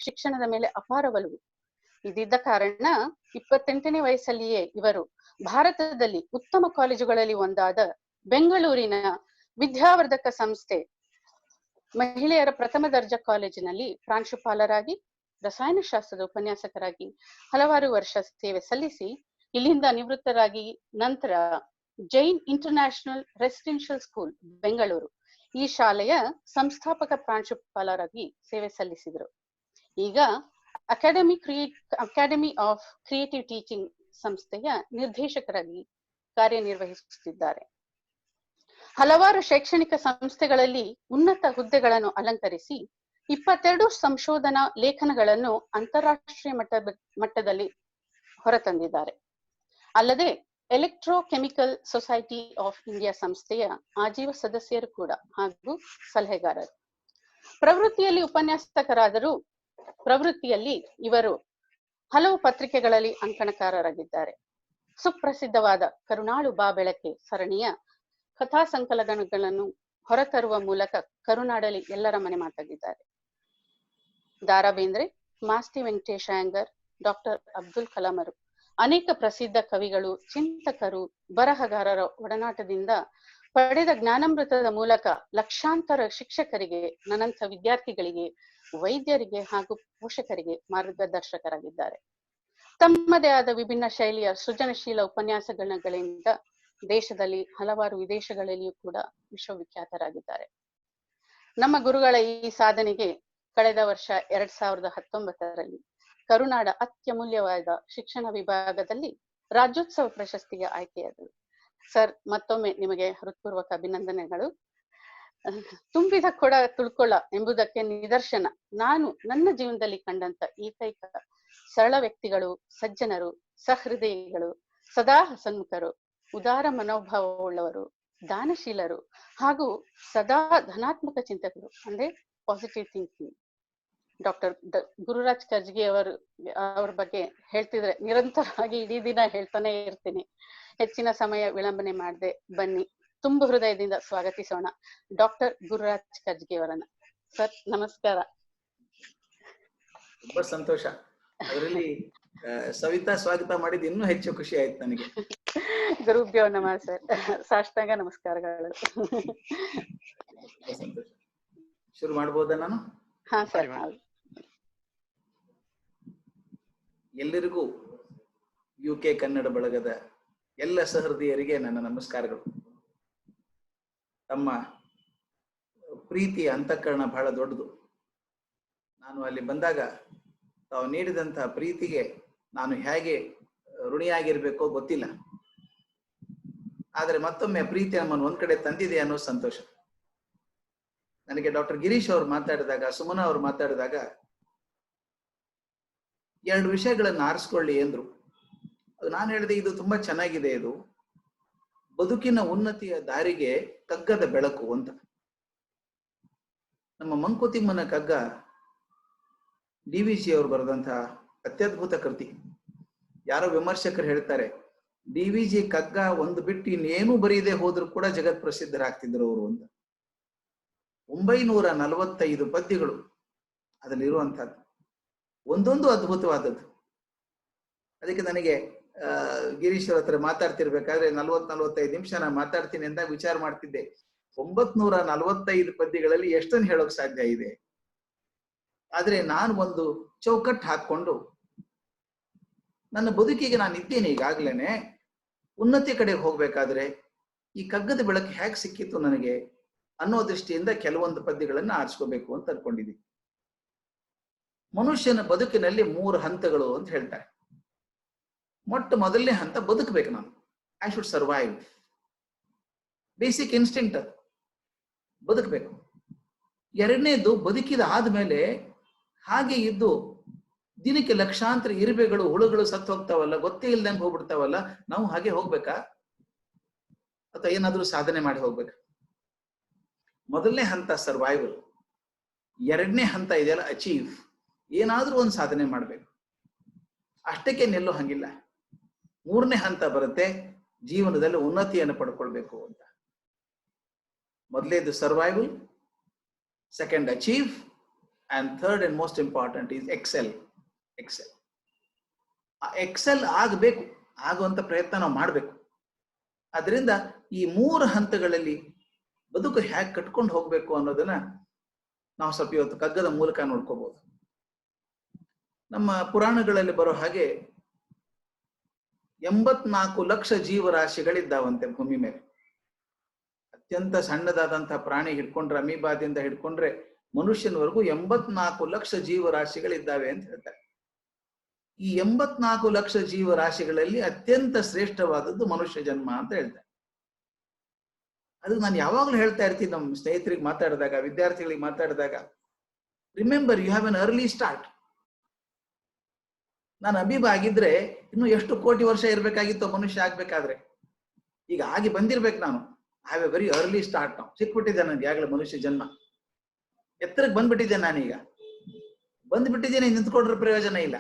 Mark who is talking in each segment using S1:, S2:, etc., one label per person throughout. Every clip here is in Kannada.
S1: ಶಿಕ್ಷಣದ ಮೇಲೆ ಅಪಾರ ಒಲವು ಇದ್ದಿದ್ದ ಕಾರಣ 28ನೇ ವಯಸ್ಸಲ್ಲಿಯೇ ಇವರು ಭಾರತದಲ್ಲಿ ಉತ್ತಮ ಕಾಲೇಜುಗಳಲ್ಲಿ ಒಂದಾದ ಬೆಂಗಳೂರಿನ ವಿದ್ಯಾವರ್ಧಕ ಸಂಸ್ಥೆ ಮಹಿಳೆಯರ ಪ್ರಥಮ ದರ್ಜಾ ಕಾಲೇಜಿನಲ್ಲಿ ಪ್ರಾಂಶುಪಾಲರಾಗಿ ರಸಾಯನಶಾಸ್ತ್ರದ ಉಪನ್ಯಾಸಕರಾಗಿ ಹಲವಾರು ವರ್ಷ ಸೇವೆ ಸಲ್ಲಿಸಿ ಇಲ್ಲಿಂದ ನಿವೃತ್ತರಾಗಿ ನಂತರ Jain international residential school Bengaluru ಈ ಶಾಲೆಯ ಸಂಸ್ಥಾಪಕ ಪ್ರಾಂಶುಪಾಲರಾಗಿ ಸೇವೆ ಸಲ್ಲಿಸಿದರು. ಈಗ ಅಕಾಡೆಮಿ ಆಫ್ ಕ್ರಿಯೇಟಿವ್ ಟೀಚಿಂಗ್ ಸಂಸ್ಥೆಯ ನಿರ್ದೇಶಕರಾಗಿ ಕಾರ್ಯನಿರ್ವಹಿಸುತ್ತಿದ್ದಾರೆ. ಹಲವಾರು ಶೈಕ್ಷಣಿಕ ಸಂಸ್ಥೆಗಳಲ್ಲಿ ಉನ್ನತ ಹುದ್ದೆಗಳನ್ನು ಅಲಂಕರಿಸಿ 22 ಸಂಶೋಧನಾ ಲೇಖನಗಳನ್ನು ಅಂತಾರಾಷ್ಟ್ರೀಯ ಮಟ್ಟದಲ್ಲಿ ಹೊರತಂದಿದ್ದಾರೆ. ಅಲ್ಲದೆ ಎಲೆಕ್ಟ್ರೋಕೆಮಿಕಲ್ ಸೊಸೈಟಿ ಆಫ್ ಇಂಡಿಯಾ ಸಂಸ್ಥೆಯ ಆಜೀವ ಸದಸ್ಯರು ಕೂಡ ಹಾಗೂ ಸಲಹೆಗಾರರು. ಪ್ರವೃತ್ತಿಯಲ್ಲಿ ಉಪನ್ಯಾಸಕರಾದರೂ ಪ್ರವೃತ್ತಿಯಲ್ಲಿ ಇವರು ಹಲವು ಪತ್ರಿಕೆಗಳಲ್ಲಿ ಅಂಕಣಕಾರರಾಗಿದ್ದಾರೆ. ಸುಪ್ರಸಿದ್ಧವಾದ ಕರುಣಾಳು ಬಾ ಬೆಳಕೆ ಸರಣಿಯ ಕಥಾ ಸಂಕಲನಗಳನ್ನು ಹೊರತರುವ ಮೂಲಕ ಕರುನಾಡಲ್ಲಿ ಎಲ್ಲರ ಮನೆ ಮಾತಾಗಿದ್ದಾರೆ. ದಾರಾ ಬೇಂದ್ರೆ, ಮಾಸ್ತಿ ವೆಂಕಟೇಶ ಅಯ್ಯಂಗಾರ್, ಡಾಕ್ಟರ್ ಅಬ್ದುಲ್ ಕಲಾಮರು ಅನೇಕ ಪ್ರಸಿದ್ಧ ಕವಿಗಳು, ಚಿಂತಕರು, ಬರಹಗಾರರ ಒಡನಾಟದಿಂದ ಪಡೆದ ಜ್ಞಾನಾಮೃತದ ಮೂಲಕ ಲಕ್ಷಾಂತರ ಶಿಕ್ಷಕರಿಗೆ, ನನ್ನಂಥ ವಿದ್ಯಾರ್ಥಿಗಳಿಗೆ, ವೈದ್ಯರಿಗೆ ಹಾಗೂ ಪೋಷಕರಿಗೆ ಮಾರ್ಗದರ್ಶಕರಾಗಿದ್ದಾರೆ. ತಮ್ಮದೇ ಆದ ವಿಭಿನ್ನ ಶೈಲಿಯ ಸೃಜನಶೀಲ ಉಪನ್ಯಾಸಗಳಿಂದ ದೇಶದಲ್ಲಿ ಹಲವಾರು ವಿದೇಶಗಳಲ್ಲಿಯೂ ಕೂಡ ವಿಶ್ವವಿಖ್ಯಾತರಾಗಿದ್ದಾರೆ. ನಮ್ಮ ಗುರುಗಳ ಈ ಸಾಧನೆಗೆ ಕಳೆದ ವರ್ಷ 2019ರಲ್ಲಿ ಕರುನಾಡ ಅತ್ಯಮೂಲ್ಯವಾದ ಶಿಕ್ಷಣ ವಿಭಾಗದಲ್ಲಿ ರಾಜ್ಯೋತ್ಸವ ಪ್ರಶಸ್ತಿಗೆ ಆಯ್ಕೆಯಾದರು. ಸರ್, ಮತ್ತೊಮ್ಮೆ ನಿಮಗೆ ಹೃತ್ಪೂರ್ವಕ ಅಭಿನಂದನೆಗಳು. ತುಂಬಿದ ಕೊಡ ತುಳ್ಕೊಳ್ಳ ಎಂಬುದಕ್ಕೆ ನಿದರ್ಶನ ನಾನು ನನ್ನ ಜೀವನದಲ್ಲಿ ಕಂಡಂತ ಏಕೈಕ ಸರಳ ವ್ಯಕ್ತಿಗಳು, ಸಜ್ಜನರು, ಸಹೃದಯಿಗಳು, ಸದಾ ಹಸನ್ಮುಖರು, ಉದಾರ ಮನೋಭಾವವುಳ್ಳವರು, ದಾನಶೀಲರು ಹಾಗೂ ಸದಾ ಧನಾತ್ಮಕ ಚಿಂತಕರು ಅಂದ್ರೆ ಪಾಸಿಟಿವ್ ಥಿಂಕಿಂಗ್. ಡಾಕ್ಟರ್ ಗುರುರಾಜ್ ಕರ್ಜ್ಗಿ ಅವ್ರ ಬಗ್ಗೆ ಹೇಳ್ತಿದ್ರೆ ನಿರಂತರವಾಗಿ ಇಡೀ ದಿನ ಹೇಳ್ತಾನೆ ಇರ್ತೀನಿ. ಹೆಚ್ಚಿನ ಸಮಯ ವಿಳಂಬನೆ ಮಾಡದೆ ಬನ್ನಿ, ತುಂಬ ಹೃದಯದಿಂದ ಸ್ವಾಗತಿಸೋಣ ಡಾಕ್ಟರ್ ಗುರುರಾಜ್ ಕರ್ಜ್ಗಿ ಅವರನ್ನ. ಸರ್ ನಮಸ್ಕಾರ.
S2: ತುಂಬಾ ಸಂತೋಷ. ಅದರಲ್ಲಿ ಸವಿತಾ ಸ್ವಾಗತ ಮಾಡಿದ್ ಇನ್ನೂ ಹೆಚ್ಚು ಖುಷಿ ಆಯ್ತು ನನಗೆ.
S1: ಗುರುಭ್ಯೋ ನಮಃ ಸರ್, ಸಾಷ್ಟಾಂಗ ನಮಸ್ಕಾರಗಳು.
S2: ಸಂತೋಷ. ಶುರು ಮಾಡ್ಬೋದಾ ನಾನು?
S1: ಹಾ ಸರ್.
S2: ಎಲ್ಲರಿಗೂ UK ಕನ್ನಡ ಬಳಗದ ಎಲ್ಲ ಸಹೃದಯರಿಗೆ ನನ್ನ ನಮಸ್ಕಾರಗಳು. ತಮ್ಮ ಪ್ರೀತಿಯ ಅಂತಃಕರಣ ಬಹಳ ದೊಡ್ಡದು. ನಾನು ಅಲ್ಲಿ ಬಂದಾಗ ತಾವು ನೀಡಿದಂತಹ ಪ್ರೀತಿಗೆ ನಾನು ಹೇಗೆ ಋಣಿಯಾಗಿರ್ಬೇಕೋ ಗೊತ್ತಿಲ್ಲ. ಆದರೆ ಮತ್ತೊಮ್ಮೆ ಪ್ರೀತಿ ನಮ್ಮನ್ನು ಒಂದ್ ಕಡೆ ತಂದಿದೆ ಅನ್ನೋ ಸಂತೋಷ. ನನಗೆ ಡಾಕ್ಟರ್ ಗಿರೀಶ್ ಅವರು ಮಾತಾಡಿದಾಗ, ಸುಮನಾ ಅವರು ಮಾತಾಡಿದಾಗ 2 ವಿಷಯಗಳನ್ನು ಆರಿಸ್ಕೊಳ್ಳಿ ಎಂದ್ರು. ಅದು ನಾನು ಹೇಳಿದೆ, ಇದು ತುಂಬಾ ಚೆನ್ನಾಗಿದೆ, ಇದು ಬದುಕಿನ ಉನ್ನತಿಯ ದಾರಿಗೆ ಕಗ್ಗದ ಬೆಳಕು ಅಂತ. ನಮ್ಮ ಮಂಕುತಿಮ್ಮನ ಕಗ್ಗ DVG ಅವರು ಬರೆದಂತಹ ಅತ್ಯದ್ಭುತ ಕೃತಿ. ಯಾರೋ ವಿಮರ್ಶಕರು ಹೇಳ್ತಾರೆ, DVG ಕಗ್ಗ ಒಂದು ಬಿಟ್ಟು ಇನ್ನೇನು ಬರೀದೆ ಹೋದ್ರು ಕೂಡ ಜಗತ್ ಪ್ರಸಿದ್ಧರಾಗ್ತಿದ್ರು ಅವರು ಅಂತ. 945 ಪದ್ಯಗಳು ಅದರಲ್ಲಿರುವಂತಹದ್ದು, ಒಂದೊಂದು ಅದ್ಭುತವಾದದ್ದು. ಅದಕ್ಕೆ ನನಗೆ ಗಿರೀಶ್ ಅವ್ರ ಹತ್ರ ಮಾತಾಡ್ತಿರ್ಬೇಕಾದ್ರೆ 40-45 ನಿಮಿಷ ನಾನು ಮಾತಾಡ್ತೀನಿ ಅಂತ ವಿಚಾರ ಮಾಡ್ತಿದ್ದೆ. 945 ಪದ್ಯಗಳಲ್ಲಿ ಎಷ್ಟನ್ನು ಹೇಳೋಕ್ ಸಾಧ್ಯ ಇದೆ? ಆದ್ರೆ ನಾನು ಒಂದು ಚೌಕಟ್ಟು ಹಾಕೊಂಡು ನನ್ನ ಬದುಕಿಗೆ ನಾನು ಇದ್ದೇನೆ, ಈಗಾಗ್ಲೇನೆ ಉನ್ನತಿ ಕಡೆ ಹೋಗ್ಬೇಕಾದ್ರೆ ಈ ಕಗ್ಗದ ಬೆಳಕು ಹೇಗೆ ಸಿಕ್ಕಿತ್ತು ನನಗೆ ಅನ್ನೋ ದೃಷ್ಟಿಯಿಂದ ಕೆಲವೊಂದು ಪದ್ಯಗಳನ್ನ ಆರಿಸ್ಕೋಬೇಕು ಅಂತ ಅನ್ಕೊಂಡಿದ್ದೀನಿ. ಮನುಷ್ಯನ ಬದುಕಿನಲ್ಲಿ 3 ಹಂತಗಳು ಅಂತ ಹೇಳ್ತಾರೆ. ಮೊದಲನೇ ಹಂತ ಬದುಕಬೇಕು. ನಾನು I should survive. Basic instinct ಅದು, ಬದುಕಬೇಕು. ಎರಡನೇದು, ಬದುಕಿದ ಆದ್ಮೇಲೆ ಹಾಗೆ ಇದ್ದು ದಿನಕ್ಕೆ ಲಕ್ಷಾಂತರ ಇರುವೆಗಳು, ಹುಳುಗಳು ಸತ್ತು ಹೋಗ್ತಾವಲ್ಲ, ಗೊತ್ತೇ ಇಲ್ದಂಗೆ ಹೋಗ್ಬಿಡ್ತಾವಲ್ಲ, ನಾವು ಹಾಗೆ ಹೋಗ್ಬೇಕಾ ಅಥವಾ ಏನಾದ್ರೂ ಸಾಧನೆ ಮಾಡಿ ಹೋಗ್ಬೇಕಾ? ಮೊದಲನೇ ಹಂತ ಸರ್ವೈವಲ್. ಎರಡನೇ ಹಂತ ಇದೆಯಲ್ಲ ಅಚೀವ್, ಏನಾದ್ರೂ ಒಂದು ಸಾಧನೆ ಮಾಡ್ಬೇಕು. ಅಷ್ಟಕ್ಕೆ ನಿಲ್ಲೋ ಹಂಗಿಲ್ಲ. ಮೂರನೇ ಹಂತ ಬರುತ್ತೆ, ಜೀವನದಲ್ಲಿ ಉನ್ನತಿಯನ್ನು ಪಡ್ಕೊಳ್ಬೇಕು ಅಂತ. ಮೊದಲೇದು survival, second achieve, and third and most important is excel. Excel ಆಗಬೇಕು, ಆಗುವಂತ ಪ್ರಯತ್ನ ನಾವು ಮಾಡಬೇಕು. ಅದರಿಂದ ಈ 3 ಹಂತಗಳಲ್ಲಿ ಬದುಕು ಹೇಗೆ ಕಟ್ಕೊಂಡು ಹೋಗ್ಬೇಕು ಅನ್ನೋದನ್ನ ನಾವು ಸ್ವಲ್ಪ ಇವತ್ತು ಕಗ್ಗದ ಮೂಲಕ ನೋಡ್ಕೋಬಹುದು. ನಮ್ಮ ಪುರಾಣಗಳಲ್ಲಿ ಬರೋ ಹಾಗೆ 84 ಲಕ್ಷ ಜೀವರಾಶಿಗಳಿದ್ದಾವಂತೆ ಭೂಮಿ ಮೇಲೆ. ಅತ್ಯಂತ ಸಣ್ಣದಾದಂತಹ ಪ್ರಾಣಿ ಹಿಡ್ಕೊಂಡ್ರೆ, ಅಮೀಬಾದಿಂದ ಹಿಡ್ಕೊಂಡ್ರೆ ಮನುಷ್ಯನವರೆಗೂ 84 ಲಕ್ಷ ಜೀವರಾಶಿಗಳಿದ್ದಾವೆ ಅಂತ ಹೇಳ್ತಾರೆ. ಈ 84 ಲಕ್ಷ ಜೀವರಾಶಿಗಳಲ್ಲಿ ಅತ್ಯಂತ ಶ್ರೇಷ್ಠವಾದದ್ದು ಮನುಷ್ಯ ಜನ್ಮ ಅಂತ ಹೇಳ್ತಾರೆ. ಅದಕ್ಕೆ ನಾನು ಯಾವಾಗಲೂ ಹೇಳ್ತಾ ಇರ್ತೀನಿ ನಮ್ಮ ಸ್ನೇಹಿತರಿಗೆ ಮಾತಾಡಿದಾಗ, ವಿದ್ಯಾರ್ಥಿಗಳಿಗೆ ಮಾತಾಡಿದಾಗ, remember you have an early start. ನಾನು ಅಮೀಬಾ ಆಗಿದ್ರೆ ಇನ್ನು ಎಷ್ಟು ಕೋಟಿ ವರ್ಷ ಇರ್ಬೇಕಾಗಿತ್ತು ಮನುಷ್ಯ ಆಗ್ಬೇಕಾದ್ರೆ. ಈಗ ಆಗಿ ಬಂದಿರ್ಬೇಕು ನಾನು. I have A very early start. ನಾವು ಸಿಕ್ಬಿಟ್ಟಿದ್ದೆ ನನಗೆ ಆಗ್ಲೇ ಮನುಷ್ಯ ಜನ್ಮ. ಎತ್ತರಕ್ಕೆ ಬಂದ್ಬಿಟ್ಟಿದ್ದೆ ನಾನೀಗ. ಬಂದ್ಬಿಟ್ಟಿದ್ದೇನೆ, ನಿಂತ್ಕೊಂಡ್ರೆ ಪ್ರಯೋಜನ ಇಲ್ಲ.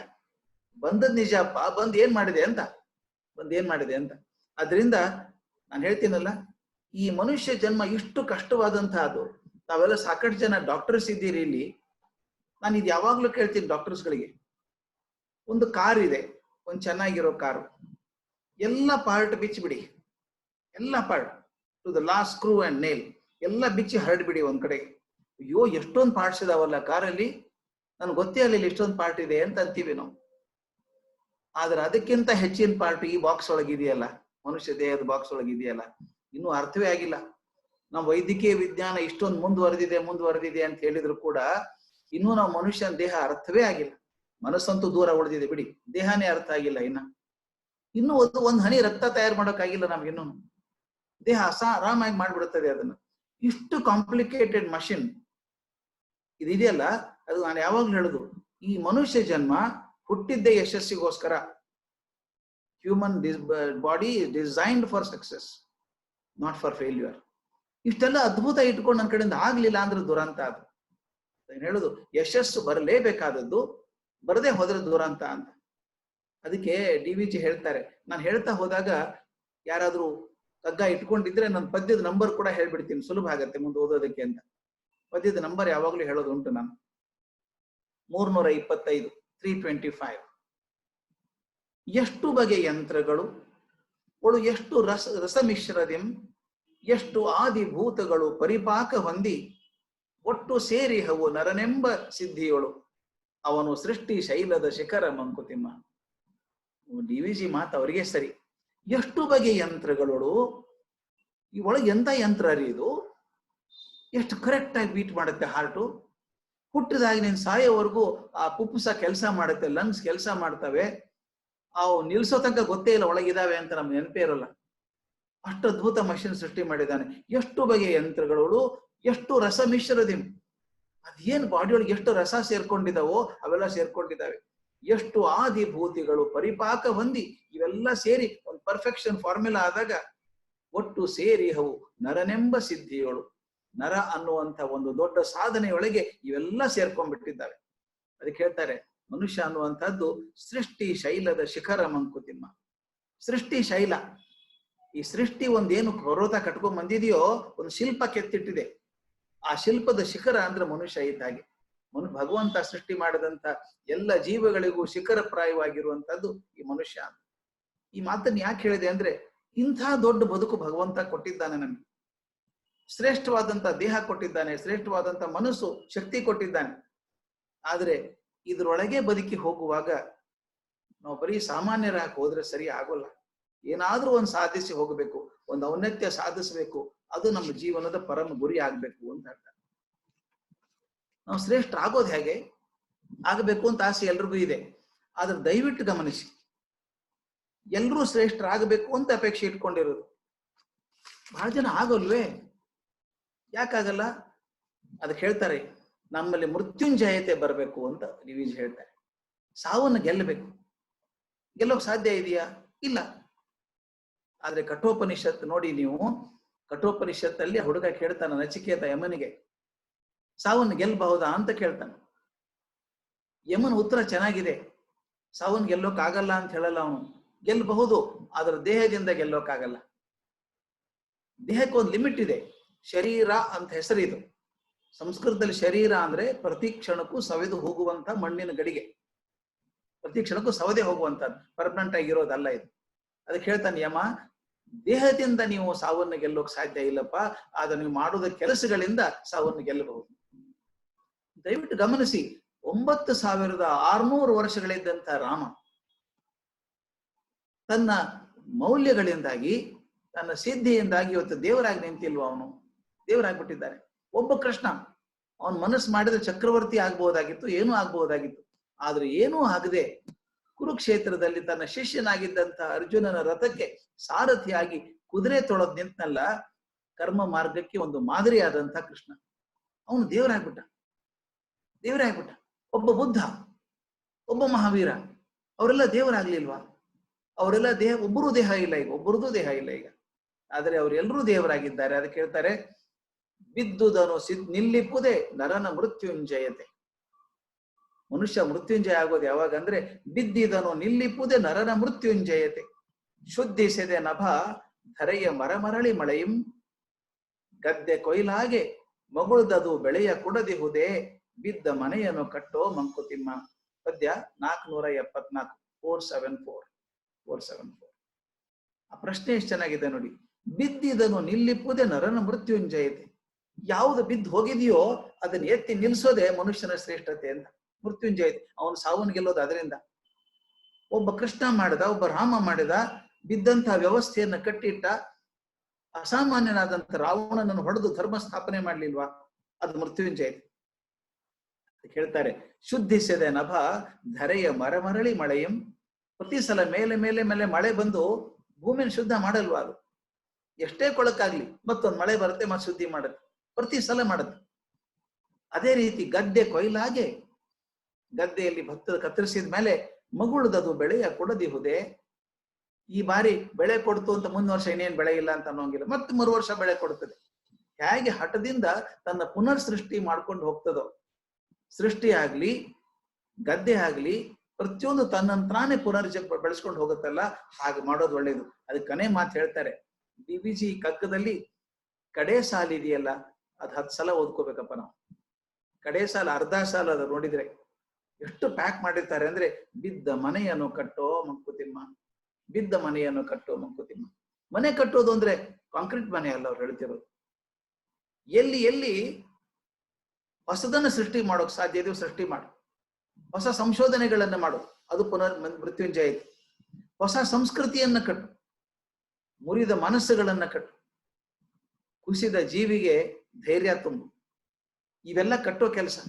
S2: ಬಂದದ್ ನಿಜಪ್ಪ, ಬಂದ್ ಏನ್ ಮಾಡಿದೆ ಅಂತ. ಅದರಿಂದ ನಾನು ಹೇಳ್ತೀನಲ್ಲ, ಈ ಮನುಷ್ಯ ಜನ್ಮ ಇಷ್ಟು ಕಷ್ಟವಾದಂತಹದ್ದು. ತಾವೆಲ್ಲ ಸಾಕಷ್ಟು ಜನ ಡಾಕ್ಟರ್ಸ್ ಇದ್ದೀರಿ ಇಲ್ಲಿ. ನಾನು ಇದು ಯಾವಾಗ್ಲೂ ಕೇಳ್ತೀನಿ ಡಾಕ್ಟರ್ಸ್ಗಳಿಗೆ. ಒಂದು ಕಾರ್ ಇದೆ, ಒಂದು ಚೆನ್ನಾಗಿರೋ ಕಾರು, ಎಲ್ಲ ಪಾರ್ಟ್ ಬಿಚ್ಚಿಬಿಡಿ, ಎಲ್ಲ part two the last screw and nail ಎಲ್ಲ ಬಿಚ್ಚಿ ಹರಡ್ಬಿಡಿ ಒಂದ್ ಕಡೆಗೆ. ಅಯ್ಯೋ ಎಷ್ಟೊಂದು ಪಾರ್ಟ್ಸ್ ಇದಾವಲ್ಲ ಕಾರಲ್ಲಿ, ನನ್ಗೆ ಗೊತ್ತೇ ಆಗಲಿಲ್ಲ ಇಷ್ಟೊಂದು ಪಾರ್ಟ್ ಇದೆ ಅಂತ ಅಂತೀವಿ ನಾವು. ಆದ್ರೆ ಅದಕ್ಕಿಂತ ಹೆಚ್ಚಿನ ಪಾರ್ಟ್ ಈ ಬಾಕ್ಸ್ ಒಳಗಿದೆಯಲ್ಲ, ಮನುಷ್ಯ ದೇಹದ ಬಾಕ್ಸ್ ಒಳಗಿದೆಯಲ್ಲ, ಇನ್ನೂ ಅರ್ಥವೇ ಆಗಿಲ್ಲ. ನಾವು ವೈದ್ಯಕೀಯ ವಿಜ್ಞಾನ ಇಷ್ಟೊಂದು ಮುಂದುವರೆದಿದೆ ಅಂತ ಹೇಳಿದ್ರು ಕೂಡ ಇನ್ನೂ ನಾವು ಮನುಷ್ಯನ ದೇಹ ಅರ್ಥವೇ ಆಗಿಲ್ಲ. ಮನಸ್ಸಂತೂ ದೂರ ಉಳಿದಿದೆ ಬಿಡಿ, ದೇಹನೇ ಅರ್ಥ ಆಗಿಲ್ಲ. ಇನ್ನು ಒಂದು ಹನಿ ರಕ್ತ ತಯಾರು ಮಾಡೋಕ್ಕಾಗಿಲ್ಲ ನಮ್ಗಿನ್ನೂ. ದೇಹ ಆರಾಮಾಗಿ ಮಾಡ್ಬಿಡುತ್ತದೆ ಅದನ್ನ. ಇಷ್ಟು ಕಾಂಪ್ಲಿಕೇಟೆಡ್ ಮಷಿನ್ ಇದೆಯಲ್ಲ, ಅದು ನಾನು ಯಾವಾಗ್ಲೂ ಹೇಳುದು, ಈ ಮನುಷ್ಯ ಜನ್ಮ ಹುಟ್ಟಿದ್ದೇ ಯಶಸ್ಸಿಗೋಸ್ಕರ. Human body is designed for success, not for failure. ಇಷ್ಟೆಲ್ಲ ಅದ್ಭುತ ಇಟ್ಕೊಂಡು ನನ್ನ ಕಡೆಯಿಂದ ಆಗ್ಲಿಲ್ಲ ಅಂದ್ರೆ ದುರಂತ. ಅದು ಹೇಳುದು, ಯಶಸ್ಸು ಬರಲೇಬೇಕಾದದ್ದು, ಬರದೇ ಹೋದ್ರೆ ದುರಂತ ಅಂತ. ಅದಕ್ಕೆ DVG ಹೇಳ್ತಾರೆ, ನಾನು ಹೇಳ್ತಾ ಹೋದಾಗ ಯಾರಾದ್ರೂ ಕಗ್ಗ ಇಟ್ಕೊಂಡಿದ್ರೆ ನನ್ನ ಪದ್ಯದ ನಂಬರ್ ಕೂಡ ಹೇಳ್ಬಿಡ್ತೀನಿ, ಸುಲಭ ಆಗತ್ತೆ ಮುಂದೆ ಓದೋದಕ್ಕೆ ಅಂತ. ಪದ್ಯದ ನಂಬರ್ ಯಾವಾಗ್ಲೂ ಹೇಳೋದು ಉಂಟು ನಾನು, 325, 325. ಎಷ್ಟು ಬಗೆಯ ಯಂತ್ರಗಳು ಒಳು ಎಷ್ಟು ರಸಮಿಶ್ರದಿಂ, ಎಷ್ಟು ಆದಿಭೂತಗಳು ಪರಿಪಾಕ ಹೊಂದಿ ಒಟ್ಟು ಸೇರಿ ಹವು ನರನೆಂಬ ಸಿದ್ಧಿಯೊಳು, ಅವನು ಸೃಷ್ಟಿ ಶೈಲದ ಶಿಖರ ಮಂಕುತಿಮ್ಮ. DVG ಮಾತು ಅವರಿಗೆ ಸರಿ. ಎಷ್ಟು ಬಗೆಯ ಯಂತ್ರಗಳೋಳು, ಈ ಒಳಗೆ ಎಂತ ಯಂತ್ರ ರೀ ಇದು, ಎಷ್ಟು ಕರೆಕ್ಟ್ ಆಗಿ ಬೀಟ್ ಮಾಡುತ್ತೆ ಹಾರ್ಟು. ಹುಟ್ಟಿದಾಗಿ ನೀನ್ ಸಾಯೋವರೆಗೂ ಆ ಪುಪ್ಪುಸ ಕೆಲಸ ಮಾಡುತ್ತೆ, ಲಂಗ್ಸ್ ಕೆಲಸ ಮಾಡ್ತವೆ. ಅವು ನಿಲ್ಸೋ ತನಕ ಗೊತ್ತೇ ಇಲ್ಲ ಒಳಗಿದಾವೆ ಅಂತ ನಮ್ಗೆ ನೆನಪೇ ಇರಲ್ಲ. ಅಷ್ಟು ಅದ್ಭುತ ಮಷಿನ್ ಸೃಷ್ಟಿ ಮಾಡಿದ್ದಾನೆ. ಎಷ್ಟು ಬಗೆಯ ಯಂತ್ರಗಳು, ಎಷ್ಟು ರಸ ಮಿಶ್ರದಿಂ, ಅದೇನ್ ಬಾಡಿಯೊಳಗೆ ಎಷ್ಟು ರಸ ಸೇರ್ಕೊಂಡಿದಾವೋ ಅವೆಲ್ಲ ಸೇರ್ಕೊಂಡಿದ್ದಾವೆ. ಎಷ್ಟು ಆದಿಭೂತಿಗಳು ಪರಿಪಾಕ ಹೊಂದಿ, ಇವೆಲ್ಲ ಸೇರಿ ಒಂದು ಪರ್ಫೆಕ್ಷನ್ ಫಾರ್ಮುಲಾ ಆದಾಗ ಒಟ್ಟು ಸೇರಿ ಹವು ನರನೆಂಬ ಸಿದ್ಧಿಯೋಳು, ನರ ಅನ್ನುವಂಥ ಒಂದು ದೊಡ್ಡ ಸಾಧನೆಯೊಳಗೆ ಇವೆಲ್ಲ ಸೇರ್ಕೊಂಡ್ಬಿಟ್ಟಿದ್ದಾವೆ. ಅದಕ್ಕೆ ಹೇಳ್ತಾರೆ, ಮನುಷ್ಯ ಅನ್ನುವಂಥದ್ದು ಸೃಷ್ಟಿ ಶೈಲದ ಶಿಖರ ಮಂಕುತಿಮ್ಮ. ಸೃಷ್ಟಿ ಶೈಲ, ಈ ಸೃಷ್ಟಿ ಒಂದೇನು ಪರ್ವತ ಕಟ್ಕೊಂಡ್ ಬಂದಿದೆಯೋ, ಒಂದು ಶಿಲ್ಪ ಕೆತ್ತಿಟ್ಟಿದೆ. ಆ ಶಿಲ್ಪದ ಶಿಖರ ಅಂದ್ರೆ ಮನುಷ್ಯ ಇದ್ದಾಗೆ. ಭಗವಂತ ಸೃಷ್ಟಿ ಮಾಡಿದಂತ ಎಲ್ಲ ಜೀವಗಳಿಗೂ ಶಿಖರ ಪ್ರಾಯವಾಗಿರುವಂತದ್ದು ಈ ಮನುಷ್ಯ. ಈ ಮಾತನ್ನು ಯಾಕೆ ಹೇಳಿದೆ ಅಂದ್ರೆ, ಇಂಥ ದೊಡ್ಡ ಬದುಕು ಭಗವಂತ ಕೊಟ್ಟಿದ್ದಾನೆ ನಮಗೆ. ಶ್ರೇಷ್ಠವಾದಂತ ದೇಹ ಕೊಟ್ಟಿದ್ದಾನೆ, ಶ್ರೇಷ್ಠವಾದಂತ ಮನಸ್ಸು, ಶಕ್ತಿ ಕೊಟ್ಟಿದ್ದಾನೆ. ಆದ್ರೆ ಇದ್ರೊಳಗೆ ಬದುಕಿ ಹೋಗುವಾಗ ನಾವು ಬರೀ ಸಾಮಾನ್ಯರಾಗಿ ಹೋದ್ರೆ ಸರಿ ಆಗೋಲ್ಲ. ಏನಾದ್ರೂ ಒಂದು ಸಾಧಿಸಿ ಹೋಗಬೇಕು, ಒಂದು ಔನ್ನತ್ಯ ಸಾಧಿಸಬೇಕು. ಅದು ನಮ್ಮ ಜೀವನದ ಪರಮ ಗುರಿ ಆಗ್ಬೇಕು ಅಂತ ಹೇಳ್ತಾರೆ. ನಾವು ಶ್ರೇಷ್ಠ ಆಗೋದು ಹೇಗೆ, ಆಗಬೇಕು ಅಂತ ಆಸೆ ಎಲ್ರಿಗೂ ಇದೆ. ಆದ್ರೆ ದಯವಿಟ್ಟು ಗಮನಿಸಿ, ಎಲ್ರೂ ಶ್ರೇಷ್ಠರಾಗಬೇಕು ಅಂತ ಅಪೇಕ್ಷೆ ಇಟ್ಕೊಂಡಿರೋದು. ಬಹಳ ಜನ ಆಗೋಲ್ವೇ? ಯಾಕಾಗಲ್ಲ? ಅದಕ್ಕೆ ಹೇಳ್ತಾರೆ, ನಮ್ಮಲ್ಲಿ ಮೃತ್ಯುಂಜಯತೆ ಬರಬೇಕು ಅಂತ DVG ಹೇಳ್ತಾರೆ. ಸಾವನ್ನು ಗೆಲ್ಲೋಕ್ ಸಾಧ್ಯ ಇದೆಯಾ? ಇಲ್ಲ. ಆದ್ರೆ ಕಠೋಪನಿಷತ್ ನೋಡಿ ನೀವು, ಕಠೋಪನಿಷತ್ತಲ್ಲಿ ಹುಡುಗ ಕೇಳ್ತಾನ ನಚಿಕೇತ ಯಮನಿಗೆ, ಸಾವನ್ನು ಗೆಲ್ಲಬಹುದಾ ಅಂತ ಕೇಳ್ತಾನೆ. ಯಮನ ಉತ್ತರ ಚೆನ್ನಾಗಿದೆ, ಸಾವನ್ನು ಗೆಲ್ಲೋಕ್ ಆಗಲ್ಲ ಅಂತ ಹೇಳಲ್ಲ ಅವನು. ಗೆಲ್ಲಬಹುದು, ಆದ್ರೆ ದೇಹದಿಂದ ಗೆಲ್ಲೋಕ್ಕಾಗಲ್ಲ. ದೇಹಕ್ಕೆ ಒಂದು ಲಿಮಿಟ್ ಇದೆ. ಶರೀರ ಅಂತ ಹೆಸರಿದು. ಸಂಸ್ಕೃತದಲ್ಲಿ ಶರೀರ ಅಂದ್ರೆ ಪ್ರತಿ ಕ್ಷಣಕ್ಕೂ ಸವೆದು ಹೋಗುವಂತ ಮಣ್ಣಿನ ಗಡಿಗೆ, ಪ್ರತಿ ಕ್ಷಣಕ್ಕೂ ಸವದೆ ಹೋಗುವಂತದ್ದು, ಪರ್ಮನೆಂಟ್ ಆಗಿರೋದಲ್ಲ ಇದು. ಅದಕ್ಕೆ ಹೇಳ್ತಾನೆ ಯಮ, ದೇಹದಿಂದ ನೀವು ಸಾವನ್ನು ಗೆಲ್ಲೋಕ್ ಸಾಧ್ಯ ಇಲ್ಲಪ್ಪ, ಆದ್ರೆ ನೀವು ಮಾಡುವ ಕೆಲಸಗಳಿಂದ ಸಾವನ್ನು ಗೆಲ್ಲಬಹುದು. ದಯವಿಟ್ಟು ಗಮನಿಸಿ, 9600 ವರ್ಷಗಳಿದ್ದಂತ ರಾಮ ತನ್ನ ಮೌಲ್ಯಗಳಿಂದಾಗಿ, ತನ್ನ ಸಿದ್ಧಿಯಿಂದಾಗಿ ಇವತ್ತು ದೇವರಾಗಿ ನಿಂತಿಲ್ವ? ಅವನು ದೇವರಾಗ್ಬಿಟ್ಟಿದ್ದಾನೆ. ಒಬ್ಬ ಕೃಷ್ಣ ಅವನ ಮನಸ್ಸು ಮಾಡಿದ್ರೆ ಚಕ್ರವರ್ತಿ ಆಗ್ಬಹುದಾಗಿತ್ತು, ಏನೂ ಆಗ್ಬಹುದಾಗಿತ್ತು. ಆದ್ರೆ ಏನೂ ಆಗದೆ ಕುರುಕ್ಷೇತ್ರದಲ್ಲಿ ತನ್ನ ಶಿಷ್ಯನಾಗಿದ್ದಂತ ಅರ್ಜುನನ ರಥಕ್ಕೆ ಸಾರಥಿಯಾಗಿ ಕುದುರೆ ತೊಳೆದ್ ನಿಂತನಲ್ಲ, ಕರ್ಮ ಮಾರ್ಗಕ್ಕೆ ಒಂದು ಮಾದರಿಯಾದಂತ ಕೃಷ್ಣ. ಅವನು ದೇವರಾಗ್ಬಿಟ್ಟ. ಒಬ್ಬ ಬುದ್ಧ, ಒಬ್ಬ ಮಹಾವೀರ, ಅವರೆಲ್ಲ ದೇವರಾಗ್ಲಿಲ್ವಾ? ಅವರೆಲ್ಲ ದೇಹ, ಒಬ್ಬರು ದೇಹ ಇಲ್ಲ ಈಗ, ಒಬ್ಬರದು ದೇಹ ಇಲ್ಲ ಈಗ, ಆದ್ರೆ ಅವರೆಲ್ಲರೂ ದೇವರಾಗಿದ್ದಾರೆ. ಅದಕ್ಕೆ ಹೇಳ್ತಾರೆ, ಬಿದ್ದುದನು ನಿಲ್ಲಿಪುದೇ ನರನ ಮೃತ್ಯುಂಜಯತೆ. ಮನುಷ್ಯ ಮೃತ್ಯುಂಜಯ ಆಗೋದು ಯಾವಾಗ ಅಂದ್ರೆ, ಬಿದ್ದಿದನು ನಿಲ್ಲಿಪುದೇ ನರನ ಮೃತ್ಯುಂಜಯತೆ. ಶುದ್ಧಿಸೆದೆ ನಭ ಧರೆಯ ಮರಮರಳಿ ಮಳೆಯಂ, ಗದ್ದೆ ಕೊಯ್ಲಾಗೆ ಮಗುಳ್ದದು ಬೆಳೆಯ ಕುಡದಿಹುದೇ, ಬಿದ್ದ ಮನೆಯನ್ನು ಕಟ್ಟೋ ಮಂಕುತಿಮ್ಮ. ಪದ್ಯ 474, 474. ಆ ಪ್ರಶ್ನೆ ಎಷ್ಟು ಚೆನ್ನಾಗಿದೆ ನೋಡಿ. ಬಿದ್ದಿದನು ನಿಲ್ಲಿಪುದೇ ನರನ ಮೃತ್ಯುಂಜಯತೆ. ಯಾವುದು ಬಿದ್ದು ಹೋಗಿದೆಯೋ ಅದನ್ನ ಎತ್ತಿ ನಿಲ್ಸೋದೆ ಮನುಷ್ಯನ ಶ್ರೇಷ್ಠತೆ ಅಂತ. ಮೃತ್ಯುಂಜಯತೆ, ಅವನು ಸಾವನ್ನು ಗೆಲ್ಲೋದು ಅದರಿಂದ. ಒಬ್ಬ ಕೃಷ್ಣ ಮಾಡಿದ, ಒಬ್ಬ ರಾಮ ಮಾಡಿದ, ಬಿದ್ದಂತಹ ವ್ಯವಸ್ಥೆಯನ್ನ ಕಟ್ಟಿಟ್ಟ. ಅಸಾಮಾನ್ಯನಾದಂತ ರಾವಣನನ್ನು ಹೊಡೆದು ಧರ್ಮ ಸ್ಥಾಪನೆ ಮಾಡ್ಲಿಲ್ವಾ? ಅದು ಮೃತ್ಯುಂಜಯತೆ. ಹೇಳ್ತಾರೆ, ಶುದ್ಧಿಸದೆ ನಭ ಧರೆಯ ಮರಮರಳಿ ಮಳೆಯಂ. ಪ್ರತಿ ಸಲ ಮೇಲೆ ಮೇಲೆ ಮೇಲೆ ಮಳೆ ಬಂದು ಭೂಮಿಯನ್ನು ಶುದ್ಧ ಮಾಡಲ್ವಾ? ಅದು ಎಷ್ಟೇ ಕೊಳಕಾಗ್ಲಿ ಮತ್ತೊಂದು ಮಳೆ ಬರುತ್ತೆ, ಮತ್ತೆ ಶುದ್ಧಿ ಮಾಡುತ್ತೆ, ಪ್ರತಿ ಸಲ ಮಾಡುತ್ತೆ. ಅದೇ ರೀತಿ ಗದ್ದೆ ಕೊಯ್ಲಾಗೆ, ಗದ್ದೆಯಲ್ಲಿ ಭತ್ತ ಕತ್ತರಿಸಿದ ಮೇಲೆ ಮಗುಳ್ದದು ಬೆಳೆಯ ಕೊಡದಿಹುದೇ. ಈ ಬಾರಿ ಬೆಳೆ ಕೊಡ್ತು ಅಂತ ಮುಂದಿನ ವರ್ಷ ಇನ್ನೇನ್ ಬೆಳೆ ಇಲ್ಲ ಅಂತ ಅನ್ನೋಂಗಿಲ್ಲ, ಮತ್ತೆ 3 ವರ್ಷ ಬೆಳೆ ಕೊಡ್ತದೆ. ಹೇಗೆ ಹಠದಿಂದ ತನ್ನ ಪುನರ್ ಸೃಷ್ಟಿ ಮಾಡ್ಕೊಂಡು ಹೋಗ್ತದೋ, ಸೃಷ್ಟಿ ಆಗ್ಲಿ ಗದ್ದೆ ಆಗ್ಲಿ ಪ್ರತಿಯೊಂದು ತನ್ನಂತಾನೆ ಬೆಳೆಸ್ಕೊಂಡು ಹೋಗುತ್ತಲ್ಲ, ಹಾಗೆ ಮಾಡೋದು ಒಳ್ಳೇದು. ಅದಕ್ಕೆ ಕೊನೆ ಮಾತು ಹೇಳ್ತಾರೆ, DVG ಕಗ್ಗದಲ್ಲಿ ಕಡೆ ಸಾಲ ಇದೆಯಲ್ಲ, ಅದು 10 ಸಲ ಓದ್ಕೋಬೇಕಪ್ಪ ನಾವು. ಕಡೆ ಸಾಲ, ಅರ್ಧ ಸಾಲ ಅದು ನೋಡಿದ್ರೆ ಎಷ್ಟು ಪ್ಯಾಕ್ ಮಾಡಿರ್ತಾರೆ ಅಂದ್ರೆ, ಬಿದ್ದ ಮನೆಯನ್ನು ಕಟ್ಟೋ ಮಂಕುತಿಮ್ಮ, ಬಿದ್ದ ಮನೆಯನ್ನು ಕಟ್ಟೋ ಮಂಕುತಿಮ್ಮ. ಮನೆ ಕಟ್ಟೋದು ಅಂದ್ರೆ ಕಾಂಕ್ರೀಟ್ ಮನೆ ಅಲ್ಲ ಅವ್ರು ಹೇಳ್ತಿರೋದು. ಎಲ್ಲಿ ಹೊಸದನ್ನು ಸೃಷ್ಟಿ ಮಾಡೋಕ್ ಸಾಧ್ಯ ಇದೆಯೋ ಸೃಷ್ಟಿ ಮಾಡು, ಹೊಸ ಸಂಶೋಧನೆಗಳನ್ನ ಮಾಡು, ಅದು ಪುನರ್ ಮೃತ್ಯುಂಜಯ. ಹೊಸ ಸಂಸ್ಕೃತಿಯನ್ನ ಕಟ್ಟು, ಮುರಿದ ಮನಸ್ಸುಗಳನ್ನ ಕಟ್ಟು, ಕುಸಿದ ಜೀವಿಗೆ ಧೈರ್ಯ ತುಂಬು. ಇವೆಲ್ಲ ಕಟ್ಟೋ ಕೆಲಸ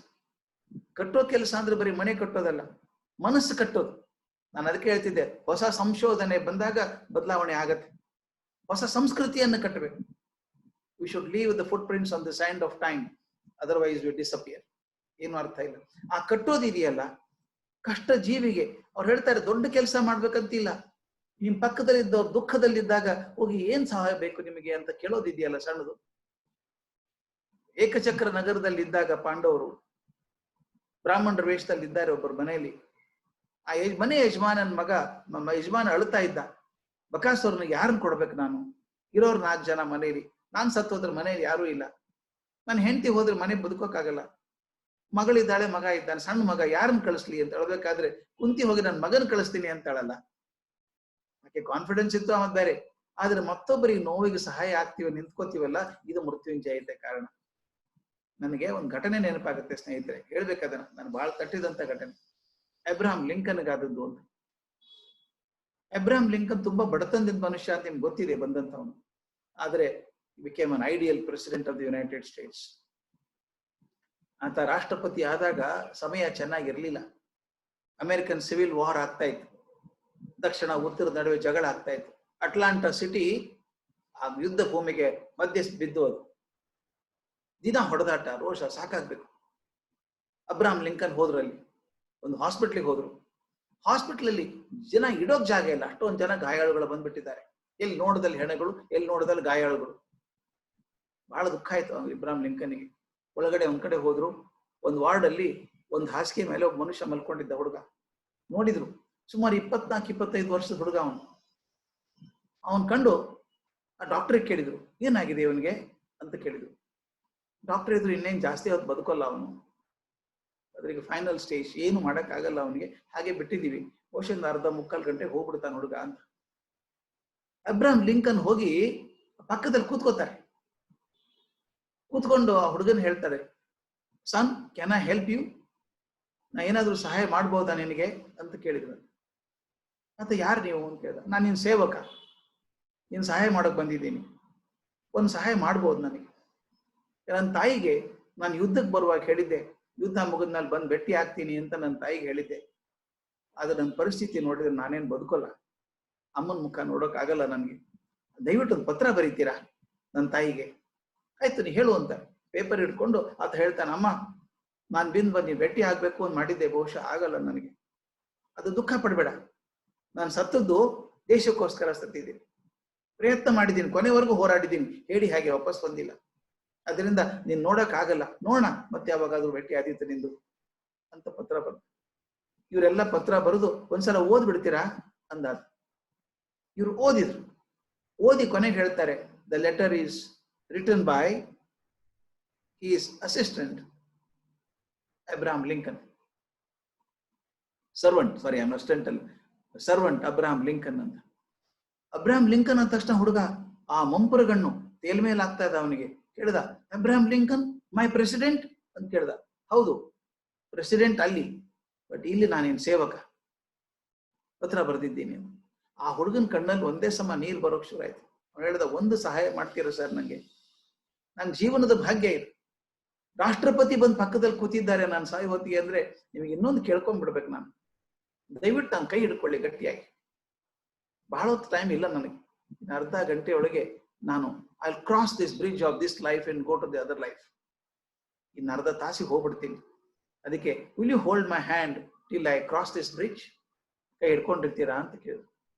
S2: ಅಂದ್ರೆ ಬರೀ ಮನೆ ಕಟ್ಟೋದಲ್ಲ, ಮನಸ್ಸು ಕಟ್ಟೋದು. ನಾನು ಅದಕ್ಕೆ ಹೇಳ್ತಿದ್ದೆ, ಹೊಸ ಸಂಶೋಧನೆ ಬಂದಾಗ ಬದಲಾವಣೆ ಆಗತ್ತೆ. ಹೊಸ ಸಂಸ್ಕೃತಿಯನ್ನ ಕಟ್ಟಬೇಕು. We should leave the foot prints on the sand of time, otherwise we disappear. ಏನು ಅರ್ಥ ಇಲ್ಲ. ಆ ಕಟ್ಟೋದಿದೆಯಲ್ಲ, ಕಷ್ಟ ಜೀವಿಗೆ ಅವ್ರು ಹೇಳ್ತಾರೆ, ದೊಡ್ಡ ಕೆಲಸ ಮಾಡ್ಬೇಕಂತಿಲ್ಲ. ನಿಮ್ ಪಕ್ಕದಲ್ಲಿದ್ದವ್ರು ದುಃಖದಲ್ಲಿದ್ದಾಗ ಹೋಗಿ ಏನ್ ಸಹಾಯ ಬೇಕು ನಿಮಗೆ ಅಂತ ಕೇಳೋದಿದೆಯಲ್ಲ, ಸಣ್ಣದು. ಏಕಚಕ್ರ ನಗರದಲ್ಲಿ ಇದ್ದಾಗ ಪಾಂಡವರು ಬ್ರಾಹ್ಮಣರ ವೇಷದಲ್ಲಿ ಇದ್ದಾರೆ ಒಬ್ಬರು ಮನೆಯಲ್ಲಿ. ಆ ಮನೆ ಯಜಮಾನನ ಯಜಮಾನ ಅಳ್ತಾ ಇದ್ದ. ಬಕಾಸುರನಿಗೆ ಯಾರನ್ನ ಕೊಡ್ಬೇಕು ನಾನು? ಇರೋರು 4 ಜನ ಮನೆಯಲ್ಲಿ, ನಾನ್ ಸತ್ತೋದ್ರ ಮನೆಯಲ್ಲಿ ಯಾರೂ ಇಲ್ಲ, ನನ್ನ ಹೆಂಡತಿ ಹೋದ್ರೆ ಮನೆ ಬದುಕೋಕ್ಕಾಗಲ್ಲ, ಮಗಳಿದ್ದಾಳೆ, ಮಗ ಇದ್ದಾನೆ, ಸಣ್ಣ ಮಗ, ಯಾರನ್ನ ಕಳಿಸ್ಲಿ ಅಂತ ಹೇಳ್ಬೇಕಾದ್ರೆ ಕುಂತಿ ಹೋಗಿ ನನ್ನ ಮಗನ ಕಳಿಸ್ತೀನಿ ಅಂತ ಹೇಳಲ್ಲ. ಆಕೆ ಕಾನ್ಫಿಡೆನ್ಸ್ ಇತ್ತು, ಅವತ್ ಬೇರೆ. ಆದ್ರೆ ಮತ್ತೊಬ್ಬರಿಗೆ ನೋವಿಗೆ ಸಹಾಯ ಆಗ್ತೀವಿ, ನಿಂತ್ಕೋತೀವಲ್ಲ, ಇದು ಮೃತ್ಯುಂಜಯತೆ ಕಾರಣ. ನನಗೆ ಒಂದು ಘಟನೆ ನೆನಪಾಗುತ್ತೆ ಸ್ನೇಹಿತರೆ, ಹೇಳ್ಬೇಕಾದ್ರೆ ನಾನು ಬಹಳ ತಟ್ಟಿದಂತ ಘಟನೆ. ಅಬ್ರಹಾಂ ಲಿಂಕನ್ಗಾದದ್ದು ಅಂತ. ಅಬ್ರಹಾಂ ಲಿಂಕನ್ ತುಂಬಾ ಬಡತನದಿಂದ ಮನುಷ್ಯ ಅಂತ ನಿಮ್ಗೆ ಗೊತ್ತಿದೆ, ಬಂದಂತವನು. ಆದ್ರೆ became an ideal president of the United States. ಆತ ರಾಷ್ಟ್ರಪತಿ ಆದಾಗ ಸಮಯ ಚೆನ್ನಾಗಿರ್ಲಿಲ್ಲ. ಅಮೆರಿಕನ್ ಸಿವಿಲ್ ವಾರ್ ಆಗ್ತಾ ಇತ್ತು, ದಕ್ಷಿಣ ಉತ್ತರದ ನಡುವೆ ಜಗಳ ಆಗ್ತಾ ಇತ್ತು. ಅಟ್ಲಾಂಟಾ ಸಿಟಿ ಆ ಯುದ್ಧ ಭೂಮಿಗೆ ಮಧ್ಯೆ ಬಿದ್ದು, ಅದು ದಿನ ಹೊಡೆದಾಟ, ರೋಷ, ಸಾಕಾಗ್ಬೇಕು. ಅಬ್ರಹಾಂ ಲಿಂಕನ್ ಹೋದ್ರಲ್ಲಿ ಒಂದು ಹಾಸ್ಪಿಟ್ಲಿಗೆ ಹೋದ್ರು. ಹಾಸ್ಪಿಟ್ಲಲ್ಲಿ ಜನ ಇಡೋಕ್ ಜಾಗ ಇಲ್ಲ, ಅಷ್ಟೊಂದು ಜನ ಗಾಯಾಳುಗಳು ಬಂದ್ಬಿಟ್ಟಿದ್ದಾರೆ. ಎಲ್ಲಿ ನೋಡದಲ್ಲಿ ಹೆಣಗಳು, ಎಲ್ಲಿ ನೋಡದಲ್ಲಿ ಗಾಯಾಳುಗಳು. ಬಹಳ ದುಃಖ ಆಯ್ತು ಇಬ್ರಾಹಿಂ ಲಿಂಕನ್ಗೆ. ಒಳಗಡೆ ಒಂದ್ ಕಡೆ ಹೋದ್ರು, ಒಂದು ವಾರ್ಡ್ ಅಲ್ಲಿ ಒಂದು ಹಾಸಿಗೆ ಮೇಲೆ ಒಬ್ಬ ಮನುಷ್ಯ ಮಲ್ಕೊಂಡಿದ್ದ ಹುಡುಗ. ನೋಡಿದ್ರು, ಸುಮಾರು 24-25 ವರ್ಷದ ಹುಡುಗ ಅವನು. ಅವನ್ ಕಂಡು ಆ ಡಾಕ್ಟರ್ ಕೇಳಿದ್ರು, ಏನಾಗಿದೆ ಇವನಿಗೆ ಅಂತ ಕೇಳಿದ್ರು. ಡಾಕ್ಟರ್ ಇದ್ರು ಇನ್ನೇನು ಜಾಸ್ತಿ ಹೊತ್ತು ಬದುಕೋಲ್ಲ ಅವನು, ಅದ್ರಿಗೆ ಫೈನಲ್ ಸ್ಟೇಜ್, ಏನು ಆಗಲ್ಲ ಅವನಿಗೆ, ಹಾಗೆ ಬಿಟ್ಟಿದೀವಿ, ಬಹುಶಃ ಅರ್ಧ ಮುಕ್ಕಾಲು ಗಂಟೆ ಹೋಗ್ಬಿಡ್ತಾನೆ ಹುಡುಗ ಅಂತ. ಅಬ್ರಹಾಂ ಲಿಂಕನ್ ಹೋಗಿ ಪಕ್ಕದಲ್ಲಿ ಕೂತ್ಕೋತಾರೆ. ಕೂತ್ಕೊಂಡು ಆ ಹುಡುಗನ್ ಹೇಳ್ತಾರೆ, ಸನ್ ಕ್ಯಾನ್ ಐ ಹೆಲ್ಪ್ ಯು, ನಾ ಏನಾದ್ರೂ ಸಹಾಯ ಮಾಡ್ಬೋದಾ ನಿನಗೆ ಅಂತ ಕೇಳಿದ್ರು. ಮತ್ತೆ ಯಾರು ನೀವು ಅಂತ ಕೇಳಿದ. ನಾನು ನಿನ್ ಸೇವಕ, ನೀನ್ ಸಹಾಯ ಮಾಡಕ್ ಬಂದಿದ್ದೀನಿ, ಒಂದು ಸಹಾಯ ಮಾಡ್ಬೋದು ನನಗೆ. ನನ್ನ ತಾಯಿಗೆ ನಾನು ಯುದ್ಧಕ್ಕೆ ಬರುವಾಗ ಹೇಳಿದ್ದೆ, ಯುದ್ಧ ಮುಗಿದ್ಮೇಲೆ ಬಂದು ಭೇಟಿ ಆಗ್ತೀನಿ ಅಂತ ನನ್ನ ತಾಯಿಗೆ ಹೇಳಿದ್ದೆ. ಆದ್ರೆ ನನ್ನ ಪರಿಸ್ಥಿತಿ ನೋಡಿದ್ರೆ ನಾನೇನು ಬದುಕೋಲ್ಲ, ಅಮ್ಮನ ಮುಖ ನೋಡೋಕ್ ಆಗಲ್ಲ ನನಗೆ, ದಯವಿಟ್ಟು ಒಂದು ಪತ್ರ ಬರೀತೀರಾ ನನ್ನ ತಾಯಿಗೆ. ಆಯ್ತು ನೀ ಹೇಳು ಅಂತ ಪೇಪರ್ ಇಟ್ಕೊಂಡು ಆತ ಹೇಳ್ತಾನೆ, ಅಮ್ಮ ನಾನು ಬಂದು ಭೇಟಿ ಆಗ್ಬೇಕು ಅಂತ ಮಾಡಿದ್ದೆ, ಬಹುಶಃ ಆಗಲ್ಲ ನನಗೆ, ಅದು ದುಃಖ ಪಡ್ಬೇಡ, ನಾನು ಸತ್ತದ್ದು ದೇಶಕ್ಕೋಸ್ಕರ ಸತ್ತಿದ್ದೀನಿ, ಪ್ರಯತ್ನ ಮಾಡಿದ್ದೀನಿ, ಕೊನೆವರೆಗೂ ಹೋರಾಡಿದ್ದೀನಿ, ಹೇಳಿ ಹಾಗೆ ವಾಪಸ್ ಬಂದಿಲ್ಲ, ಅದರಿಂದ ನೀನ್ ನೋಡಕ್ ಆಗಲ್ಲ, ನೋಡೋಣ ಮತ್ತೆ ಯಾವಾಗಾದ್ರೂ ಭೇಟಿ ಆದೀತು ನಿಂದು ಅಂತ ಪತ್ರ ಬರೆದು. ಇವರೆಲ್ಲ ಪತ್ರ ಬರೆದು ಒಂದ್ಸಲ ಓದ್ಬಿಡ್ತೀರಾ ಅಂದಾದ. ಇವ್ರು ಓದಿದ್ರು, ಓದಿ ಕೊನೆಗೆ ಹೇಳ್ತಾರೆ, the letter is written by he's assistant Abraham Lincoln, servant, sorry assistant ಅಲ್ಲ, ಸರ್ವಂಟ್ ಅಬ್ರಹಾಂ ಲಿಂಕನ್ ಅಂತ. ಅಬ್ರಹಾಂ ಲಿಂಕನ್ ಅಂದ ತಕ್ಷಣ ಹುಡುಗ ಆ ಮಂಪುರಗಣ್ಣು ತೇಲ್ಮೇಲೆ ಆಗ್ತಾ ಇದ್ದ ಅವನಿಗೆ. ಕೇಳ್ದ, ಅಬ್ರಹಾಂ ಲಿಂಕನ್ ಮೈ ಪ್ರೆಸಿಡೆಂಟ್ ಅಂತ ಕೇಳ್ದ. ಹೌದು ಪ್ರೆಸಿಡೆಂಟ್ ಅಲ್ಲಿ, ಬಟ್ ಇಲ್ಲಿ ನಾನೇನು ಸೇವಕ, ಪತ್ರ ಬರೆದಿದ್ದೀನಿ. ಆ ಹುಡುಗನ ಕಣ್ಣಲ್ಲಿ ಒಂದೇ ಸಮ ನೀರು ಬರೋಕ್ ಶುರು ಆಯ್ತು. ಅವ್ನು ಹೇಳ್ದ, ಒಂದು ಸಹಾಯ ಮಾಡ್ತೀರಾ ಸರ್ ನಂಗೆ, ನನ್ನ ಜೀವನದ ಭಾಗ್ಯ ಇದು, ರಾಷ್ಟ್ರಪತಿ ಬಂದು ಪಕ್ಕದಲ್ಲಿ ಕೂತಿದ್ದಾರೆ ನಾನು ಸಾಯಿ ಹೊತ್ತಿಗೆ ಅಂದ್ರೆ ನಿಮಗೆ ಇನ್ನೊಂದು ಕೇಳ್ಕೊಂಡ್ಬಿಡ್ಬೇಕು, ನಾನು ದಯವಿಟ್ಟು ನಾನು ಕೈ ಹಿಡ್ಕೊಳ್ಳಿ ಗಟ್ಟಿಯಾಗಿ, ಬಹಳ ಹೊತ್ತು ಟೈಮ್ ಇಲ್ಲ ನನಗೆ, ಅರ್ಧ ಗಂಟೆ ಒಳಗೆ ನಾನು I cross this bridge of this life and go to the other life, ಇನ್ನು ಅರ್ಧ ತಾಸಿಗೆ ಹೋಗ್ಬಿಡ್ತೀನಿ, ಅದಕ್ಕೆ will you hold my hand till I cross this bridge, ಕೈ ಹಿಡ್ಕೊಂಡಿರ್ತೀರಾ ಅಂತ ಕೇಳಿದ್ರು.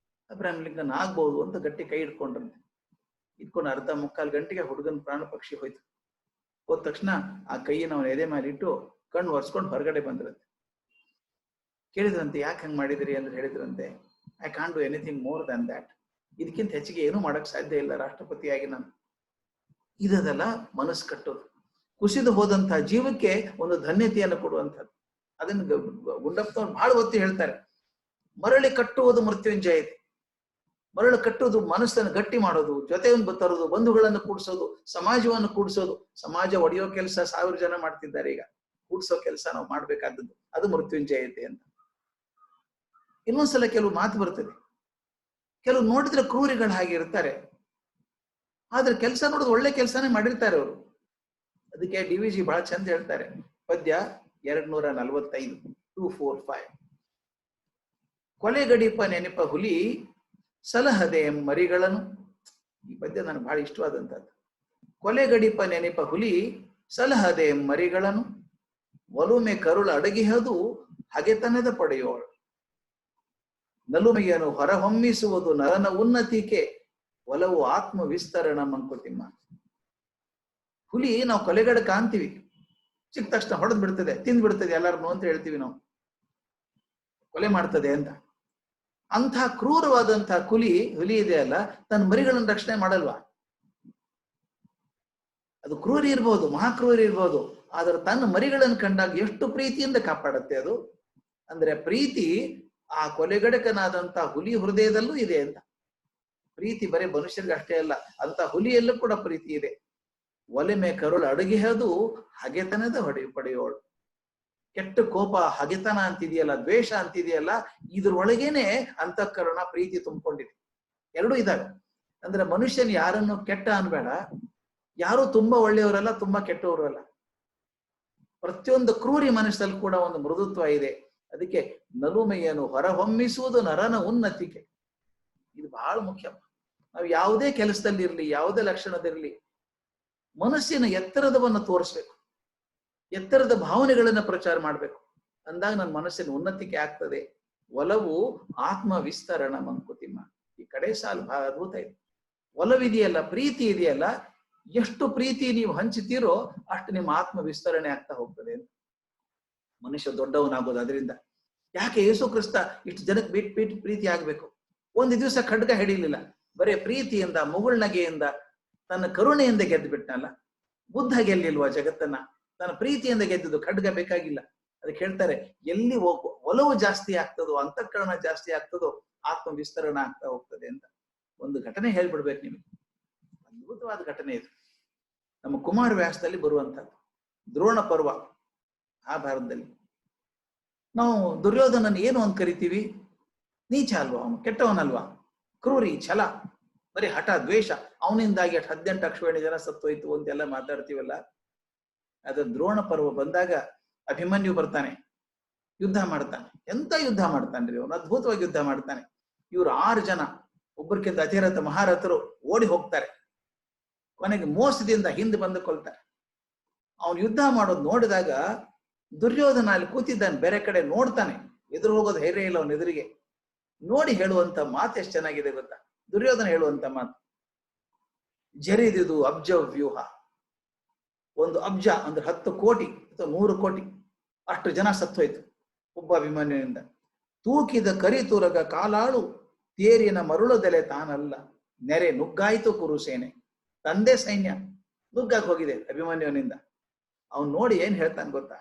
S2: ಅಬ್ರಹಾಂ ಲಿಂಕನ್ ಆಗ್ಬಹುದು ಅಂತ ಗಟ್ಟಿ ಕೈ ಹಿಡ್ಕೊಂಡ್ರಂತೆ. ಇಟ್ಕೊಂಡು ಅರ್ಧ ಮುಕ್ಕಾಲು ಗಂಟೆಗೆ ಹುಡುಗನ ಪ್ರಾಣ ಪಕ್ಷಿ ಹೋಯ್ತು. ಹೋದ ತಕ್ಷಣ ಆ ಕೈಯನ್ನು ಅವನ ಎದೆ ಮೇಲೆ ಇಟ್ಟು ಕಣ್ಣು ಒರೆಸ್ಕೊಂಡು ಹೊರಗಡೆ ಬಂದ್ರಂತೆ. ಕೇಳಿದ್ರಂತೆ, ಯಾಕೆ ಹಂಗೆ ಮಾಡಿದ್ರಿ ಅಂತ ಹೇಳಿದ್ರಂತೆ, I can't do anything more than that, ಇದಕ್ಕಿಂತ ಹೆಚ್ಚಿಗೆ ಏನೂ ಮಾಡಕ್ ಸಾಧ್ಯ ಇಲ್ಲ ರಾಷ್ಟ್ರಪತಿಯಾಗಿ ನಾನು. ಇದದಲ್ಲ ಮನಸ್ಸು ಕಟ್ಟೋದು, ಕುಸಿದು ಹೋದಂತಹ ಜೀವಕ್ಕೆ ಒಂದು ಧನ್ಯತೆಯನ್ನು ಕೊಡುವಂಥದ್ದು. ಅದನ್ನು ಗುಂಡಪ್ಪನವ್ರು ಬಹಳ ಒತ್ತಿ ಹೇಳ್ತಾರೆ, ಮರಳಿ ಕಟ್ಟುವುದು ಮೃತ್ಯುಂಜಯತೆ. ಮರಳು ಕಟ್ಟುವುದು ಮನಸ್ಸನ್ನು ಗಟ್ಟಿ ಮಾಡೋದು, ಜೊತೆಯನ್ನು ತರೋದು, ಬಂಧುಗಳನ್ನು ಕೂಡಿಸೋದು, ಸಮಾಜವನ್ನು ಕೂಡಿಸೋದು. ಸಮಾಜ ಒಡೆಯೋ ಕೆಲಸ 1000 ಜನ ಮಾಡ್ತಿದ್ದಾರೆ, ಈಗ ಕೂಡಿಸೋ ಕೆಲಸ ನಾವು ಮಾಡ್ಬೇಕಾದದ್ದು, ಅದು ಮೃತ್ಯುಂಜಯತೆ ಅಂತ. ಇನ್ನೊಂದ್ಸಲ ಕೆಲವು ಮಾತು ಬರ್ತದೆ, ಕೆಲವು ನೋಡಿದ್ರೆ ಕ್ರೂರಿಗಳು ಹಾಗೆ ಇರ್ತಾರೆ, ಆದ್ರೆ ಕೆಲಸ ನೋಡೋದು ಒಳ್ಳೆ ಕೆಲಸನೇ ಮಾಡಿರ್ತಾರೆ ಅವರು. ಅದಕ್ಕೆ DVG ಬಹಳ ಚಂದ ಹೇಳ್ತಾರೆ, ಪದ್ಯ 245 245, ಕೊಲೆಗಡಿಪ ನೆನಪ ಹುಲಿ ಸಲಹದೆ ಮರಿಗಳನ್ನು. ಈ ಪದ್ಯ ನನಗೆ ಬಹಳ ಇಷ್ಟವಾದಂಥದ್ದು. ಕೊಲೆಗಡಿಪ ನೆನಪ ಹುಲಿ ಸಲಹದೆ ಮರಿಗಳನ್ನು, ಒಲುಮೆ ಕರುಳು ಅಡಗಿಹದು ಹಗೆತನದ ಪಡೆಯೋಳು, ನಲುಮೆಯನ್ನು ಹೊರಹೊಮ್ಮಿಸುವುದು ನರನ ಉನ್ನತಿಕೆ, ಒಲವು ಆತ್ಮ ವಿಸ್ತರಣ ಮಂಕುತಿಮ್ಮ. ಹುಲಿ ನಾವು ಕೊಲೆಗಡಕ ಅಂತೀವಿ, ಸಿಕ್ಕ ತಕ್ಷಣ ಹೊಡೆದ್ ಬಿಡ್ತದೆ, ತಿಂದ್ ಬಿಡ್ತದೆ ಎಲ್ಲಾರನ್ನು ಅಂತ ಹೇಳ್ತೀವಿ ನಾವು, ಕೊಲೆ ಮಾಡ್ತದೆ ಅಂತ. ಅಂಥ ಕ್ರೂರವಾದಂತಹ ಹುಲಿ ಇದೆ ಅಲ್ಲ, ತನ್ನ ಮರಿಗಳನ್ನು ರಕ್ಷಣೆ ಮಾಡಲ್ವಾ? ಅದು ಕ್ರೂರಿ ಇರ್ಬೋದು, ಮಹಾಕ್ರೂರಿ ಇರ್ಬೋದು, ಆದ್ರೆ ತನ್ನ ಮರಿಗಳನ್ನು ಕಂಡಾಗ ಎಷ್ಟು ಪ್ರೀತಿಯಿಂದ ಕಾಪಾಡುತ್ತೆ ಅದು. ಅಂದ್ರೆ ಪ್ರೀತಿ ಆ ಕೊಲೆಗಡಕನಾದಂತ ಹುಲಿ ಹೃದಯದಲ್ಲೂ ಇದೆ ಅಂತ. ಪ್ರೀತಿ ಬರೀ ಮನುಷ್ಯರಿಗೆ ಅಷ್ಟೇ ಅಲ್ಲ, ಅಂತ ಹುಲಿಯಲ್ಲೂ ಕೂಡ ಪ್ರೀತಿ ಇದೆ. ಒಲೆಮೆ ಕರುಳು ಅಡಗಿಹದು ಹಗೆತನದ ಪಡೆಯೋಳು. ಕೆಟ್ಟ ಕೋಪ, ಹಗೆತನ ಅಂತಿದೆಯಲ್ಲ, ದ್ವೇಷ ಅಂತಿದೆಯಲ್ಲ, ಇದ್ರೊಳಗೇನೆ ಅಂತಃಕರಣ ಪ್ರೀತಿ ತುಂಬಿಕೊಂಡಿದೆ. ಎರಡೂ ಇದಾವೆ. ಅಂದ್ರೆ ಮನುಷ್ಯನ್ ಯಾರನ್ನು ಕೆಟ್ಟ ಅನ್ಬೇಡ, ಯಾರು ತುಂಬಾ ಒಳ್ಳೆಯವರಲ್ಲ, ತುಂಬಾ ಕೆಟ್ಟವರು ಅಲ್ಲ. ಪ್ರತಿಯೊಂದು ಕ್ರೂರಿ ಮನಸ್ಸಲ್ಲಿ ಕೂಡ ಒಂದು ಮೃದುತ್ವ ಇದೆ. ಅದಕ್ಕೆ ನಲುಮೆಯನ್ನು ಹೊರಹೊಮ್ಮಿಸುವುದು ನರನ ಉನ್ನತಿಕೆ. ಇದು ಬಹಳ ಮುಖ್ಯ. ನಾವು ಯಾವುದೇ ಕೆಲಸದಲ್ಲಿ ಇರ್ಲಿ, ಯಾವುದೇ ಲಕ್ಷಣದಿರ್ಲಿ, ಮನಸ್ಸಿನ ಎತ್ತರದವನ್ನು ತೋರಿಸ್ಬೇಕು, ಎತ್ತರದ ಭಾವನೆಗಳನ್ನ ಪ್ರಚಾರ ಮಾಡ್ಬೇಕು. ಅಂದಾಗ ನನ್ನ ಮನಸ್ಸಿನ ಉನ್ನತಿಕೆ ಆಗ್ತದೆ. ಒಲವು ಆತ್ಮ ವಿಸ್ತರಣ ಮಂಕುತಿಮ್ಮ. ಈ ಕಡೆ ಸಾಲು ಬಹಳ ಅದ್ಭುತ ಇದೆ. ಒಲವಿದೆಯಲ್ಲ, ಪ್ರೀತಿ ಇದೆಯಲ್ಲ, ಎಷ್ಟು ಪ್ರೀತಿ ನೀವು ಹಂಚುತ್ತೀರೋ ಅಷ್ಟು ನಿಮ್ಮ ಆತ್ಮ ವಿಸ್ತರಣೆ ಆಗ್ತಾ ಹೋಗ್ತದೆ. ಮನುಷ್ಯ ದೊಡ್ಡವನಾಗೋದು ಅದರಿಂದ. ಯಾಕೆ ಯೇಸು ಕ್ರಿಸ್ತ ಇಷ್ಟು ಜನಕ್ಕೆ ಬಿಟ್ಟು ಪ್ರೀತಿ ಆಗ್ಬೇಕು? ಒಂದು ದಿವಸ ಖಡ್ಗ ಹಿಡಿಲಿಲ್ಲ, ಬರೇ ಪ್ರೀತಿಯಿಂದ, ಮುಗುಳ್ನಗೆಯಿಂದ, ತನ್ನ ಕರುಣೆಯಿಂದ ಗೆದ್ದು ಬಿಟ್ನಲ್ಲ. ಬುದ್ಧ ಗೆಲ್ಲಿಲ್ವಾ ಜಗತ್ತನ್ನ? ತನ್ನ ಪ್ರೀತಿಯಿಂದ ಗೆದ್ದುದು, ಖಡ್ಗ ಬೇಕಾಗಿಲ್ಲ. ಅದಕ್ಕೆ ಹೇಳ್ತಾರೆ, ಎಲ್ಲಿ ಒಲವು ಜಾಸ್ತಿ ಆಗ್ತದೋ, ಅಂತಃಕರಣ ಜಾಸ್ತಿ ಆಗ್ತದೋ, ಆತ್ಮ ವಿಸ್ತರಣ ಆಗ್ತಾ ಹೋಗ್ತದೆ ಅಂತ. ಒಂದು ಘಟನೆ ಹೇಳ್ಬಿಡ್ಬೇಕು ನಿಮಗೆ, ಅದ್ಭುತವಾದ ಘಟನೆ ಇದು. ನಮ್ಮ ಕುಮಾರ ವ್ಯಾಸದಲ್ಲಿ ಬರುವಂತದ್ದು ದ್ರೋಣ ಪರ್ವ. ಆ ಭಾರತದಲ್ಲಿ ನಾವು ದುರ್ಯೋಧನನ್ ಏನು ಅಂತ ಕರಿತೀವಿ? ನೀಚ ಅಲ್ವಾ ಅವನು? ಕೆಟ್ಟವನಲ್ವಾ? ಕ್ರೂರಿ, ಛಲ, ಬರೀ ಹಠ, ದ್ವೇಷ. ಅವನಿಂದಾಗಿ 18 ಅಕ್ಷೋಹಿಣಿ ಜನ ಸತ್ತೋಯ್ತು ಅಂತೆಲ್ಲ ಮಾತಾಡ್ತೀವಲ್ಲ. ಅದ್ರ ದ್ರೋಣ ಪರ್ವ ಬಂದಾಗ ಅಭಿಮನ್ಯು ಬರ್ತಾನೆ, ಯುದ್ಧ ಮಾಡ್ತಾನೆ. ಎಂತ ಯುದ್ಧ ಮಾಡ್ತಾನ್ರಿ ಅವನು! ಅದ್ಭುತವಾಗಿ ಯುದ್ಧ ಮಾಡ್ತಾನೆ. ಇವರು 6 ಜನ, ಒಬ್ಬರಿಗಿಂತ ಅತಿರಥ ಮಹಾರಥರು ಓಡಿ ಹೋಗ್ತಾರೆ. ಕೊನೆಗೆ ಮೋಸದಿಂದ ಹಿಂದೆ ಬಂದು ಕೊಲ್ತಾರೆ. ಅವನು ಯುದ್ಧ ಮಾಡೋದು ನೋಡಿದಾಗ ದುರ್ಯೋಧನ ಅಲ್ಲಿ ಕೂತಿದ್ದಾನೆ, ಬೇರೆ ಕಡೆ ನೋಡ್ತಾನೆ. ಎದುರು ಹೋಗೋದು ಧೈರ್ಯ ಇಲ್ಲ ಅವನ ಎದುರಿಗೆ. ನೋಡಿ ಹೇಳುವಂತ ಮಾತು ಎಷ್ಟು ಚೆನ್ನಾಗಿದೆ ಗೊತ್ತಾ? ದುರ್ಯೋಧನ ಹೇಳುವಂತ ಮಾತು, ಜರಿದುದು ಅಬ್ಜ ವ್ಯೂಹ. 1 ಅಬ್ಜ ಅಂದ್ರೆ 10 ಕೋಟಿ ಅಥವಾ 100 ಕೋಟಿ ಅಷ್ಟು ಜನ ಸತ್ತೋಯ್ತು ಒಬ್ಬ ಅಭಿಮನ್ಯುವಿನಿಂದ. ತೂಕಿದ ಕರಿತುರಗ ಕಾಲಾಳು ತೇರಿನ ಮರುಳದೆಲೆ ತಾನಲ್ಲ, ನೆರೆ ನುಗ್ಗಾಯ್ತು ಕುರುಸೇನೆ. ತಂದೆ ಸೈನ್ಯ ನುಗ್ಗಾಕ್ ಹೋಗಿದೆ ಅಭಿಮನ್ಯುವಿನಿಂದ. ಅವನು ನೋಡಿ ಏನ್ ಹೇಳ್ತಾನೆ ಗೊತ್ತಾ?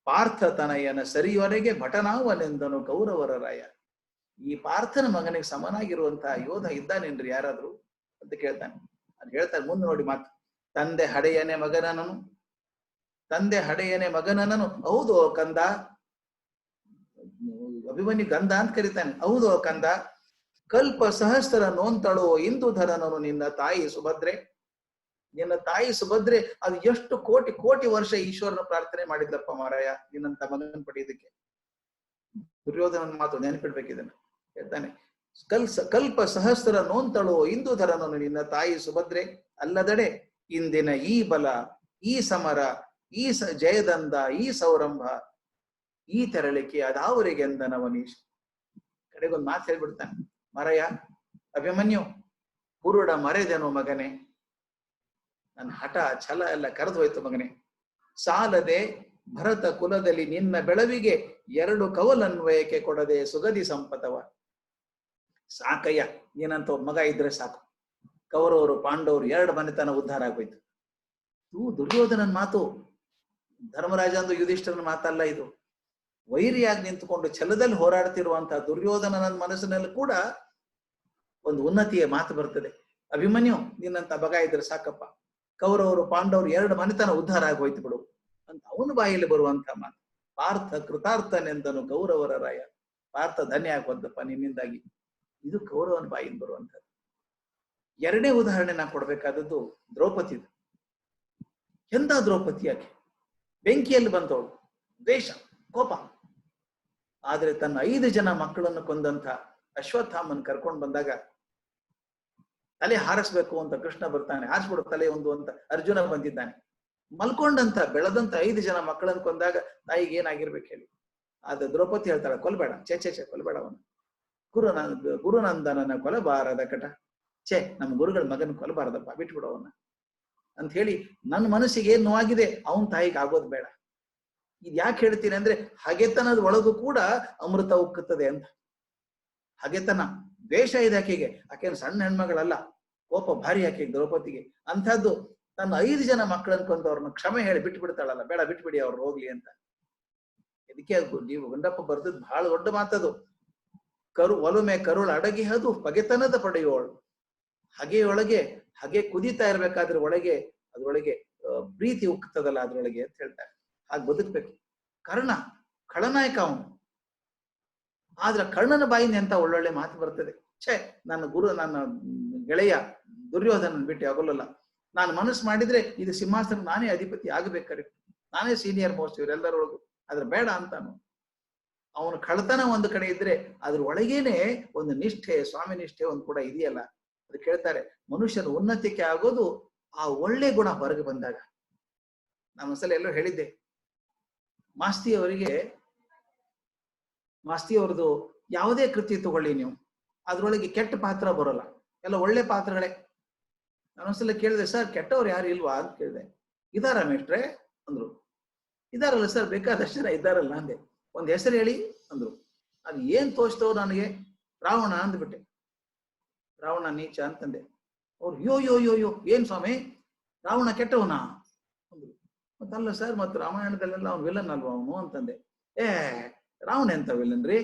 S2: ಪಾರ್ಥ ತನಯನ ಸರಿಯವರೆಗೆ ಭಟನಾವನೆಂದನು ಕೌರವರ ರಾಯ. ಈ ಪಾರ್ಥನ ಮಗನಿಗೆ ಸಮನಾಗಿರುವಂತಹ ಯೋಧ ಇದ್ದಾನೇನ್ರಿ ಯಾರಾದ್ರು ಅಂತ ಕೇಳ್ತಾನೆ. ಅದು ಹೇಳ್ತಾನೆ, ಮುಂದೆ ನೋಡಿ ಮಾತು. ತಂದೆ ಹಡೆಯನೆ ಮಗನನನು, ತಂದೆ ಹಡೆಯನೆ ಮಗನನನು, ಹೌದು ಕಂದ. ಅಭಿಮನ್ಯು ಗಂಧ ಅಂತ ಕರೀತಾನೆ. ಹೌದು ಕಂದ, ಕಲ್ಪ ಸಹಸ್ರ ನೋಂತಳೋ ಇಂದುಧರನನು ನಿನ್ನ ತಾಯಿ ಸುಭದ್ರೆ. ನಿನ್ನ ತಾಯಿ ಸುಭದ್ರೆ ಅದು ಎಷ್ಟು ಕೋಟಿ ಕೋಟಿ ವರ್ಷ ಈಶ್ವರನ ಪ್ರಾರ್ಥನೆ ಮಾಡಿದ್ಲಪ್ಪ ಮಾರಾಯ, ನಿನ್ನಂತ ಮಗನ ಪಡೆಯೋದಕ್ಕೆ. ದುರ್ಯೋಧನನ ಮಾತು ನೆನಪಿಡ್ಬೇಕಿದನ್ನ. ಹೇಳ್ತಾನೆ, ಕಲ್ಪ ಸಹಸ್ರ ನೋಂತಳೋ ಇಂದುಧರನನು ನಿನ್ನ ತಾಯಿ ಸುಭದ್ರೆ. ಅಲ್ಲದಡೆ ಇಂದಿನ ಈ ಬಲ, ಈ ಸಮರ, ಈ ಜಯದಂದ, ಈ ಸೌರಂಭ, ಈ ತೆರಳಿಕೆ ಅದಾವರಿಗೆ ಎಂದನವನೀಶ್. ಕಡೆಗೊಂದು ಮಾತು ಹೇಳ್ಬಿಡ್ತಾನೆ, ಮರಯ ಅಭಿಮನ್ಯು, ಕುರುಡ ಮರೆದೆನು ಮಗನೇ. ನನ್ನ ಹಠ ಛಲ ಎಲ್ಲ ಕರೆದು ಹೋಯ್ತು ಮಗನೇ. ಸಾಲದೆ ಭರತ ಕುಲದಲ್ಲಿ ನಿನ್ನ ಬೆಳವಿಗೆ 2 ಕವಲನ್ವಯಕ್ಕೆ ಕೊಡದೆ ಸುಗದಿ ಸಂಪತವ. ಸಾಕಯ್ಯ, ನೀನಂತ ಒಬ್ಬ ಮಗ ಇದ್ರೆ ಸಾಕು. ಕೌರವರು ಪಾಂಡವರು 2 ಮನೆತನ ಉದ್ಧಾರ ಆಗೋಯ್ತು. ದುರ್ಯೋಧನನ್ ಮಾತು, ಧರ್ಮರಾಜ ಅಂದು ಯುಧಿಷ್ಠರನ ಮಾತಲ್ಲ ಇದು. ವೈರಿಯಾಗಿ ನಿಂತುಕೊಂಡು ಛಲದಲ್ಲಿ ಹೋರಾಡ್ತಿರುವಂತಹ ದುರ್ಯೋಧನನ ಮನಸ್ಸಿನಲ್ಲಿ ಕೂಡ ಒಂದು ಉನ್ನತಿಯ ಮಾತು ಬರ್ತದೆ. ಅಭಿಮನ್ಯು, ನಿನ್ನಂತ ಮಗ ಇದ್ರೆ ಸಾಕಪ್ಪ. ಕೌರವರು ಪಾಂಡವರು 2 ಮನೆತನ ಉದ್ಧಾರ ಆಗೋಯ್ತು ಬಿಡು ಅಂತ ಅವನ ಬಾಯಲ್ಲಿ ಬರುವಂತಹ ಮಾತು. ಪಾರ್ಥ ಕೃತಾರ್ಥನೆಂದನು ಕೌರವರ ರಾಯ. ಪಾರ್ಥ ಧನ್ಯ ಆಗೋದಪ್ಪ ನಿನ್ನಿಂದಾಗಿ. ಇದು ಕೌರವನ ಬಾಯಿಂದ ಬರುವಂತದ್ದು. 2ನೇ ಉದಾಹರಣೆ ನಾ ಕೊಡ್ಬೇಕಾದದ್ದು ದ್ರೌಪದಿದು. ಎಂತ ದ್ರೌಪದಿ ಯಾಕೆ? ಬೆಂಕಿಯಲ್ಲಿ ಬಂದವಳು, ದ್ವೇಷ, ಕೋಪ. ಆದ್ರೆ ತನ್ನ 5 ಜನ ಮಕ್ಕಳನ್ನು ಕೊಂದಂತ ಅಶ್ವತ್ಥಾಮನ್ ಕರ್ಕೊಂಡು ಬಂದಾಗ ತಲೆ ಹಾರಿಸ್ಬೇಕು ಅಂತ ಕೃಷ್ಣ ಬರ್ತಾನೆ. ಹಾರಿಸ್ಬಿಡು ತಲೆ ಒಂದು ಅಂತ ಅರ್ಜುನ ಬಂದಿದ್ದಾನೆ. ಮಲ್ಕೊಂಡಂತ ಬೆಳೆದಂತ 5 ಜನ ಮಕ್ಕಳನ್ನು ಕೊಂದಾಗ ತಾಯಿಗೆ ಏನಾಗಿರ್ಬೇಕು ಹೇಳಿ? ಆದ್ರೆ ದ್ರೌಪದಿ ಹೇಳ್ತಾಳೆ, ಕೊಲ್ಬೇಡ, ಚೆ ಕೊಲ್ಬೇಡ ಅವನು. ಗುರುನಂದನನ ಕೊಲಬಾರದ ಕಟ. ನಮ್ಮ ಗುರುಗಳ ಮಗನ ಕೊಲಬಾರದಪ್ಪ, ಬಿಟ್ಬಿಡು ಅವನ್ನ ಅಂತ ಹೇಳಿ, ನನ್ನ ಮನಸ್ಸಿಗೆ ಏನ್ ನೋವಾಗಿದೆ ಅವನ್ ತಾಯಿಗೆ ಆಗೋದು ಬೇಡ. ಇದು ಯಾಕೆ ಹೇಳ್ತೀನಿ ಅಂದ್ರೆ, ಹಗೆತನದ ಒಳಗೂ ಕೂಡ ಅಮೃತ ಉಕ್ಕುತ್ತದೆ ಅಂತ. ಹಗೆತನ, ದ್ವೇಷ ಇದೆ ಆಕೆಗೆ. ಆಕೆನ ಸಣ್ಣ ಹೆಣ್ಮಗಳಲ್ಲ, ಕೋಪ ಭಾರಿ ಆಕೆಗೆ ದ್ರೌಪದಿಗೆ. ಅಂಥದ್ದು ತನ್ನ 5 ಜನ ಮಕ್ಕಳನ್ನು ಕೊಂದವ್ರನ್ನ ಕ್ಷಮೆ ಹೇಳಿ ಬಿಟ್ಟು ಬಿಡ್ತಾಳಲ್ಲ, ಬೇಡ ಬಿಟ್ಬಿಡಿ ಅವ್ರು ಹೋಗ್ಲಿ ಅಂತ. ಇದಕ್ಕೆ ನೀವು ಗುಂಡಪ್ಪ ಬರ್ದದ್ ಬಹಳ ದೊಡ್ಡ ಮಾತದು. ಒಲುಮೆ ಕರುಳ ಅಡಗಿಹದು ಪಗೆತನದ ಪಡೆಯೋಳು. ಹಗೆ ಕುದೀತಾ ಇರ್ಬೇಕಾದ್ರೆ ಒಳಗೆ ಅದ್ರೊಳಗೆ ಪ್ರೀತಿ ಉಕ್ತದಲ್ಲ ಅದ್ರೊಳಗೆ ಅಂತ ಹೇಳ್ತಾರೆ. ಹಾಗೆ ಬದುಕ್ಬೇಕು. ಕರ್ಣ ಖಳನಾಯಕ ಅವನು. ಆದ್ರೆ ಕರ್ಣನ ಬಾಯಿಂದ ಎಂತ ಒಳ್ಳೊಳ್ಳೆ ಮಾತು ಬರ್ತದೆ. ನನ್ನ ಗೆಳೆಯ ದುರ್ಯೋಧನನ್ ಬಿಟ್ಟು ಆಗೋಲ್ಲ. ನಾನು ಮನಸ್ಸು ಮಾಡಿದ್ರೆ ಇದು ಸಿಂಹಾಸನ ನಾನೇ ಅಧಿಪತಿ ಆಗಬೇಕಾರೆ, ನಾನೇ ಸೀನಿಯರ್ ಮೋಸ್ಟ್ ಇವರೆಲ್ಲರೊಳಗು. ಆದ್ರೆ ಬೇಡ ಅಂತಾನು. ಅವನು ಕಳತನ ಒಂದು ಕಡೆ ಇದ್ರೆ ಅದ್ರ ಒಳಗೇನೆ ಒಂದು ನಿಷ್ಠೆ, ಸ್ವಾಮಿ ನಿಷ್ಠೆ ಒಂದು ಕೂಡ ಇದೆಯಲ್ಲ. ಅದು ಕೇಳ್ತಾರೆ, ಮನುಷ್ಯನ ಉನ್ನತಿಕೆ ಆಗೋದು ಆ ಒಳ್ಳೆ ಗುಣ ಹೊರಗೆ ಬಂದಾಗ. ನಾನು ಒಂದ್ಸಲ ಎಲ್ಲೋ ಹೇಳಿದ್ದೆ, ಮಾಸ್ತಿ ಅವ್ರದ್ದು ಯಾವುದೇ ಕೃತಿ ತಗೊಳ್ಳಿ ನೀವು, ಅದ್ರೊಳಗೆ ಕೆಟ್ಟ ಪಾತ್ರ ಬರೋಲ್ಲ, ಎಲ್ಲ ಒಳ್ಳೆ ಪಾತ್ರಗಳೇ. ನಾನೊಂದ್ಸಲ ಕೇಳಿದೆ, ಸರ್ ಕೆಟ್ಟವ್ರು ಯಾರು ಇಲ್ವಾ ಅಂತ ಕೇಳಿದೆ. ಇದಾರ ಮೇಷ್ಟ್ರೆ ಅಂದ್ರು. ಇದಾರಲ್ಲ ಸರ್, ಬೇಕಾದಷ್ಟು ಜನ ಇದ್ದಾರಲ್ಲ ಅಂದೆ. ಒಂದ್ ಹೆಸರು ಹೇಳಿ ಅಂದ್ರು. ಅದು ಏನ್ ತೋಚ್ತವ್ ನನಗೆ? ರಾವಣ ಅಂದ್ಬಿಟ್ಟೆ. ರಾವಣ ನೀಚ ಅಂತಂದೆ. ಅವ್ರು ಯೋ ಏನ್ ಸ್ವಾಮಿ, ರಾವಣ ಕೆಟ್ಟವನ ಅಂದ್ರು. ಮತ್ತಲ್ಲ ಸರ್, ಮತ್ತೆ ರಾಮಾಯಣದಲ್ಲೆಲ್ಲ ಅವ್ನು ವಿಲನ್ ಅಲ್ವಾ ಅವನು ಅಂತಂದೆ. ಏ ರಾವಣ ಎಂತ ವಿಲನ್ ರೀ?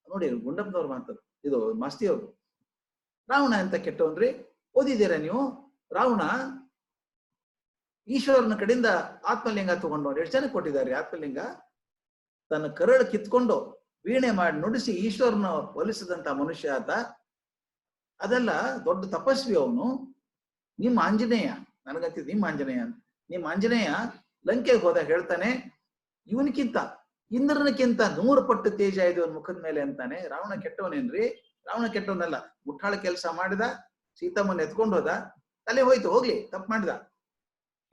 S2: ನೋಡಿ ಗುಂಡಪ್ಪನವ್ರು ಮಾತಾದ್ರು, ಇದು ಮಸ್ತಿ ಅವರು. ರಾವಣ ಎಂತ ಕೆಟ್ಟವನ್ರಿ? ಓದಿದ್ದೀರಾ ನೀವು? ರಾವಣ ಈಶ್ವರನ ಕಡೆಯಿಂದ ಆತ್ಮಲಿಂಗ ತಗೊಂಡು ಎಷ್ಟು ಜನಕ್ಕೆ ಕೊಟ್ಟಿದ್ದಾರೆ ಆತ್ಮಲಿಂಗ? ತನ್ನ ಕರಳು ಕಿತ್ಕೊಂಡು ವೀಣೆ ಮಾಡಿ ನುಡಿಸಿ ಈಶ್ವರನ ಒಲಿಸಿದಂತ ಮನುಷ್ಯ ಆತ. ಅದೆಲ್ಲ ದೊಡ್ಡ ತಪಸ್ವಿ ಅವನು. ನಿಮ್ಮ ಆಂಜನೇಯ, ನನಗಂತಿದ್ ನಿಮ್ಮ ಆಂಜನೇಯ ಅಂತ, ನಿಮ್ಮ ಆಂಜನೇಯ ಲಂಕೆಗೆ ಹೋದಾಗ ಹೇಳ್ತಾನೆ, ಇವನಿಗಿಂತ ಇಂದ್ರನಕ್ಕಿಂತ 100 ಪಟ್ಟು ತೇಜ ಇದೆ ಅವನ ಮುಖದ ಮೇಲೆ ಅಂತಾನೆ. ರಾವಣ ಕೆಟ್ಟವನೇನ್ರಿ? ರಾವಣ ಕೆಟ್ಟವನಲ್ಲ. ಮುಟ್ಟಾಳ ಕೆಲಸ ಮಾಡಿದ, ಸೀತಮ್ಮನ ಎತ್ಕೊಂಡು ಹೋದ, ತಲೆ ಹೋಯ್ತು, ಹೋಗ್ಲಿ, ತಪ್ಪು ಮಾಡಿದ,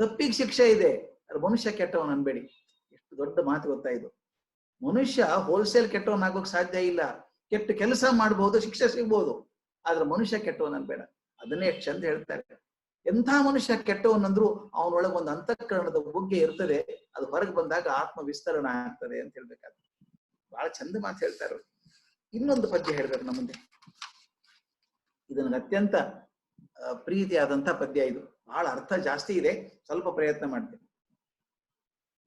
S2: ತಪ್ಪಿಗೆ ಶಿಕ್ಷೆ ಇದೆ. ಅದು ಮನುಷ್ಯ ಕೆಟ್ಟವನ್ ಅನ್ಬೇಡಿ. ಎಷ್ಟು ದೊಡ್ಡ ಮಾತು ಗೊತ್ತಾ ಇದು. ಮನುಷ್ಯ ಹೋಲ್ಸೇಲ್ ಕೆಟ್ಟವನಾಗೋಕ್ ಸಾಧ್ಯ ಇಲ್ಲ. ಕೆಟ್ಟ ಕೆಲಸ ಮಾಡಬಹುದು, ಶಿಕ್ಷೆ ಸಿಗ್ಬಹುದು, ಆದ್ರೆ ಮನುಷ್ಯ ಕೆಟ್ಟವನ್ ಅನ್ಬೇಡ. ಅದನ್ನೇ ಎಷ್ಟು ಚಂದ ಹೇಳ್ತಾರೆ. ಎಂಥ ಮನುಷ್ಯ ಕೆಟ್ಟವನಂದ್ರು ಅವನೊಳಗೆ ಒಂದು ಅಂತಃಕರಣದ ಬುಗ್ಗೆ ಇರ್ತದೆ, ಅದು ಹೊರಗೆ ಬಂದಾಗ ಆತ್ಮ ವಿಸ್ತರಣೆ ಆಗ್ತದೆ ಅಂತ ಹೇಳ್ಬೇಕಾದ್ರೆ ಬಹಳ ಚಂದ ಮಾತು ಹೇಳ್ತಾರೆ. ಇನ್ನೊಂದು ಪದ್ಯ ಹೇಳ್ಬೇಕು ನಮ್ಮ ಮುಂದೆ. ಇದು ನನಗೆ ಅತ್ಯಂತ ಪ್ರೀತಿಯಾದಂಥ ಪದ್ಯ. ಇದು ಬಹಳ ಅರ್ಥ ಜಾಸ್ತಿ ಇದೆ, ಸ್ವಲ್ಪ ಪ್ರಯತ್ನ ಮಾಡ್ತೀನಿ.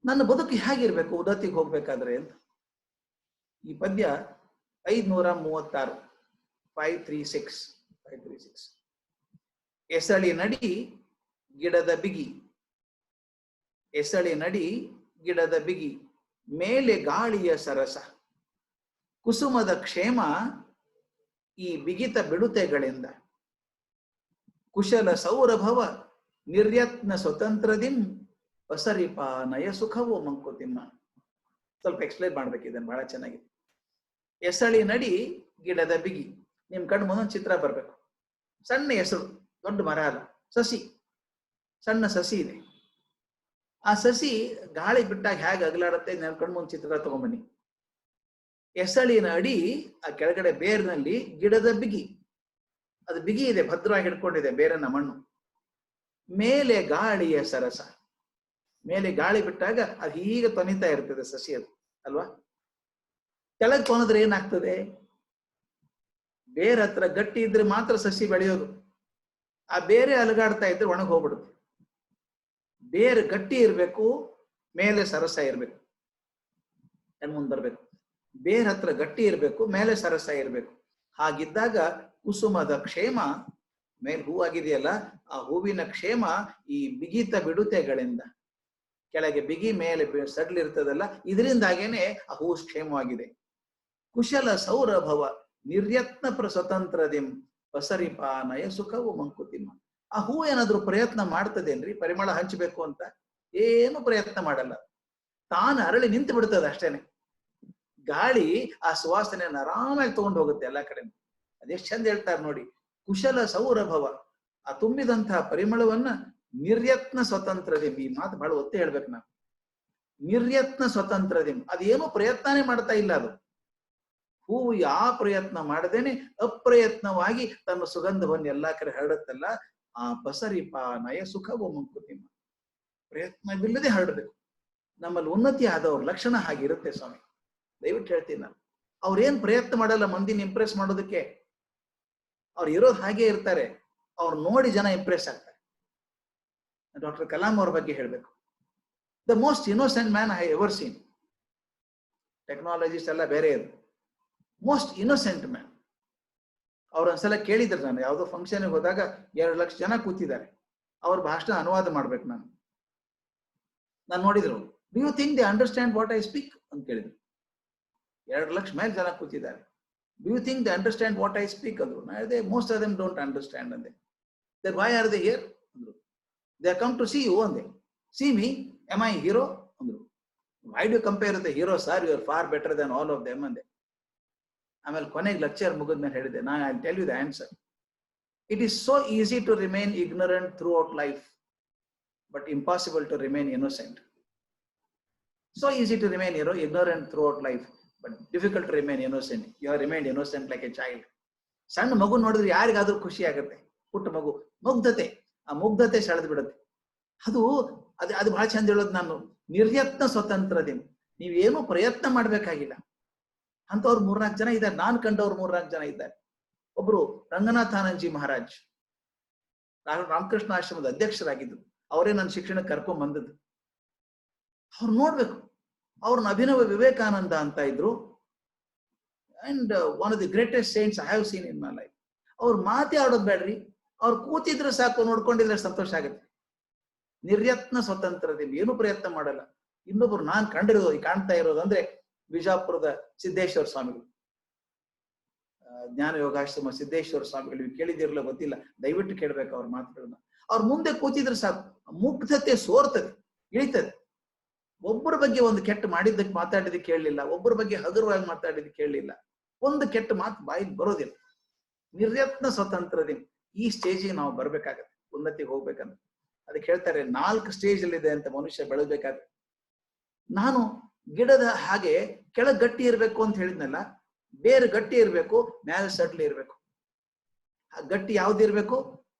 S2: ನನ್ನ ಬದುಕು ಹೇಗಿರ್ಬೇಕು ಉದತ್ತಿಗೆ ಹೋಗ್ಬೇಕಾದ್ರೆ ಅಂತ. ಈ ಪದ್ಯ 536, 536. ಎಸಳಿ ನಡಿ ಗಿಡದ ಬಿಗಿ, ಎಸಳಿ ನಡಿ ಗಿಡದ ಬಿಗಿ, ಮೇಲೆ ಗಾಳಿಯ ಸರಸ, ಕುಸುಮದ ಕ್ಷೇಮ ಈ ಬಿಗಿತ ಬಿಡುತೆಗಳಿಂದ, ಕುಶಲ ಸೌರಭವ ನಿರ್ಯತ್ನ ಸ್ವತಂತ್ರದಿಂ, ಪಸರಿಪ ನಯ ಸುಖವೋ ಮಂಕುತಿಮ್ಮ. ಸ್ವಲ್ಪ ಎಕ್ಸ್ಪ್ಲೈನ್ ಮಾಡ್ಬೇಕು ಇದನ್ನು, ಬಹಳ ಚೆನ್ನಾಗಿದೆ. ಎಸಳಿ ನಡಿ ಗಿಡದ ಬಿಗಿ, ನಿಮ್ ಕಣ್ಣು ಮುಂದೊಂದು ಚಿತ್ರ ಬರ್ಬೇಕು. ಸಣ್ಣ ಹೆಸರು, ದೊಡ್ಡ ಮರ ಅಲ್ಲ, ಸಸಿ, ಸಣ್ಣ ಸಸಿ ಇದೆ. ಆ ಸಸಿ ಗಾಳಿ ಬಿಟ್ಟಾಗ ಹೇಗೆ ಅಗಲಾಡುತ್ತೆ, ನನ್ನ ಕಣ್ಣು ಮುಂದೆ ಚಿತ್ರ ತಗೊಂಬನ್ನಿ. ಎಸಳಿನ ಅಡಿ, ಆ ಕೆಳಗಡೆ ಬೇರಿನಲ್ಲಿ ಗಿಡದ ಬಿಗಿ, ಅದು ಬಿಗಿ ಇದೆ, ಭದ್ರವಾಗಿ ಹಿಡ್ಕೊಂಡಿದೆ ಬೇರನ್ನ ಮಣ್ಣು. ಮೇಲೆ ಗಾಳಿಯ ಸರಸ, ಮೇಲೆ ಗಾಳಿ ಬಿಟ್ಟಾಗ ಅದು ಹೀಗೆ ತೊನಿತಾ ಇರ್ತದೆ ಸಸಿ, ಅದು ಅಲ್ವಾ? ಕೆಳಗೆ ತೊನೆದ್ರೆ ಏನಾಗ್ತದೆ? ಬೇರೆ ಹತ್ರ ಗಟ್ಟಿ ಇದ್ರೆ ಮಾತ್ರ ಸಸಿ ಬೆಳೆಯೋದು. ಆ ಬೇರೆ ಅಲುಗಾಡ್ತಾ ಇದ್ರೆ ಒಣಗಿ ಹೋಗ್ಬಿಡುತ್ತೆ. ಬೇರೆ ಗಟ್ಟಿ ಇರ್ಬೇಕು, ಮೇಲೆ ಸರಸ ಇರ್ಬೇಕು, ಮುಂದೆ ಬರ್ಬೇಕು. ಬೇರೆ ಹತ್ರ ಗಟ್ಟಿ ಇರ್ಬೇಕು, ಮೇಲೆ ಸರಸ ಇರ್ಬೇಕು. ಹಾಗಿದ್ದಾಗ ಕುಸುಮದ ಕ್ಷೇಮ, ಮೇಲೆ ಹೂವಾಗಿದೆಯಲ್ಲ, ಆ ಹೂವಿನ ಕ್ಷೇಮ ಈ ಬಿಗಿತ ಬಿಡುತೆಗಳಿಂದ, ಕೆಳಗೆ ಬಿಗಿ ಮೇಲೆ ಸಡ್ಲಿರ್ತದಲ್ಲ, ಇದರಿಂದಾಗೇನೆ ಆ ಹೂ ಕ್ಷೇಮವಾಗಿದೆ. ಕುಶಲ ಸೌರಭವ ನಿರ್ಯತ್ನ ಸ್ವತಂತ್ರದಿಂ, ಪಸರಿಪ ನಯ ಸುಖವು ಮಂಕುತಿಮ್ಮ. ಆ ಹೂ ಏನಾದ್ರೂ ಪ್ರಯತ್ನ ಮಾಡ್ತದೇನ್ರಿ ಪರಿಮಳ ಹಂಚಬೇಕು ಅಂತ? ಏನು ಪ್ರಯತ್ನ ಮಾಡಲ್ಲ, ತಾನು ಅರಳಿ ನಿಂತು ಬಿಡ್ತದೆ ಅಷ್ಟೇನೆ. ಗಾಳಿ ಆ ಸುವಾಸನೆಯನ್ನು ಆರಾಮಾಗಿ ತಗೊಂಡು ಹೋಗುತ್ತೆ ಎಲ್ಲಾ ಕಡೆ. ಅದೆಷ್ಟು ಚಂದ ಹೇಳ್ತಾರೆ ನೋಡಿ. ಕುಶಲ ಸೌರಭವ, ಆ ತುಂಬಿದಂತಹ ಪರಿಮಳವನ್ನ ನಿರ್ಯತ್ನ ಸ್ವತಂತ್ರದಿಂ. ಈ ಮಾತು ಬಹಳ ಒತ್ತಿ ಹೇಳ್ಬೇಕು ನಾವು. ನಿರ್ಯತ್ನ ಸ್ವತಂತ್ರದಿಂ, ಅದೇನು ಪ್ರಯತ್ನನೇ ಮಾಡ್ತಾ ಇಲ್ಲ. ಅದು ಹೂವು ಯಾವ ಪ್ರಯತ್ನ ಮಾಡದೇನೆ ಅಪ್ರಯತ್ನವಾಗಿ ತನ್ನ ಸುಗಂಧವನ್ನು ಎಲ್ಲಾ ಕಡೆ ಹರಡುತ್ತಲ್ಲ, ಆ ಪಸರಿಪ ನಯ ಸುಖವು ಮಂಕುತಿಮ್ಮ. ಪ್ರಯತ್ನವಿಲ್ಲದೆ ಹರಡಬೇಕು. ನಮ್ಮಲ್ಲಿ ಉನ್ನತಿ ಆದವ್ರ ಲಕ್ಷಣ ಹಾಗಿರುತ್ತೆ ಸ್ವಾಮಿ. ದಯವಿಟ್ಟು ಹೇಳ್ತೀನಿ ನಾನು. ಅವ್ರೇನ್ ಪ್ರಯತ್ನ ಮಾಡಲ್ಲ ಮಂದಿನ ಇಂಪ್ರೆಸ್ ಮಾಡೋದಕ್ಕೆ. ಅವ್ರು ಇರೋದು ಹಾಗೆ ಇರ್ತಾರೆ. ಅವ್ರು ನೋಡಿ ಜನ ಇಂಪ್ರೆಸ್ ಆಗ್ತಾರೆ. ಡಾಕ್ಟರ್ ಕಲಾಂ ಅವ್ರ ಬಗ್ಗೆ ಹೇಳ್ಬೇಕು. The most innocent man I ever seen. Technologist ಎಲ್ಲ ಬೇರೆ ಇರು, ಮೋಸ್ಟ್ ಇನ್ನೋಸೆಂಟ್ ಮ್ಯಾನ್. ಅವ್ರೊಂದ್ಸಲ ಕೇಳಿದ್ರು, ನಾನು ಯಾವುದೋ ಫಂಕ್ಷನ್ಗೆ ಹೋದಾಗ 2 ಲಕ್ಷ ಜನ ಕೂತಿದ್ದಾರೆ, ಅವ್ರ ಭಾಷಣ ಅನುವಾದ ಮಾಡ್ಬೇಕು ನಾನು ನೋಡಿದ್ರು. Do you think they understand what I speak ಅಂತ ಕೇಳಿದ್ರು. 2 ಲಕ್ಷ ಮೇಲೆ ಜನ ಕೂತಿದ್ದಾರೆ. Do you think they understand what I speak ಅಂದ್ರು. ನಾನು ಹೇಳಿದೆ, most of them don't understand ಅಂದೆ. Then why are they here ಅಂದ್ರು. They come to see you ಅಂದೆ. See me, am I hero ಅಂದ್ರು. Why do compare with the hero sir, you are far better than all of them ಅಂದೆ. ಆಮೇಲೆ ಕೊನೆಗೆ ಲೆಕ್ಚರ್ ಮುಗಿದ್ಮೇಲೆ ಹೇಳಿದೆ, ನಾನು I tell you the answer. It is so easy to remain ignorant throughout life, but impossible to remain innocent. So easy to remain ignorant throughout life, but difficult to remain innocent. You have remained innocent like a child. ಸಣ್ಣ ಮಗು ನೋಡಿದ್ರೆ ಯಾರಿಗಾದ್ರೂ ಖುಷಿ ಆಗುತ್ತೆ. ಪುಟ್ಟ ಮಗು, ಮುಗ್ಧತೆ, ಆ ಮುಗ್ಧತೆ ಸೆಳೆದು ಬಿಡುತ್ತೆ. ಅದು ಬಹಳ ಚಂದ ಹೇಳೋದು ನಾನು. ನಿರ್ಯತ್ನ ಸ್ವತಂತ್ರದಿ, ನೀವೇನು ಪ್ರಯತ್ನ ಮಾಡ್ಬೇಕಾಗಿಲ್ಲ. ಅಂತವ್ರು 3-4 ಜನ ಇದ್ದಾರೆ. ನಾನು ಕಂಡವ್ರು 3-4 ಜನ ಇದ್ದಾರೆ. ಒಬ್ರು ರಂಗನಾಥಾನಂದಜಿ ಮಹಾರಾಜ್, ರಾಮಕೃಷ್ಣ ಆಶ್ರಮದ ಅಧ್ಯಕ್ಷರಾಗಿದ್ರು. ಅವರೇ ನನ್ನ ಶಿಕ್ಷಣಕ್ಕೆ ಕರ್ಕೊಂಡ್ ಬಂದದ್ದು. ಅವ್ರು ನೋಡ್ಬೇಕು, ಅವ್ರನ್ನ ಅಭಿನವ ವಿವೇಕಾನಂದ ಅಂತ ಇದ್ರು. And one of the greatest saints I have seen in my life. ಅವ್ರು ಮಾತೇ ಆಡೋದು ಬೇಡ್ರಿ, ಅವ್ರು ಕೂತಿದ್ರೆ ಸಾಕು, ನೋಡ್ಕೊಂಡಿದ್ರೆ ಸಂತೋಷ ಆಗುತ್ತೆ. ನಿರ್ಯತ್ನ ಸ್ವತಂತ್ರದಿಂದ ಏನು ಪ್ರಯತ್ನ ಮಾಡಲ್ಲ. ಇನ್ನೊಬ್ರು ನಾನ್ ಕಾಣ್ತಾ ಇರೋದು ಅಂದ್ರೆ ಬಿಜಾಪುರದ ಸಿದ್ದೇಶ್ವರ ಸ್ವಾಮಿಗಳು, ಜ್ಞಾನ ಯೋಗಾಶ್ರಮ ಸಿದ್ದೇಶ್ವರ ಸ್ವಾಮಿಗಳು. ನೀವು ಕೇಳಿದಿರಲ್ಲ ಗೊತ್ತಿಲ್ಲ, ದಯವಿಟ್ಟು ಕೇಳ್ಬೇಕು ಅವ್ರ ಮಾತುಗಳನ್ನ. ಅವ್ರ ಮುಂದೆ ಕೂತಿದ್ರೆ ಸಾಕು, ಮುಗ್ಧತೆ ಸೋರ್ತದೆ, ಇಳಿತದೆ. ಒಬ್ಬರ ಬಗ್ಗೆ ಒಂದು ಕೆಟ್ಟ ಮಾಡಿದ್ದಕ್ಕೆ ಮಾತಾಡಿದಕ್ಕೆ ಕೇಳಲಿಲ್ಲ, ಒಬ್ಬರ ಬಗ್ಗೆ ಹಗುರವಾಗಿ ಮಾತಾಡಿದಕ್ಕೆ ಕೇಳಲಿಲ್ಲ, ಒಂದು ಕೆಟ್ಟ ಮಾತು ಬಾಯಿಗೆ ಬರೋದಿಲ್ಲ. ನಿರ್ಯತ್ನ ಸ್ವತಂತ್ರದಿಂದ ಈ ಸ್ಟೇಜಿಗೆ ನಾವು ಬರ್ಬೇಕಾಗತ್ತೆ, ಉನ್ನತಿಗೆ ಹೋಗ್ಬೇಕಂತ. ಅದಕ್ಕೆ ಹೇಳ್ತಾರೆ 4 ಸ್ಟೇಜ್ ಅಲ್ಲಿ ಇದೆ ಅಂತ ಮನುಷ್ಯ ಬೆಳೆಬೇಕಾದ್ರೆ. ನಾನು ಗಿಡದ ಹಾಗೆ ಕೆಳಗ್ ಗಟ್ಟಿ ಇರ್ಬೇಕು ಅಂತ ಹೇಳಿದ್ನಲ್ಲ, ಬೇರೆ ಗಟ್ಟಿ ಇರ್ಬೇಕು, ಮ್ಯಾಲ ಸಡ್ಲಿ ಇರ್ಬೇಕು. ಆ ಗಟ್ಟಿ ಯಾವ್ದಿರ್ಬೇಕು?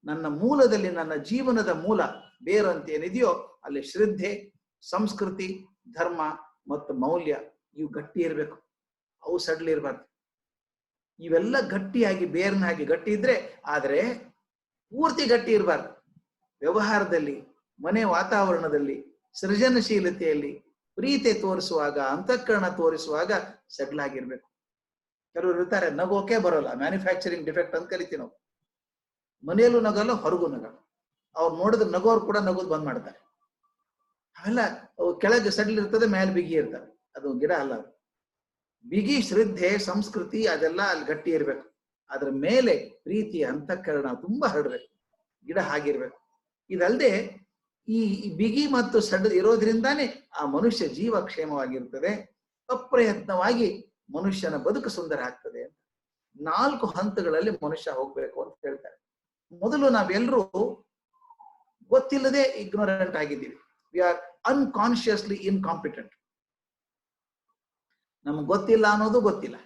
S2: ನನ್ನ ಮೂಲದಲ್ಲಿ, ನನ್ನ ಜೀವನದ ಮೂಲ ಬೇರು ಅಂತ ಏನಿದೆಯೋ ಅಲ್ಲಿ ಶ್ರದ್ಧೆ, ಸಂಸ್ಕೃತಿ, ಧರ್ಮ ಮತ್ತು ಮೌಲ್ಯ ಇವು ಗಟ್ಟಿ ಇರ್ಬೇಕು. ಅವು ಸಡ್ಲಿ ಇರ್ಬಾರ್ದು. ಇವೆಲ್ಲ ಗಟ್ಟಿಯಾಗಿ ಬೇರ್ನ ಹಾಗೆ ಗಟ್ಟಿ ಇದ್ರೆ, ಆದ್ರೆ ಪೂರ್ತಿ ಗಟ್ಟಿ ಇರಬಾರ್ದು. ವ್ಯವಹಾರದಲ್ಲಿ, ಮನೆ ವಾತಾವರಣದಲ್ಲಿ, ಸೃಜನಶೀಲತೆಯಲ್ಲಿ, ಪ್ರೀತಿ ತೋರಿಸುವಾಗ, ಅಂತಃಕರಣ ತೋರಿಸುವಾಗ ಸಡ್ಲಾಗಿರ್ಬೇಕು. ಕೆಲವರು ಇರ್ತಾರೆ ನಗೋಕೆ ಬರೋಲ್ಲ, ಮ್ಯಾನುಫ್ಯಾಕ್ಚರಿಂಗ್ ಡಿಫೆಕ್ಟ್ ಅಂತ ಕರಿತೀವಿ ನಾವು. ಮನೆಯಲ್ಲೂ ನಗಲ್ಲ, ಹೊರಗೂ ನಗಲ್ಲ. ಅವ್ರು ನೋಡಿದ್ರೆ ನಗೋರು ಕೂಡ ನಗೋದು ಬಂದ್ ಮಾಡ್ತಾರೆ. ಅವೆಲ್ಲ ಕೆಳಗೆ ಸಡ್ಲ್ ಇರ್ತದೆ, ಮೇಲೆ ಬಿಗಿ ಇರ್ತವೆ. ಅದು ಗಿಡ ಅಲ್ಲ. ಬಿಗಿ ಶ್ರದ್ಧೆ, ಸಂಸ್ಕೃತಿ ಅದೆಲ್ಲ ಅಲ್ಲಿ ಗಟ್ಟಿ ಇರ್ಬೇಕು. ಅದ್ರ ಮೇಲೆ ಪ್ರೀತಿ, ಅಂತಃಕರಣ ತುಂಬಾ ಹರಡ್ಬೇಕು. ಗಿಡ ಹಾಗಿರ್ಬೇಕು. ಇದಲ್ಲದೆ ಈ ಬಿಗಿ ಮತ್ತು ಸಡ್ಲ್ ಇರೋದ್ರಿಂದಾನೇ ಆ ಮನುಷ್ಯ ಜೀವ ಕ್ಷೇಮವಾಗಿರ್ತದೆ. ಅಪ್ರಯತ್ನವಾಗಿ ಮನುಷ್ಯನ ಬದುಕು ಸುಂದರ ಆಗ್ತದೆ. 4 ಹಂತಗಳಲ್ಲಿ ಮನುಷ್ಯ ಹೋಗ್ಬೇಕು ಅಂತ ಹೇಳ್ತಾರೆ. ಮೊದಲು ನಾವೆಲ್ಲರೂ ಗೊತ್ತಿಲ್ಲದೆ ಇಗ್ನೋರೆಂಟ್ ಆಗಿದ್ದೀವಿ. We are unconsciously incompetent. ನಮ್ಗೆ ಗೊತ್ತಿಲ್ಲ ಅನ್ನೋದು ಗೊತ್ತಿಲ್ಲ,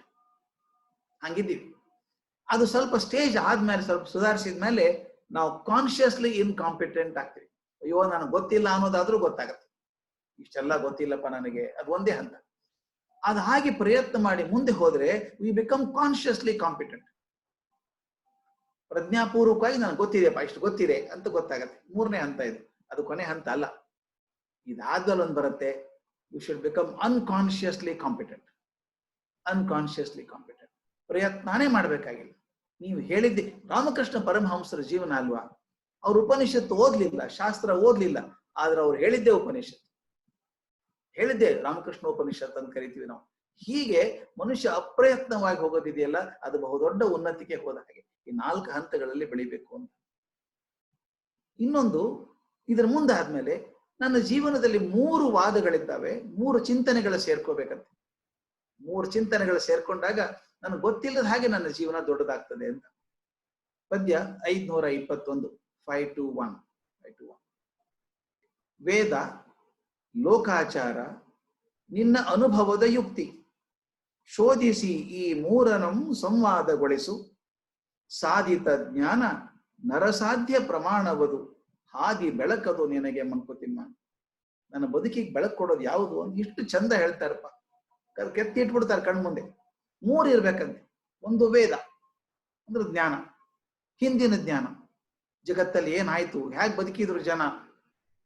S2: ಹಂಗಿದ್ದೀವಿ. ಅದು ಸ್ವಲ್ಪ ಸ್ಟೇಜ್ ಆದ್ಮೇಲೆ, ಸ್ವಲ್ಪ ಸುಧಾರಿಸಿದ್ಮೇಲೆ ನಾವು ಕಾನ್ಶಿಯಸ್ಲಿ ಇನ್ಕಾಂಪಿಟೆಂಟ್ ಆಗ್ತೀವಿ. ಅಯ್ಯೋ ನನಗೆ ಗೊತ್ತಿಲ್ಲ ಅನ್ನೋದಾದ್ರೂ ಗೊತ್ತಾಗತ್ತೆ, ಇಷ್ಟೆಲ್ಲ ಗೊತ್ತಿಲ್ಲಪ್ಪ ನನಗೆ, ಅದು ಒಂದೇ ಹಂತ. ಅದು ಹಾಗೆ ಪ್ರಯತ್ನ ಮಾಡಿ ಮುಂದೆ ಹೋದ್ರೆ ವಿ ಬಿಕಮ್ ಕಾನ್ಶಿಯಸ್ಲಿ ಕಾಂಪಿಟೆಂಟ್. ಪ್ರಜ್ಞಾಪೂರ್ವಕವಾಗಿ ನನಗೆ ಗೊತ್ತಿದೆಯಪ್ಪ, ಇಷ್ಟು ಗೊತ್ತಿದೆ ಅಂತ ಗೊತ್ತಾಗತ್ತೆ. 3ನೇ ಹಂತ ಇದು, ಅದು ಕೊನೆ ಹಂತ ಅಲ್ಲ. ಇದಾದ್ಮೇಲೆ ಒಂದು ಬರುತ್ತೆ, you should become unconsciously competent. Unconsciously competent. ಪ್ರಯತ್ನನೇ ಮಾಡ್ಬೇಕಾಗಿಲ್ಲ. ನೀವು ಹೇಳಿದ್ದೆ ರಾಮಕೃಷ್ಣ ಪರಮಹಂಸರ ಜೀವನ ಅಲ್ವಾ? ಅವ್ರು ಉಪನಿಷತ್ತು ಓದ್ಲಿಲ್ಲ, ಶಾಸ್ತ್ರ ಓದ್ಲಿಲ್ಲ, ಆದ್ರೆ ಅವ್ರು ಹೇಳಿದ್ದೆ ಉಪನಿಷತ್ತು, ಹೇಳಿದ್ದೆ ರಾಮಕೃಷ್ಣ ಉಪನಿಷತ್ ಅಂತ ಕರಿತೀವಿ ನಾವು. ಹೀಗೆ ಮನುಷ್ಯ ಅಪ್ರಯತ್ನವಾಗಿ ಹೋಗೋದಿದೆಯಲ್ಲ, ಅದು ಬಹುದೊಡ್ಡ ಉನ್ನತಿಗೆ ಹೋದ ಹಾಗೆ. ಈ 4 ಹಂತಗಳಲ್ಲಿ ಬೆಳಿಬೇಕು ಅಂತ. ಇನ್ನೊಂದು, ಇದರ ಮುಂದಾದ್ಮೇಲೆ ನನ್ನ ಜೀವನದಲ್ಲಿ 3 ವಾದಗಳಿದ್ದಾವೆ, 3 ಚಿಂತನೆಗಳು ಸೇರ್ಕೋಬೇಕಂತೆ. 3 ಚಿಂತನೆಗಳು ಸೇರ್ಕೊಂಡಾಗ ನನಗೆ ಗೊತ್ತಿಲ್ಲದ ಹಾಗೆ ನನ್ನ ಜೀವನ ದೊಡ್ಡದಾಗ್ತದೆ ಅಂತ. ಪದ್ಯ 521, 521. ವೇದ, ಲೋಕಾಚಾರ, ನಿನ್ನ ಅನುಭವದ ಯುಕ್ತಿ, ಶೋಧಿಸಿ ಈ 3ನಂ ಸಂವಾದಗೊಳಿಸು. ಸಾಧಿತ ಜ್ಞಾನ ನರಸಾಧ್ಯ ಪ್ರಮಾಣವದು, ಹಾದಿ ಬೆಳಕದು ನಿನಗೆ ಮಂಕುತಿಮ್ಮ. ನನ್ನ ಬದುಕಿಗೆ ಬೆಳಕು ಕೊಡೋದು ಯಾವುದು ಅಂತ ಇಷ್ಟು ಚಂದ ಹೇಳ್ತಾರಪ್ಪ. ಕೆತ್ತಿ ಇಟ್ಬಿಡ್ತಾರೆ ಕಣ್ಮುಂದೆ. 3 ಇರ್ಬೇಕಂತೆ. ಒಂದು ವೇದ ಅಂದ್ರೆ ಜ್ಞಾನ, ಹಿಂದಿನ ಜ್ಞಾನ, ಜಗತ್ತಲ್ಲಿ ಏನಾಯ್ತು, ಹೇಗೆ ಬದುಕಿದ್ರು ಜನ,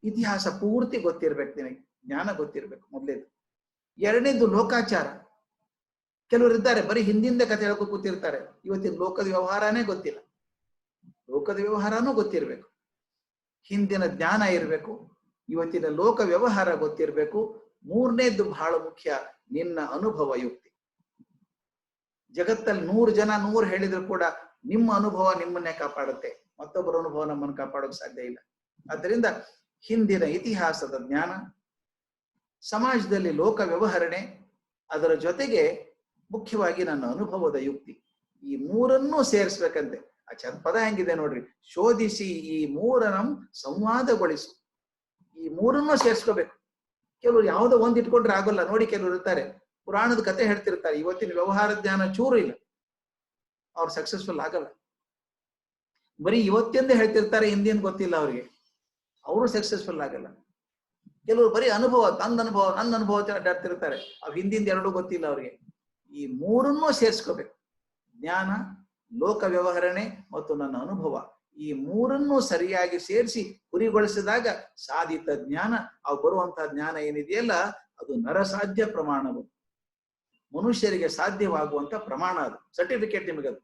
S2: ಇತಿಹಾಸ ಪೂರ್ತಿ ಗೊತ್ತಿರ್ಬೇಕು ನಿನಗೆ, ಜ್ಞಾನ ಗೊತ್ತಿರ್ಬೇಕು ಮೊದಲೇದು. 2ನೇದು ಲೋಕಾಚಾರ. ಕೆಲವರು ಇದ್ದಾರೆ ಬರೀ ಹಿಂದಿಂದ ಕಥೆ ಹೇಳ್ಕೊ ಕೂತಿರ್ತಾರೆ, ಇವತ್ತಿನ ಲೋಕದ ವ್ಯವಹಾರನೇ ಗೊತ್ತಿಲ್ಲ. ಲೋಕದ ವ್ಯವಹಾರನೂ ಗೊತ್ತಿರ್ಬೇಕು, ಹಿಂದಿನ ಜ್ಞಾನ ಇರಬೇಕು, ಇವತ್ತಿನ ಲೋಕ ವ್ಯವಹಾರ ಗೊತ್ತಿರ್ಬೇಕು. 3ನೇದು ಬಹಳ ಮುಖ್ಯ, ನಿನ್ನ ಅನುಭವ ಯುಕ್ತಿ. ಜಗತ್ತಲ್ಲಿ 100 ಜನ 100 ಹೇಳಿದ್ರು ಕೂಡ ನಿಮ್ಮ ಅನುಭವ ನಿಮ್ಮನ್ನೇ ಕಾಪಾಡುತ್ತೆ, ಮತ್ತೊಬ್ಬರ ಅನುಭವ ನಮ್ಮನ್ನು ಕಾಪಾಡೋಕೆ ಸಾಧ್ಯ ಇಲ್ಲ. ಆದ್ದರಿಂದ ಹಿಂದಿನ ಇತಿಹಾಸದ ಜ್ಞಾನ, ಸಮಾಜದಲ್ಲಿ ಲೋಕ ವ್ಯವಹರಣೆ, ಅದರ ಜೊತೆಗೆ ಮುಖ್ಯವಾಗಿ ನನ್ನ ಅನುಭವದ ಯುಕ್ತಿ, ಈ 3ಅನ್ನೂ ಸೇರಿಸ್ಬೇಕಂತೆ. ಆ ಪದ ಹೆಂಗಿದೆ ನೋಡ್ರಿ, ಶೋಧಿಸಿ ಈ 3ನಂ ಸಂವಾದಗೊಳಿಸು. ಈ 3ಅನ್ನೂ ಸೇರ್ಸ್ಕೋಬೇಕು. ಕೆಲವರು ಯಾವುದೋ ಒಂದ್ ಇಟ್ಕೊಂಡ್ರೆ ಆಗೋಲ್ಲ ನೋಡಿ. ಕೆಲವರು ಇರ್ತಾರೆ ಪುರಾಣದ ಕತೆ ಹೇಳ್ತಿರ್ತಾರೆ, ಇವತ್ತಿನ ವ್ಯವಹಾರ ಜ್ಞಾನ ಚೂರು ಇಲ್ಲ, ಅವ್ರು ಸಕ್ಸಸ್ಫುಲ್ ಆಗಲ್ಲ. ಬರೀ ಇವತ್ತಿಂದ ಹೇಳ್ತಿರ್ತಾರೆ, ಹಿಂದಿನ ಗೊತ್ತಿಲ್ಲ ಅವ್ರಿಗೆ, ಅವರು ಸಕ್ಸಸ್ಫುಲ್ ಆಗಲ್ಲ. ಕೆಲವರು ಬರೀ ಅನುಭವ, ನನ್ನ ಅನುಭವ ಅಡ್ಡಾಡ್ತಿರ್ತಾರೆ, ಅವ್ ಹಿಂದಿಂದ 2 ಗೊತ್ತಿಲ್ಲ ಅವ್ರಿಗೆ. ಈ 3ಅನ್ನೂ ಸೇರ್ಸ್ಕೋಬೇಕು. ಜ್ಞಾನ, ಲೋಕ ವ್ಯವಹರಣೆ ಮತ್ತು ನನ್ನ ಅನುಭವ, ಈ ಮೂರನ್ನು ಸರಿಯಾಗಿ ಸೇರಿಸಿ ಗುರಿಗೊಳಿಸಿದಾಗ ಸಾಧಿತ ಜ್ಞಾನ, ಅವು ಬರುವಂತಹ ಜ್ಞಾನ ಏನಿದೆಯಲ್ಲ ಅದು ನರಸಾಧ್ಯ ಪ್ರಮಾಣವು, ಮನುಷ್ಯರಿಗೆ ಸಾಧ್ಯವಾಗುವಂತ ಪ್ರಮಾಣ. ಅದು ಸರ್ಟಿಫಿಕೇಟ್ ನಿಮಗದು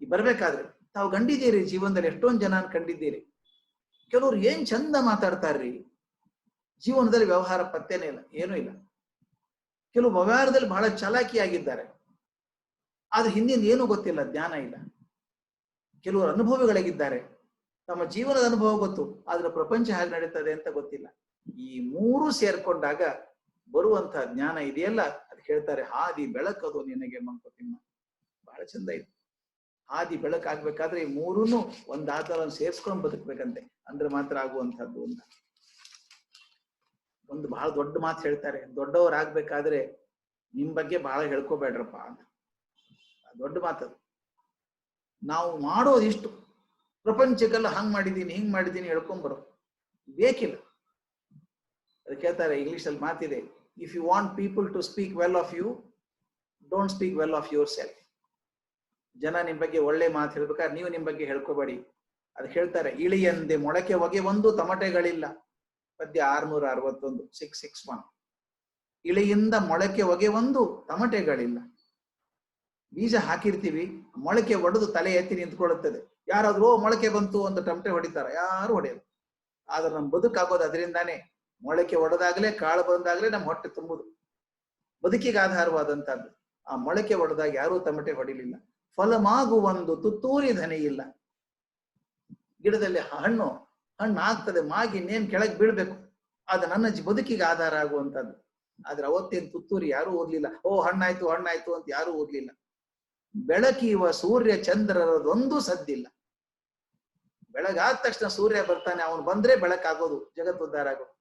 S2: ಈ ಬರ್ಬೇಕಾದ್ರೆ. ತಾವು ಕಂಡಿದ್ದೀರಿ ಜೀವನದಲ್ಲಿ, ಎಷ್ಟೊಂದು ಜನ ಕಂಡಿದ್ದೀರಿ. ಕೆಲವ್ರು ಏನ್ ಚಂದ ಮಾತಾಡ್ತಾರ್ರಿ, ಜೀವನದಲ್ಲಿ ವ್ಯವಹಾರ ಪತ್ತೇನೇ ಇಲ್ಲ, ಏನೂ ಇಲ್ಲ. ಕೆಲವು ವ್ಯವಹಾರದಲ್ಲಿ ಬಹಳ ಚಾಲಾಕಿಯಾಗಿದ್ದಾರೆ, ಆದ್ರೆ ಹಿಂದಿನ ಏನೂ ಗೊತ್ತಿಲ್ಲ, ಜ್ಞಾನ ಇಲ್ಲ. ಕೆಲವರು ಅನುಭವಿಗಳಾಗಿದ್ದಾರೆ, ತಮ್ಮ ಜೀವನದ ಅನುಭವ ಗೊತ್ತು, ಆದ್ರೆ ಪ್ರಪಂಚ ಹೇಗೆ ನಡೀತದೆ ಅಂತ ಗೊತ್ತಿಲ್ಲ. ಈ ಮೂರು ಸೇರ್ಕೊಂಡಾಗ ಬರುವಂತಹ ಜ್ಞಾನ ಇದೆಯಲ್ಲ, ಅದು ಹೇಳ್ತಾರೆ ಹಾದಿ ಬೆಳಕದು ನಿನಗೆ ಮಂಕುತಿಮ್ಮ. ಬಹಳ ಚಂದ ಇದೆ. ಹಾದಿ ಬೆಳಕಾಗ್ಬೇಕಾದ್ರೆ ಈ ಮೂರನ್ನು ಒಂದ್ ಆತರನ್ನು ಸೇರ್ಸ್ಕೊಂಡು ಬದುಕ್ಬೇಕಂತೆ, ಅಂದ್ರೆ ಮಾತ್ರ ಆಗುವಂತಹದ್ದು ಅಂತ. ಒಂದು ಬಹಳ ದೊಡ್ಡ ಮಾತು ಹೇಳ್ತಾರೆ, ದೊಡ್ಡವರಾಗ್ಬೇಕಾದ್ರೆ ನಿಮ್ ಬಗ್ಗೆ ಬಹಳ ಹೇಳ್ಕೋಬೇಡ್ರಪ್ಪ ಅಂತ. ದೊಡ್ಡ ಮಾತದು. ನಾವು ಮಾಡೋದಿಷ್ಟು, ಪ್ರಪಂಚಕ್ಕೆಲ್ಲ ಹಂಗ್ ಮಾಡಿದೀನಿ ಹಿಂಗ್ ಮಾಡಿದೀನಿ ಹೇಳ್ಕೊಂಡ್ಬರೋ ಬೇಕಿಲ್ಲ. ಅದಕ್ಕೆ ಹೇಳ್ತಾರೆ ಇಂಗ್ಲಿಷ್ ಅಲ್ಲಿ ಮಾತಿದೆ, if you want people to speak well of you, don't speak well of yourself. ಜನ ನಿಮ್ ಬಗ್ಗೆ ಒಳ್ಳೆ ಮಾತು ಹೇಳ್ಬೇಕಾದ್ರೆ ನೀವು ನಿಮ್ ಬಗ್ಗೆ ಹೇಳ್ಕೋಬೇಡಿ. ಅದಕ್ಕೆ ಹೇಳ್ತಾರೆ, ಇಳಿಯಂದೆ ಮೊಳಕೆ ಹೊಗೆ ಒಂದು ತಮಟೆಗಳಿಲ್ಲ. ಪದ್ಯ 661 661. ಇಳಿಯಿಂದ ಮೊಳಕೆ ಹೊಗೆ ಒಂದು ತಮಟೆಗಳಿಲ್ಲ. ಬೀಜ ಹಾಕಿರ್ತೀವಿ, ಮೊಳಕೆ ಒಡೆದು ತಲೆ ಎತ್ತಿ ನಿಂತ್ಕೊಳ್ಳುತ್ತದೆ. ಯಾರಾದ್ರೂ ಮೊಳಕೆ ಬಂತು ಅಂತ ಟಮಟೆ ಹೊಡಿತಾರ? ಯಾರು ಹೊಡೆಯಲ್ಲ. ಆದ್ರೆ ನಮ್ ಬದುಕಾಗೋದು ಅದರಿಂದಾನೇ. ಮೊಳಕೆ ಒಡೆದಾಗ್ಲೇ, ಕಾಳು ಬಂದಾಗ್ಲೇ ನಮ್ ಹೊಟ್ಟೆ ತುಂಬುದು. ಬದುಕಿಗೆ ಆಧಾರವಾದಂತಹದ್ದು. ಆ ಮೊಳಕೆ ಒಡೆದಾಗ ಯಾರೂ ತಮಟೆ ಹೊಡಿಲಿಲ್ಲ. ಫಲಮಾಗು ಒಂದು ತುತ್ತೂರಿ ಧನೆ ಇಲ್ಲ. ಗಿಡದಲ್ಲಿ ಹಣ್ಣು ಆಗ್ತದೆ, ಮಾಗಿ ಇನ್ನೇನ್ ಕೆಳಗೆ ಬೀಳ್ಬೇಕು, ಅದು ನನ್ನ ಬದುಕಿಗೆ ಆಧಾರ ಆಗುವಂತದ್ದು. ಆದ್ರೆ ಅವತ್ತೇನ್ ತುತ್ತೂರಿ ಯಾರು ಓದ್ಲಿಲ್ಲ. ಓ ಹಣ್ಣಾಯ್ತು ಅಂತ ಯಾರು ಓದ್ಲಿಲ್ಲ. ಬೆಳಕಿವ ಸೂರ್ಯ ಚಂದ್ರರದೊಂದು ಸದ್ದಿಲ್ಲ. ಬೆಳಗಾದ ತಕ್ಷಣ ಸೂರ್ಯ ಬರ್ತಾನೆ, ಅವನು ಬಂದ್ರೆ ಬೆಳಕಾಗೋದು, ಜಗತ್ತು ಉದ್ಧಾರ ಆಗೋದು,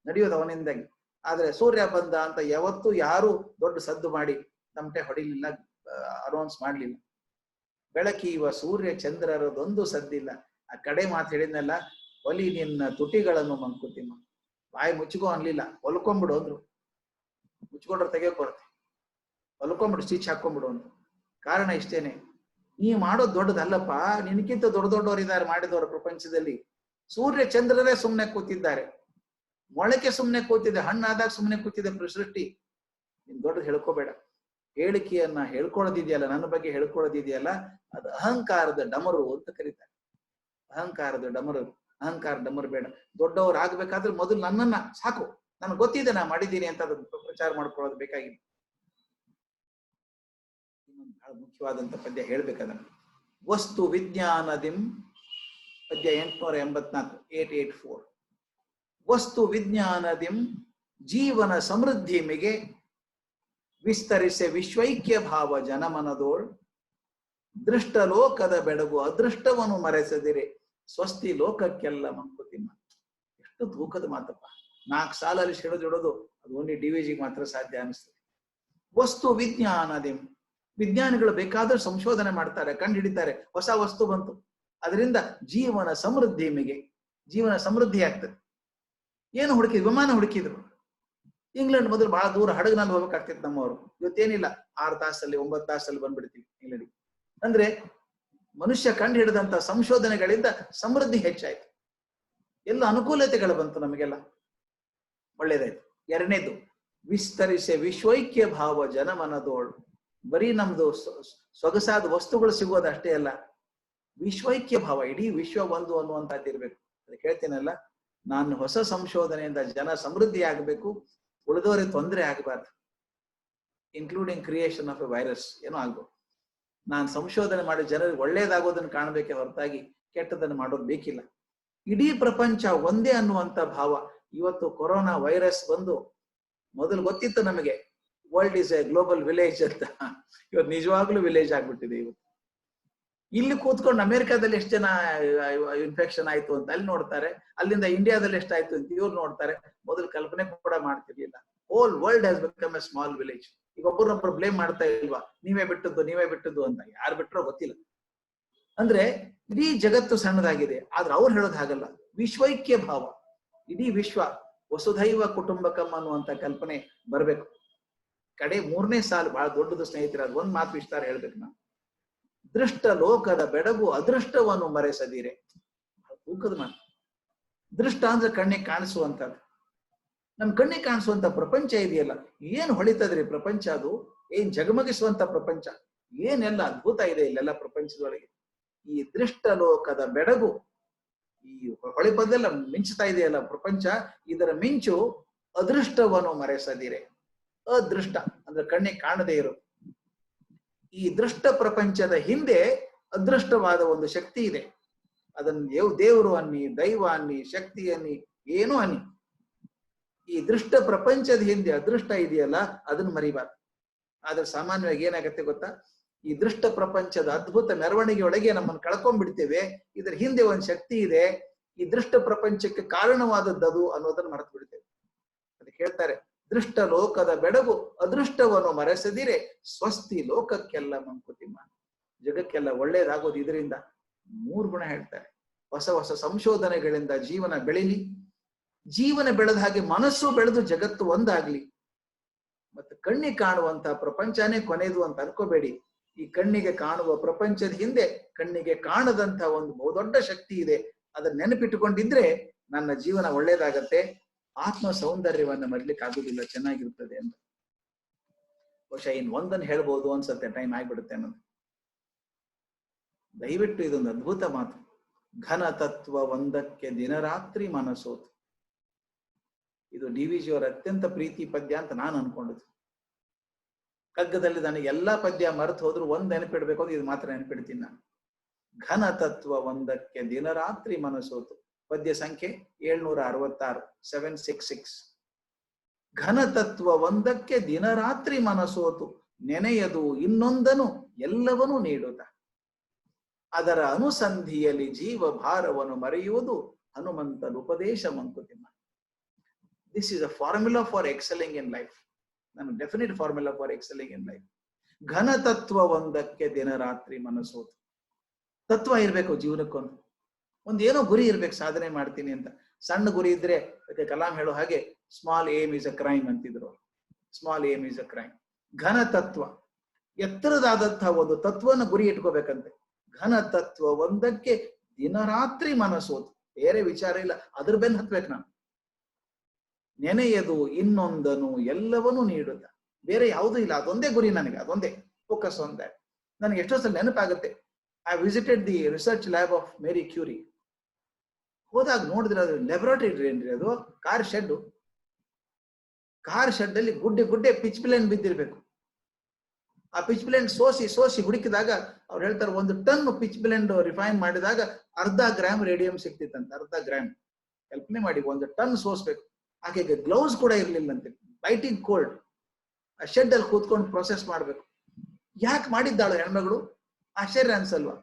S2: ನಡೆಯೋದು ಅವನಿಂದಾಗಿ. ಆದ್ರೆ ಸೂರ್ಯ ಬಂದ ಅಂತ ಯಾವತ್ತೂ ಯಾರು ದೊಡ್ಡ ಸದ್ದು ಮಾಡಿ ತಮಟೆ ಹೊಡಿಲಿಲ್ಲ, ಅನೌನ್ಸ್ ಮಾಡ್ಲಿಲ್ಲ. ಬೆಳಕಿವ ಸೂರ್ಯ ಚಂದ್ರರದೊಂದು ಸದ್ದಿಲ್ಲ. ಆ ಕಡೆ ಮಾತು ಹೇಳಿದ್ನಲ್ಲ, ಒಲಿ ನಿನ್ನ ತುಟಿಗಳನ್ನು ಮಂಕುತಿಮ್ಮ. ಬಾಯಿ ಮುಚ್ಚಿಕೋ ಅನ್ಲಿಲ್ಲ, ಹೊಲ್ಕೊಂಡ್ಬಿಡು ಅಂದ್ರು. ಮುಚ್ಕೊಂಡ್ರೆ ತೆಗೆಯೋಕ್ ಬರುತ್ತೆ, ಹೊಲ್ಕೊಂಡ್ಬಿಡು, ಸ್ಟಿಚ್ ಹಾಕೊಂಡ್ಬಿಡು ಅಂತ. ಕಾರಣ ಇಷ್ಟೇನೆ, ನೀ ಮಾಡೋದು ದೊಡ್ಡದಲ್ಲಪ್ಪ, ನಿನಕ್ಕಿಂತ ದೊಡ್ಡವರಿದ್ದಾರೆ ಮಾಡಿದವರು ಪ್ರಪಂಚದಲ್ಲಿ. ಸೂರ್ಯ ಚಂದ್ರರೇ ಸುಮ್ನೆ ಕೂತಿದ್ದಾರೆ, ಮೊಳಕೆ ಸುಮ್ನೆ ಕೂತಿದೆ, ಹಣ್ಣಾದಾಗ ಸುಮ್ನೆ ಕೂತಿದೆ ಸೃಷ್ಟಿ. ನೀನ್ ದೊಡ್ಡದು ಹೇಳ್ಕೋಬೇಡ. ಹೇಳಿಕೆಯನ್ನ ಹೇಳ್ಕೊಳ್ಳೋದಿದೆಯಲ್ಲ, ನನ್ನ ಬಗ್ಗೆ ಹೇಳ್ಕೊಳ್ಳೋದಿದೆಯಲ್ಲ, ಅದು ಅಹಂಕಾರದ ಡಮರು ಅಂತ ಕರೀತಾರೆ. ಅಹಂಕಾರದ ಡಮರು. ಅಹಂಕಾರ ಡಮರು ಬೇಡ. ದೊಡ್ಡವರು ಆಗ್ಬೇಕಾದ್ರೆ ಮೊದಲು ನನ್ನನ್ನ ಸಾಕು, ನನಗೆ ಗೊತ್ತಿದೆ ನಾ ಮಾಡಿದ್ದೀನಿ ಅಂತ ಅದನ್ನು ಪ್ರಚಾರ ಮಾಡ್ಕೊಳ್ಳೋದು ಬೇಕಾಗಿಲ್ಲ. ಇನ್ನೊಂದು ಬಹಳ ಮುಖ್ಯವಾದಂತ ಪದ್ಯ ಹೇಳ್ಬೇಕದನ್ನ. ವಸ್ತು ವಿಜ್ಞಾನದಿಂ, ಪದ್ಯ 884 884. ವಸ್ತು ವಿಜ್ಞಾನದಿಂ ಜೀವನ ಸಮೃದ್ಧಿ ಮಿಗೆ ವಿಸ್ತರಿಸೆ ವಿಶ್ವೈಕ್ಯ ಭಾವ ಜನಮನದೋಳ್. ದೃಷ್ಟ ಲೋಕದ ಬೆಳಗು ಅದೃಷ್ಟವನ್ನು ಮರೆಸದಿರೆ ಸ್ವಸ್ತಿ ಲೋಕಕ್ಕೆಲ್ಲ ಮಂಕುತಿಮ್ಮ. ಎಷ್ಟು ತೂಕದ ಮಾತಪ್ಪ. 4 ಸಾಲಲ್ಲಿ ಸಿಡಿದಿಡೋದು ಅದು ಓನ್ಲಿ ಡಿವಿಜಿಗೆ ಮಾತ್ರ ಸಾಧ್ಯ ಅನಿಸ್ತದೆ. ವಸ್ತು ವಿಜ್ಞಾನದಿಂ, ವಿಜ್ಞಾನಿಗಳು ಬೇಕಾದ್ರೆ ಸಂಶೋಧನೆ ಮಾಡ್ತಾರೆ, ಕಂಡು ಹಿಡಿತಾರೆ, ಹೊಸ ವಸ್ತು ಬಂತು, ಅದರಿಂದ ಜೀವನ ಸಮೃದ್ಧಿ ಮಿಗೆ, ಜೀವನ ಸಮೃದ್ಧಿ ಆಗ್ತದೆ. ಏನು ಹುಡುಕಿದ್ರು? ವಿಮಾನ ಹುಡುಕಿದ್ರು. ಇಂಗ್ಲೆಂಡ್ ಮೊದಲು ಬಹಳ ದೂರ ಹಡಗಿನಲ್ಲಿ ಹೋಗ್ಬೇಕಾಗ್ತಿತ್ತು ನಮ್ಮವರು. ಇವತ್ತೇನಿಲ್ಲ, 6 ತಾಸಲ್ಲಿ 9 ತಾಸಲ್ಲಿ ಬಂದ್ಬಿಡ್ತೀವಿ ಇಂಗ್ಲೆಂಡ್. ಅಂದ್ರೆ ಮನುಷ್ಯ ಕಂಡು ಹಿಡಿದಂತ ಸಂಶೋಧನೆಗಳಿಂದ ಸಮೃದ್ಧಿ ಹೆಚ್ಚಾಯ್ತು, ಎಲ್ಲ ಅನುಕೂಲತೆಗಳು ಬಂತು ನಮಗೆಲ್ಲ, ಒಳ್ಳೇದಾಯ್ತು. ಎರಡನೇದು ವಿಸ್ತರಿಸೆ ವಿಶ್ವೈಕ್ಯ ಭಾವ ಜನಮನದೋಳು. ಬರೀ ನಮ್ದು ಸೊಗಸಾದ ವಸ್ತುಗಳು ಸಿಗೋದಷ್ಟೇ ಅಲ್ಲ, ವಿಶ್ವೈಕ್ಯ ಭಾವ, ಇಡೀ ವಿಶ್ವ ಒಂದು ಅನ್ನುವಂತದ್ದು ಇರ್ಬೇಕು. ಅದಕ್ಕೆ ಹೇಳ್ತೀನಲ್ಲ, ನಾನು ಹೊಸ ಸಂಶೋಧನೆಯಿಂದ ಜನ ಸಮೃದ್ಧಿ ಆಗಬೇಕು, ಉಳಿದವರಿಗೆ ತೊಂದರೆ ಆಗಬಾರ್ದು. Including creation of A virus ಏನೋ ಆಗ್ಬೋದು. ನಾನು ಸಂಶೋಧನೆ ಮಾಡಿ ಜನರಿಗೆ ಒಳ್ಳೇದಾಗೋದನ್ನು ಕಾಣಬೇಕೆ ಹೊರತಾಗಿ ಕೆಟ್ಟದನ್ನು ಮಾಡೋದು ಬೇಕಿಲ್ಲ. ಇಡೀ ಪ್ರಪಂಚ ಒಂದೇ ಅನ್ನುವಂತ ಭಾವ. ಇವತ್ತು ಕೊರೋನಾ ವೈರಸ್ ಬಂದು, ಮೊದಲು ಗೊತ್ತಿತ್ತು ನಮಗೆ world is A global village ಅಂತ, ಇವತ್ತು ನಿಜವಾಗ್ಲೂ ವಿಲೇಜ್ ಆಗ್ಬಿಟ್ಟಿದೆ. ಇವತ್ತು ಇಲ್ಲಿ ಕೂತ್ಕೊಂಡು ಅಮೆರಿಕಾದಲ್ಲಿ ಎಷ್ಟು ಜನ ಇನ್ಫೆಕ್ಷನ್ ಆಯ್ತು ಅಂತ ಅಲ್ಲಿ ನೋಡ್ತಾರೆ, ಅಲ್ಲಿಂದ ಇಂಡಿಯಾದಲ್ಲಿ ಎಷ್ಟಾಯ್ತು ಅಂತ ಇವ್ರು ನೋಡ್ತಾರೆ. ಮೊದಲು ಕಲ್ಪನೆ ಕೂಡ ಮಾಡ್ತಿರ್ಲಿಲ್ಲ. Whole world has become a small village. ಈಗ ಒಬ್ಬರೊಬ್ಬರು ಬ್ಲೇಮ್ ಮಾಡ್ತಾ ಇಲ್ವಾ, ನೀವೇ ಬಿಟ್ಟದ್ದು ಅಂತ. ಯಾರು ಬಿಟ್ಟರೋ ಗೊತ್ತಿಲ್ಲ. ಅಂದ್ರೆ ಇಡೀ ಜಗತ್ತು ಸಣ್ಣದಾಗಿದೆ, ಆದ್ರೆ ಅವ್ರು ಹೇಳೋದು ಹಾಗಲ್ಲ. ವಿಶ್ವೈಕ್ಯ ಭಾವ, ಇಡೀ ವಿಶ್ವ ವಸುಧೈವ ಕುಟುಂಬಕಂ ಅನ್ನುವಂತ ಕಲ್ಪನೆ ಬರ್ಬೇಕು. ಕಡೆ 3ನೇ ಸಾಲು ಬಹಳ ದೊಡ್ಡದು ಸ್ನೇಹಿತರೆ. ಅದು ಒಂದ್ ಮಾತು ವಿಸ್ತಾರ ಹೇಳ್ಬೇಕು ನಾನು. ದೃಷ್ಟ ಲೋಕದ ಬೆಳಗು ಅದೃಷ್ಟವನ್ನು ಮರೆಸದಿರೆ. ತೂಕದ ಮಾತು. ದೃಷ್ಟ ಅಂದ್ರೆ ಕಣ್ಣಿಗೆ ಕಾಣಿಸುವಂತದ್ದು. ನಮ್ ಕಣ್ಣಿಗೆ ಕಾಣಿಸುವಂತ ಪ್ರಪಂಚ ಇದೆಯಲ್ಲ, ಏನ್ ಹೊಳಿತದ್ರಿ ಪ್ರಪಂಚ, ಅದು ಏನ್ ಜಗಮಗಿಸುವಂತ ಪ್ರಪಂಚ, ಏನೆಲ್ಲ ಅದ್ಭುತ ಇದೆ ಇಲ್ಲೆಲ್ಲ ಪ್ರಪಂಚದೊಳಗೆ. ಈ ದೃಷ್ಟ ಲೋಕದ ಬೆಡಗು, ಈ ಹೊಳಿಪದೆಲ್ಲ ಮಿಂಚ್ತಾ ಇದೆಯಲ್ಲ ಪ್ರಪಂಚ, ಇದರ ಮಿಂಚು ಅದೃಷ್ಟವನ್ನು ಮರೆಸದಿರೆ. ಅದೃಷ್ಟ ಅಂದ್ರೆ ಕಣ್ಣಿಗೆ ಕಾಣದೇ ಇರೋ ಈ ದೃಷ್ಟ ಪ್ರಪಂಚದ ಹಿಂದೆ ಅದೃಷ್ಟವಾದ ಒಂದು ಶಕ್ತಿ ಇದೆ. ಅದನ್ನು ದೇವರು ಅನ್ನಿ, ದೈವ ಅನ್ನಿ, ಶಕ್ತಿ ಅನ್ನಿ, ಏನೋ ಅನ್ನಿ, ಈ ದೃಷ್ಟ ಪ್ರಪಂಚದ ಹಿಂದೆ ಅದೃಷ್ಟ ಇದೆಯಲ್ಲ, ಅದನ್ನು ಮರಿಬಾರ್ದು. ಆದ್ರೆ ಸಾಮಾನ್ಯವಾಗಿ ಏನಾಗತ್ತೆ ಗೊತ್ತಾ, ಈ ದೃಷ್ಟ ಪ್ರಪಂಚದ ಅದ್ಭುತ ಮೆರವಣಿಗೆಯೊಳಗೆ ನಮ್ಮನ್ನು ಕಳ್ಕೊಂಡ್ಬಿಡ್ತೇವೆ. ಇದರ ಹಿಂದೆ ಒಂದು ಶಕ್ತಿ ಇದೆ, ಈ ದೃಷ್ಟ ಪ್ರಪಂಚಕ್ಕೆ ಕಾರಣವಾದದ್ದು ಅನ್ನೋದನ್ನ ಮರೆತು ಬಿಡ್ತೇವೆ. ಅದಕ್ಕೆ ಹೇಳ್ತಾರೆ, ದೃಷ್ಟ ಲೋಕದ ಬೆಡಗು ಅದೃಷ್ಟವನ್ನು ಮರೆಸದಿರೆ ಸ್ವಸ್ತಿ ಲೋಕಕ್ಕೆಲ್ಲ ಮಂಕುತಿಮ್ಮ. ಜಗಕ್ಕೆಲ್ಲ ಒಳ್ಳೇದಾಗೋದು ಇದರಿಂದ. 3 ಗುಣ ಹೇಳ್ತಾರೆ. ಹೊಸ ಹೊಸ ಸಂಶೋಧನೆಗಳಿಂದ ಜೀವನ ಬೆಳಿಲಿ, ಜೀವನ ಬೆಳೆದ ಹಾಗೆ ಮನಸ್ಸು ಬೆಳೆದು ಜಗತ್ತು ಒಂದಾಗ್ಲಿ. ಮತ್ತೆ ಕಣ್ಣಿಗೆ ಕಾಣುವಂತಹ ಪ್ರಪಂಚನೇ ಕೊನೆಯದು ಅಂತ ಅನ್ಕೋಬೇಡಿ. ಈ ಕಣ್ಣಿಗೆ ಕಾಣುವ ಪ್ರಪಂಚದ ಹಿಂದೆ ಕಣ್ಣಿಗೆ ಕಾಣದಂತ ಒಂದು ಬಹುದೊಡ್ಡ ಶಕ್ತಿ ಇದೆ. ಅದನ್ನ ನೆನಪಿಟ್ಟುಕೊಂಡಿದ್ರೆ ನನ್ನ ಜೀವನ ಒಳ್ಳೇದಾಗತ್ತೆ, ಆತ್ಮ ಸೌಂದರ್ಯವನ್ನ ಮರಿಲಿಕ್ಕೆ ಆಗುದಿಲ್ಲ, ಚೆನ್ನಾಗಿರ್ತದೆ ಅಂತ. ಬಹುಶಃ ಇನ್ ಒಂದನ್ನು ಹೇಳ್ಬೋದು ಅನ್ಸತ್ತೆ, ಟೈಮ್ ಆಗ್ಬಿಡುತ್ತೆ ಅನ್ನೋದು. ದಯವಿಟ್ಟು ಇದೊಂದು ಅದ್ಭುತ ಮಾತು. ಘನ ತತ್ವ ಒಂದಕ್ಕೆ ದಿನರಾತ್ರಿ ಮನಸೋತು. ಇದು DVG ಅವರ ಅತ್ಯಂತ ಪ್ರೀತಿ ಪದ್ಯ ಅಂತ ನಾನು ಅನ್ಕೊಂಡದ್ದು. ಕಗ್ಗದಲ್ಲಿ ನನಗೆ ಎಲ್ಲಾ ಪದ್ಯ ಮರೆತು ಹೋದ್ರು ಒಂದ್ ನೆನಪಿಡ್ಬೇಕು ಅಂದ್ರೆ ಇದು ಮಾತ್ರ ನೆನಪಿಡ್ತೀನಿ ನಾನು. ಘನ ತತ್ವ ಒಂದಕ್ಕೆ ದಿನರಾತ್ರಿ ಮನಸೋತು. ಪದ್ಯ ಸಂಖ್ಯೆ 766 766. ಘನ ತತ್ವ ಒಂದಕ್ಕೆ ದಿನರಾತ್ರಿ ಮನಸೋತು, ನೆನೆಯದು ಇನ್ನೊಂದನು ಎಲ್ಲವನ್ನೂ ನೀಡುತ್ತ. ಅದರ ಅನುಸಂಧಿಯಲ್ಲಿ ಜೀವ ಭಾರವನ್ನು ಮರೆಯುವುದು ಹನುಮಂತನ ಉಪದೇಶ Mankutimma. This is a formula for excelling in life. ನನ್ನ definite formula for excelling in life. ಘನ ತತ್ವ ಒಂದಕ್ಕೆ ದಿನರಾತ್ರಿ ಮನಸೋತು. ತತ್ವ ಇರ್ಬೇಕು ಜೀವನಕ್ಕೊಂದು, ಏನೋ ಗುರಿ ಇರ್ಬೇಕು, ಸಾಧನೆ ಮಾಡ್ತೀನಿ ಅಂತ. ಸಣ್ಣ ಗುರಿ ಇದ್ರೆ ಅದಕ್ಕೆ ಕಲಾಂ ಹೇಳೋ ಹಾಗೆ small aim is a crime ಅಂತಿದ್ರು. Small aim is a crime. ಘನ ತತ್ವ, ಎತ್ತರದಾದಂತಹ ಒಂದು ತತ್ವನ ಗುರಿ ಇಟ್ಕೋಬೇಕಂತೆ. ಘನ ತತ್ವ ಒಂದಕ್ಕೆ ದಿನರಾತ್ರಿ ಮನಸೋತು, ಬೇರೆ ವಿಚಾರ ಇಲ್ಲ, ಅದ್ರ ಬೆನ್ನು ಹತ್ಬೇಕು ನಾನು. ನೆನೆಯದು ಇನ್ನೊಂದನು ಎಲ್ಲವನ್ನೂ ನೀಡುತ್ತ. ಬೇರೆ ಯಾವುದೂ ಇಲ್ಲ, ಅದೊಂದೇ ಗುರಿ ನನಗೆ, ಅದೊಂದೇ ಫೋಕಸ್ ಆನ್ ದಟ್. ನನಗೆ ಎಷ್ಟೋ ಸಲ ನೆನಪಾಗುತ್ತೆ, I visited the research lab of Marie Curie. ಹೋದಾಗ ನೋಡಿದ್ರೆ ಅದು ಲ್ಯಾಬೊರೇಟರಿ ಏನ್ರಿ, ಅದು ಕಾರ್ ಶೆಡ್. ಕಾರ್ ಶೆಡ್ ಅಲ್ಲಿ ಗುಡ್ಡೆ ಪಿಚ್ ಪ್ಲೇನ್ ಬಿದ್ದಿರ್ಬೇಕು. ಆ ಪಿಚ್ ಬ್ಲೆಂಡ್ ಸೋಸಿ ಹುಡುಕಿದಾಗ ಅವ್ರು ಹೇಳ್ತಾರೆ, 1 ಟನ್ ಪಿಚ್ ಬ್ಲೆಂಡ್ ರಿಫೈನ್ ಮಾಡಿದಾಗ 0.5 ಗ್ರಾಮ್ ರೇಡಿಯಂ ಸಿಕ್ತಿತ್ತಂತ. 0.5 ಗ್ರಾಮ್. ಕಲ್ಪನೆ ಮಾಡಿ, 1 ಟನ್ ಸೋಸ್ಬೇಕು. ಹಾಗೆ ಗ್ಲೌಸ್ ಕೂಡ ಇರ್ಲಿಲ್ಲಂತೆ, ಬೈಟಿಂಗ್ ಕೋಲ್ಡ್. ಆ ಶೆಡ್ ಅಲ್ಲಿ ಕೂತ್ಕೊಂಡು ಪ್ರೊಸೆಸ್ ಮಾಡ್ಬೇಕು. ಯಾಕೆ ಮಾಡಿದ್ದಾಳು ಹೆಣ್ಮಗಳು? ಆಶ್ಚರ್ಯ ಅನ್ಸಲ್ವಾ?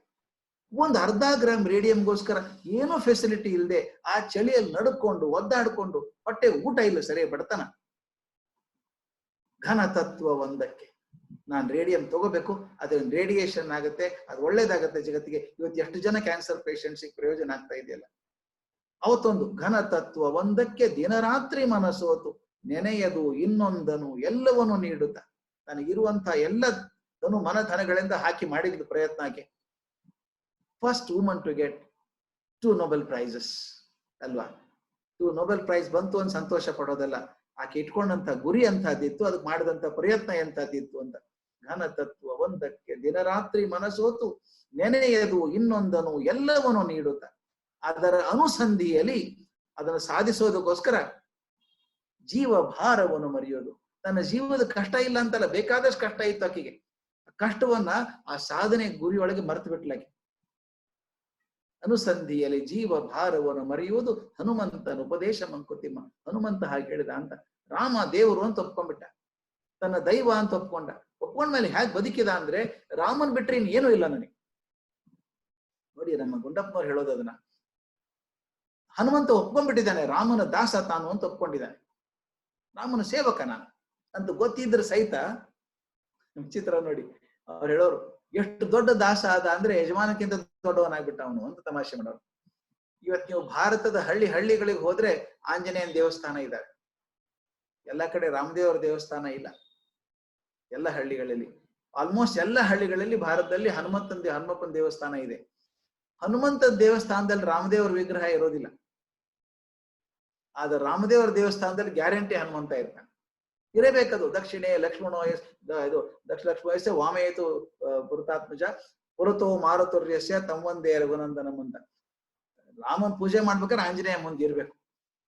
S2: 1.5 ಗ್ರಾಮ್ ರೇಡಿಯಂಗೋಸ್ಕರ ಏನೋ ಫೆಸಿಲಿಟಿ ಇಲ್ಲದೆ ಆ ಚಳಿಯಲ್ಲಿ ನಡ್ಕೊಂಡು ಒದ್ದಾಡ್ಕೊಂಡು, ಹೊಟ್ಟೆ ಊಟ ಇಲ್ಲ, ಸರಿ ಬಡತನ. ಘನ ತತ್ವ ಒಂದಕ್ಕೆ ನಾನು ರೇಡಿಯಂ ತಗೋಬೇಕು, ಅದ್ರಿಂದ ರೇಡಿಯೇಷನ್ ಆಗುತ್ತೆ, ಅದು ಒಳ್ಳೇದಾಗತ್ತೆ ಜಗತ್ತಿಗೆ. ಇವತ್ತು ಎಷ್ಟು ಜನ ಕ್ಯಾನ್ಸರ್ ಪೇಷಂಟ್ಸ್ ಪ್ರಯೋಜನ ಆಗ್ತಾ ಇದೆಯಲ್ಲ. ಅವತ್ತೊಂದು ಘನ ತತ್ವ ಒಂದಕ್ಕೆ ದಿನರಾತ್ರಿ ಮನಸೋತು, ನೆನೆಯದು ಇನ್ನೊಂದನು ಎಲ್ಲವನ್ನೂ ನೀಡುತ್ತ. ತನಗಿರುವಂತ ಎಲ್ಲ ಮನಧನಗಳಿಂದ ಹಾಕಿ ಮಾಡಿದ್ಲು ಪ್ರಯತ್ನ. ಆಕೆ first woman to get 2 Nobel prizes ಅಲ್ವಾ? 2 ನೊಬೆಲ್ ಪ್ರೈಸ್ ಬಂತು ಅಂತ ಸಂತೋಷ ಪಡೋದಲ್ಲ, ಆಕೆ ಇಟ್ಕೊಂಡಂತ ಗುರಿ ಅಂತಹದ್ದಿತ್ತು, ಅದಕ್ಕೆ ಮಾಡಿದಂತ ಪ್ರಯತ್ನ ಎಂತಹದ್ದಿತ್ತು ಅಂತ. ಘನ ತತ್ವ ಒಂದಕ್ಕೆ ದಿನರಾತ್ರಿ ಮನಸೋತು, ನೆನೆಯದು ಇನ್ನೊಂದನು ಎಲ್ಲವನ್ನೂ ನೀಡುತ್ತ. ಅದರ ಅನುಸಂಧಿಯಲ್ಲಿ ಅದನ್ನು ಸಾಧಿಸೋದಕ್ಕೋಸ್ಕರ ಜೀವ ಭಾರವನ್ನು ಮರೆಯೋದು. ತನ್ನ ಜೀವದ ಕಷ್ಟ ಇಲ್ಲ ಅಂತಲ್ಲ, ಬೇಕಾದಷ್ಟು ಕಷ್ಟ ಇತ್ತು ಆಕೆಗೆ. ಕಷ್ಟವನ್ನ ಆ ಸಾಧನೆ ಗುರಿಯೊಳಗೆ ಮರೆತು ಬಿಟ್ಲಾಕೆ. ಅನುಸಂಧಿಯಲ್ಲಿ ಜೀವ ಭಾರವನ್ನು ಮರೆಯುವುದು ಹನುಮಂತನ ಉಪದೇಶ ಮಂಕುತಿಮ್ಮ. ಹನುಮಂತ ಹಾಗೆ ಹೇಳಿದ ಅಂತ. ರಾಮ ದೇವರು ಅಂತ ಒಪ್ಕೊಂಡ್ಬಿಟ್ಟ, ತನ್ನ ದೈವ ಅಂತ ಒಪ್ಕೊಂಡ್ಮೇಲೆ ಹೇಗೆ ಬದುಕಿದ ಅಂದ್ರೆ, ರಾಮನ್ ಬಿಟ್ರೆ ಇನ್ ಏನೂ ಇಲ್ಲ ನನಗೆ. ನೋಡಿ, ನಮ್ಮ ಗುಂಡಪ್ಪನವ್ರು ಹೇಳೋದು ಅದನ್ನ. ಹನುಮಂತ ಒಪ್ಕೊಂಡ್ಬಿಟ್ಟಿದ್ದಾನೆ, ರಾಮನ ದಾಸ ತಾನು ಅಂತ ಒಪ್ಕೊಂಡಿದ್ದಾನೆ, ರಾಮನ ಸೇವಕ ನಾನು ಅಂತ ಗೊತ್ತಿದ್ರೆ ಸಹಿತ. ಚಿತ್ರ ನೋಡಿ, ಅವ್ರು ಹೇಳೋರು, ಎಷ್ಟು ದೊಡ್ಡ ದಾಸ ಆದ ಅಂದ್ರೆ ಯಜಮಾನಕ್ಕಿಂತ ದೊಡ್ಡವನಾಗ್ಬಿಟ್ಟ ಅವನು ಅಂತ ತಮಾಷೆ ಮಾಡೋರು. ಇವತ್ತು ನೀವು ಭಾರತದ ಹಳ್ಳಿಗಳಿಗೆ ಹೋದ್ರೆ ಆಂಜನೇಯನ ದೇವಸ್ಥಾನ ಇದ್ದಾರೆ, ಎಲ್ಲ ಕಡೆ ರಾಮದೇವರ ದೇವಸ್ಥಾನ ಇಲ್ಲ. ಎಲ್ಲ ಹಳ್ಳಿಗಳಲ್ಲಿ, ಆಲ್ಮೋಸ್ಟ್ ಎಲ್ಲ ಹಳ್ಳಿಗಳಲ್ಲಿ ಭಾರತದಲ್ಲಿ ಹನುಮಪ್ಪನ ದೇವಸ್ಥಾನ ಇದೆ. ಹನುಮಂತ ದೇವಸ್ಥಾನದಲ್ಲಿ ರಾಮದೇವರ ವಿಗ್ರಹ ಇರೋದಿಲ್ಲ, ಆದ್ರೆ ರಾಮದೇವರ ದೇವಸ್ಥಾನದಲ್ಲಿ ಗ್ಯಾರಂಟಿ ಹನುಮಂತ ಇರ್ತಾನೆ. ಇರಬೇಕದು. ದಕ್ಷಿಣೆ ಲಕ್ಷ್ಮಣ ಇದು ದಕ್ಷ ಲಕ್ಷ್ಮಣ ವಯಸ್ಸೆ ವಾಮಯತು ಪುರತಾತ್ಮಜ ಪುರತೋ ಮಾರುತುರ್ಯಸ್ಯ ತಮ್ಮಂದೇ ರಘುನಂದನಂ ಅಂತ. ರಾಮನ್ ಪೂಜೆ ಮಾಡ್ಬೇಕಾದ್ರೆ ಆಂಜನೇಯ ಮುಂದೆ ಇರ್ಬೇಕು.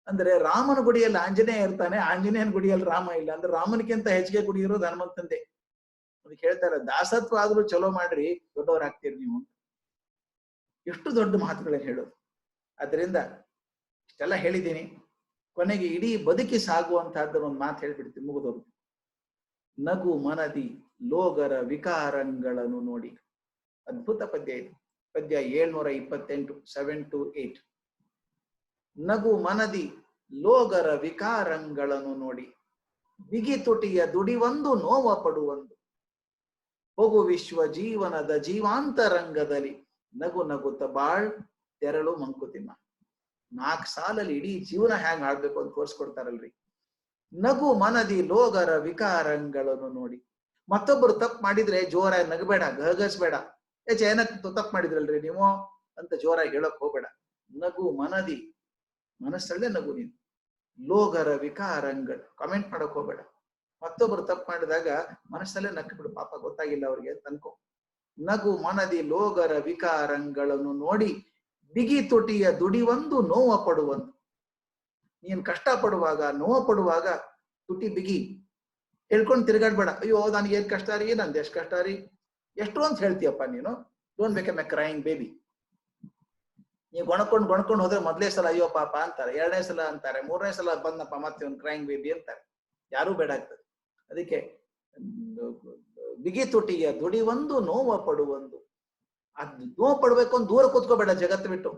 S2: ಅಂದ್ರೆ ರಾಮನ ಗುಡಿಯಲ್ಲಿ ಆಂಜನೇಯ ಇರ್ತಾನೆ, ಆಂಜನೇಯನ ಗುಡಿಯಲ್ಲಿ ರಾಮ ಇಲ್ಲ. ಅಂದ್ರೆ ರಾಮನಿಗಿಂತ ಹೆಚ್ಚಿಗೆ ಗುಡಿ ಇರೋದು ಹನುಮಂತಂದೆ. ಅದಕ್ಕೆ ಹೇಳ್ತಾರೆ, ದಾಸತ್ವ ಆದ್ರೂ ಚಲೋ ಮಾಡ್ರಿ, ದೊಡ್ಡವರಾಗ್ತೀರಿ ನೀವು. ಎಷ್ಟು ದೊಡ್ಡ ಮಾತುಗಳನ್ನ ಹೇಳೋದು. ಅದರಿಂದ ಇಷ್ಟೆಲ್ಲ ಹೇಳಿದ್ದೀನಿ. ಕೊನೆಗೆ ಇಡೀ ಬದುಕಿ ಸಾಗುವಂತಹದ್ದು ಒಂದು ಮಾತು ಹೇಳ್ಬಿಡ್ತೀನಿ, ಮುಗಿದೋದು. ನಗು ಮನದಿ ಲೋಗರ ವಿಕಾರಗಳನ್ನು ನೋಡಿ. ಅದ್ಭುತ ಪದ್ಯ ಇದು. ಪದ್ಯ 728, 7 to 8. ನಗು ಮನದಿ ಲೋಗರ ವಿಕಾರಗಳನ್ನು ನೋಡಿ, ಬಿಗಿ ತುಟಿಯ ದುಡಿವೊಂದು ನೋವ ಪಡುವೊಂದು. ಹೋಗು ವಿಶ್ವ ಜೀವನದ ಜೀವಾಂತರಂಗದಲ್ಲಿ ನಗು ನಗುತ್ತ ಬಾಳ್ ತೆರಳು ಮಂಕುತಿಮ್ಮ. 4 ಸಾಲಲ್ಲಿ ಇಡೀ ಜೀವನ ಹ್ಯಾಂಗ್ ಆಡ್ಬೇಕು ಅಂತ ತೋರಿಸ್ಕೊಡ್ತಾರಲ್ರಿ. ನಗು ಮನದಿ ಲೋಗರ ವಿಕಾರಗಳನ್ನು ನೋಡಿ. ಮತ್ತೊಬ್ಬರು ತಪ್ಪು ಮಾಡಿದ್ರೆ ಜೋರಾಗಿ ನಗಬೇಡ, ಗಹಗಸ್ಬೇಡ. ಏನಕ್ಕೆ ತಪ್ಪು ಮಾಡಿದ್ರಲ್ರಿ ನೀವು ಅಂತ ಜೋರಾಗಿ ಹೇಳಕ್ ಹೋಗ್ಬೇಡ. ನಗು ಮನದಿ, ಮನಸ್ಸಲ್ಲೇ ನಗು ನೀನು. ಲೋಗರ ವಿಕಾರಗಳು, ಕಾಮೆಂಟ್ ಮಾಡಕ್ ಹೋಗ್ಬೇಡ. ಮತ್ತೊಬ್ಬರು ತಪ್ಪು ಮಾಡಿದಾಗ ಮನಸ್ಸಲ್ಲೇ ನಕ್ಕು ಬಿಡು, ಪಾಪ ಗೊತ್ತಾಗಿಲ್ಲ ಅವ್ರಿಗೆ ತನ್ಕೋ. ನಗು ಮನದಿ ಲೋಗರ ವಿಕಾರಗಳನ್ನು ನೋಡಿ, ಬಿಗಿ ತುಟಿಯ ದುಡಿವೊಂದು ನೋವ ಪಡುವೊಂದು. ನೀನ್ ಕಷ್ಟ ಪಡುವಾಗ, ನೋವ ಪಡುವಾಗ ತುಟಿ ಬಿಗಿ ಹೇಳ್ಕೊಂಡು ತಿರ್ಗಾಡ್ಬೇಡ. ಅಯ್ಯೋ ನನಗೆ ಏನ್ ಕಷ್ಟ ರೀ, ನಂದು ಎಷ್ಟು ಕಷ್ಟ ರೀ, ಎಷ್ಟು ಅಂತ ಹೇಳ್ತೀಯಪ್ಪ ನೀನು. Don't become A crying baby. ನೀವು ಗೊಣಕೊಂಡು ಹೋದ್ರೆ ಮೊದಲೇ ಸಲ ಅಯ್ಯೋ ಪಾಪ ಅಂತಾರೆ, 2ನೇ ಸಲ ಅಂತಾರೆ, 3ನೇ ಸಲ ಬಂದಪ್ಪ ಮತ್ತೆ ಒಂದು ಕ್ರೈಯಿಂಗ್ ಬೇಬಿ ಅಂತಾರೆ. ಯಾರೂ ಬೇಡ ಆಗ್ತದೆ. ಅದಕ್ಕೆ ಬಿಗಿ ತುಟಿಯ ದುಡಿವೊಂದು ನೋವ ಪಡುವೊಂದು. ಅದ್ ನೋವು ಪಡ್ಬೇಕು ಅಂತ ದೂರ ಕೂತ್ಕೋಬೇಡ, ಜಗತ್ತು ಬಿಟ್ಟು.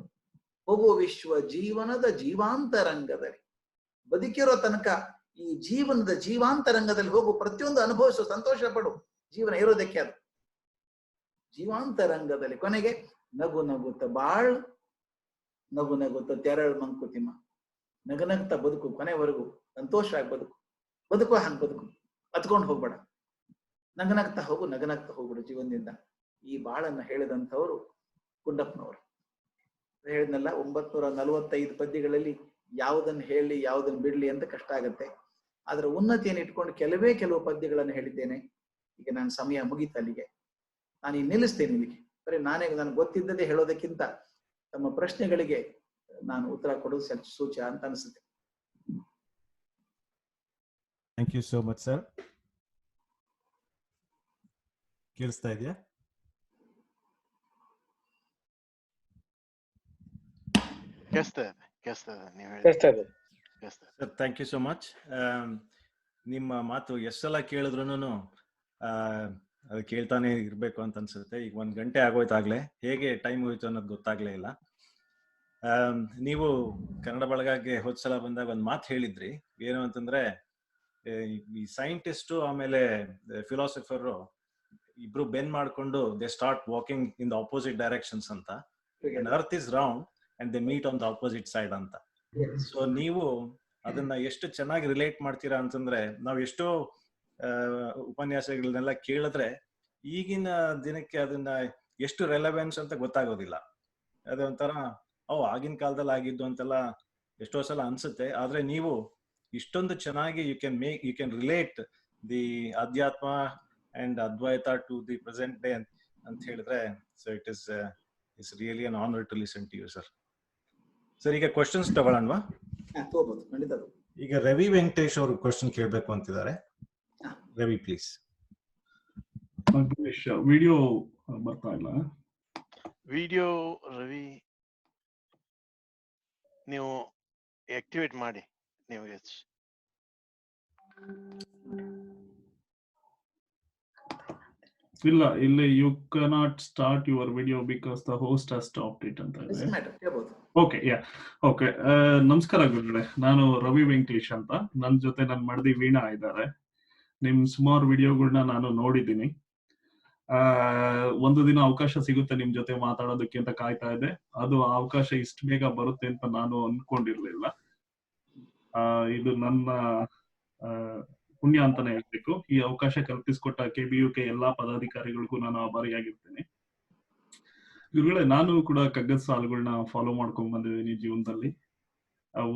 S2: ಹೋಗು ವಿಶ್ವ ಜೀವನದ ಜೀವಾಂತರಂಗದಲ್ಲಿ. ಬದುಕಿರೋ ತನಕ ಈ ಜೀವನದ ಜೀವಾಂತರಂಗದಲ್ಲಿ ಹೋಗು, ಪ್ರತಿಯೊಂದು ಅನುಭವಿಸು, ಸಂತೋಷ ಪಡು. ಜೀವನ ಇರೋದಕ್ಕೆ ಅದು ಜೀವಾಂತರಂಗದಲ್ಲಿ. ಕೊನೆಗೆ ನಗು ನಗುತ್ತ ಬಾಳ್, ನಗು ನಗುತ್ತ ತೆರಳು ಮಂಕುತಿಮ್ಮ. ನಗನಗ್ತಾ ಬದುಕು, ಕೊನೆವರೆಗೂ ಸಂತೋಷ ಆಗಿ ಬದುಕು. ಬದುಕುವ ಹಂಗೆ ಬದುಕು, ಹತ್ಕೊಂಡು ಹೋಗ್ಬೇಡ. ನಗನಗ್ತಾ ಹೋಗು, ನಗನಗ್ತಾ ಹೋಗ್ಬಿಡು ಜೀವನದಿಂದ. ಈ ಬಾಳನ್ನ ಹೇಳಿದಂಥವ್ರು ಗುಂಡಪ್ಪನವರು. ಹೇಳಿದ್ನಲ್ಲ, 945 ಪದ್ಯಗಳಲ್ಲಿ ಯಾವುದನ್ನು ಹೇಳಿ ಯಾವುದನ್ನು ಬಿಡ್ಲಿ ಅಂತ ಕಷ್ಟ ಆಗತ್ತೆ. ಆದ್ರೆ ಉನ್ನತಿಯನ್ನು ಇಟ್ಕೊಂಡು ಕೆಲವು ಪದ್ಯಗಳನ್ನು ಹೇಳಿದ್ದೇನೆ. ಈಗ ನಾನು ಸಮಯ ಮುಗೀತು ಅಲ್ಲಿಗೆ. ನಾನು ಈಗ ನಿಲ್ಲಿಸ್ತೇನೆ ಇಲ್ಲಿಗೆ. ಬರೀ ನನಗೆ ಗೊತ್ತಿದ್ದದೇ ಹೇಳೋದಕ್ಕಿಂತ ತಮ್ಮ ಪ್ರಶ್ನೆಗಳಿಗೆ ನಾನು ಉತ್ತರ ಕೊಡೋದು ಸೂಚ್ಯ ಅಂತ ಅನಿಸುತ್ತೆ.
S3: Thank you so much sir. ಕೇಳಿಸ್ತಾ ಇದೆಯಾ? Sir thank you so much. ನಿಮ್ಮ ಮಾತು ಎಷ್ಟೆಲ್ಲ ಕೇಳಿದ್ರು ಅದು ಕೇಳ್ತಾನೆ ಇರ್ಬೇಕು ಅಂತ ಅನ್ಸುತ್ತೆ. ಈಗ 1 ಗಂಟೆ ಆಗೋಯ್ತಾಗ್ಲೇ, ಹೇಗೆ ಟೈಮ್ ಹೋಯ್ತು ಅನ್ನೋದು ಗೊತ್ತಾಗ್ಲೇ ಇಲ್ಲ. ನೀವು ಕನ್ನಡ ಬಳಗಕ್ಕೆ ಹೋದ್ಸಲ ಬಂದಾಗ ಒಂದು ಮಾತು ಹೇಳಿದ್ರಿ, ಏನು ಅಂತಂದ್ರೆ ಈ ಸೈಂಟಿಸ್ಟು ಆಮೇಲೆ ಫಿಲಾಸಫರು ಇಬ್ರು ಬೆನ್ ಮಾಡ್ಕೊಂಡು they start walking in the opposite directions ಅಂತ. Earth is round and they meet on the opposite side ಅಂತ. ಸೊ ನೀವು ಅದನ್ನ ಎಷ್ಟು ಚೆನ್ನಾಗಿ ರಿಲೇಟ್ ಮಾಡ್ತೀರಾ ಅಂತಂದ್ರೆ, ನಾವು ಎಷ್ಟೋ ಉಪನ್ಯಾಸಗಳನ್ನೆಲ್ಲ ಕೇಳಿದ್ರೆ ಈಗಿನ ದಿನಕ್ಕೆ ಅದನ್ನ ಎಷ್ಟು ರೆಲೆವೆನ್ಸ್ ಅಂತ ಗೊತ್ತಾಗೋದಿಲ್ಲ. ಅದೊಂಥರ ಆಗಿನ ಕಾಲದಲ್ಲಿ ಆಗಿದ್ದು ಅಂತೆಲ್ಲ ಎಷ್ಟೋ ಸಲ ಅನ್ಸುತ್ತೆ. ಆದ್ರೆ ನೀವು ಇಷ್ಟೊಂದು ಚೆನ್ನಾಗಿ ಯು ಕ್ಯಾನ್ ರಿಲೇಟ್ ದಿ ಅಧ್ಯಾತ್ಮ ಅಂಡ್ ಅದ್ವೈತ ಟು ದಿ ಪ್ರೆಸೆಂಟ್ ಡೇ ಅಂತ ಹೇಳಿದ್ರೆ, so it's really an honour to listen to you sir. Sir ಈಗ ಕ್ವಶನ್ಸ್ ತಗೊಳ್ಳೋಣವಾ? ಈಗ ರವಿ ವೆಂಕಟೇಶ್ ಅವರು ಕ್ವಶನ್ ಕೇಳಬೇಕು ಅಂತಿದ್ದಾರೆ. ರವಿ ಪ್ಲೀಸ್.
S4: ವಿಡಿಯೋ ಬರ್ತಾ ಇಲ್ಲ.
S5: ವಿಡಿಯೋ ರವಿ ನೀವು ಆಕ್ಟಿವೇಟ್ ಮಾಡಿ. ನೀವು
S4: ಇಲ್ಲ, ಇಲ್ಲಿ you cannot start your video because the host has stopped it ಅಂತ ಇದೆ. Okay, okay. ನಮಸ್ಕಾರ ಗುರುಗಳೇ, ನಾನು ರವಿ ವೆಂಕಟೇಶ್ ಅಂತ. ನನ್ನ ಜೊತೆ ನನ್ನ ಮಡದಿ ವೀಣಾ ಇದ್ದಾರೆ. ನಿಮ್ ಸುಮಾರು ವಿಡಿಯೋಗಳನ್ನ ನಾನು ನೋಡಿದ್ದೀನಿ. ಒಂದು ದಿನ ಅವಕಾಶ ಸಿಗುತ್ತೆ ನಿಮ್ ಜೊತೆ ಮಾತಾಡೋದಕ್ಕೆ ಅಂತ ಕಾಯ್ತಾ ಇದ್ದೆ. ಅದು ಅವಕಾಶ ಇಷ್ಟು ಬೇಗ ಬರುತ್ತೆ ಅಂತ ನಾನು ಅನ್ಕೊಂಡಿರ್ಲಿಲ್ಲ. ಇದು ನನ್ನ ಪುಣ್ಯ ಅಂತಾನೆ ಹೇಳ್ಬೇಕು. ಈ ಅವಕಾಶ ಕಲ್ಪಿಸಿಕೊಟ್ಟ KBUK ಎಲ್ಲಾ ಪದಾಧಿಕಾರಿಗಳಿಗೂ ನಾನು ಆಭಾರಿಯಾಗಿರ್ತೇನೆ. ಗುರುಗಳೇ, ನಾನು ಕೂಡ ಕಗ್ಗದ ಸಾಲುಗಳನ್ನ ಫಾಲೋ ಮಾಡ್ಕೊಂಡ್ ಬಂದಿದ್ದೀನಿ ಜೀವನದಲ್ಲಿ.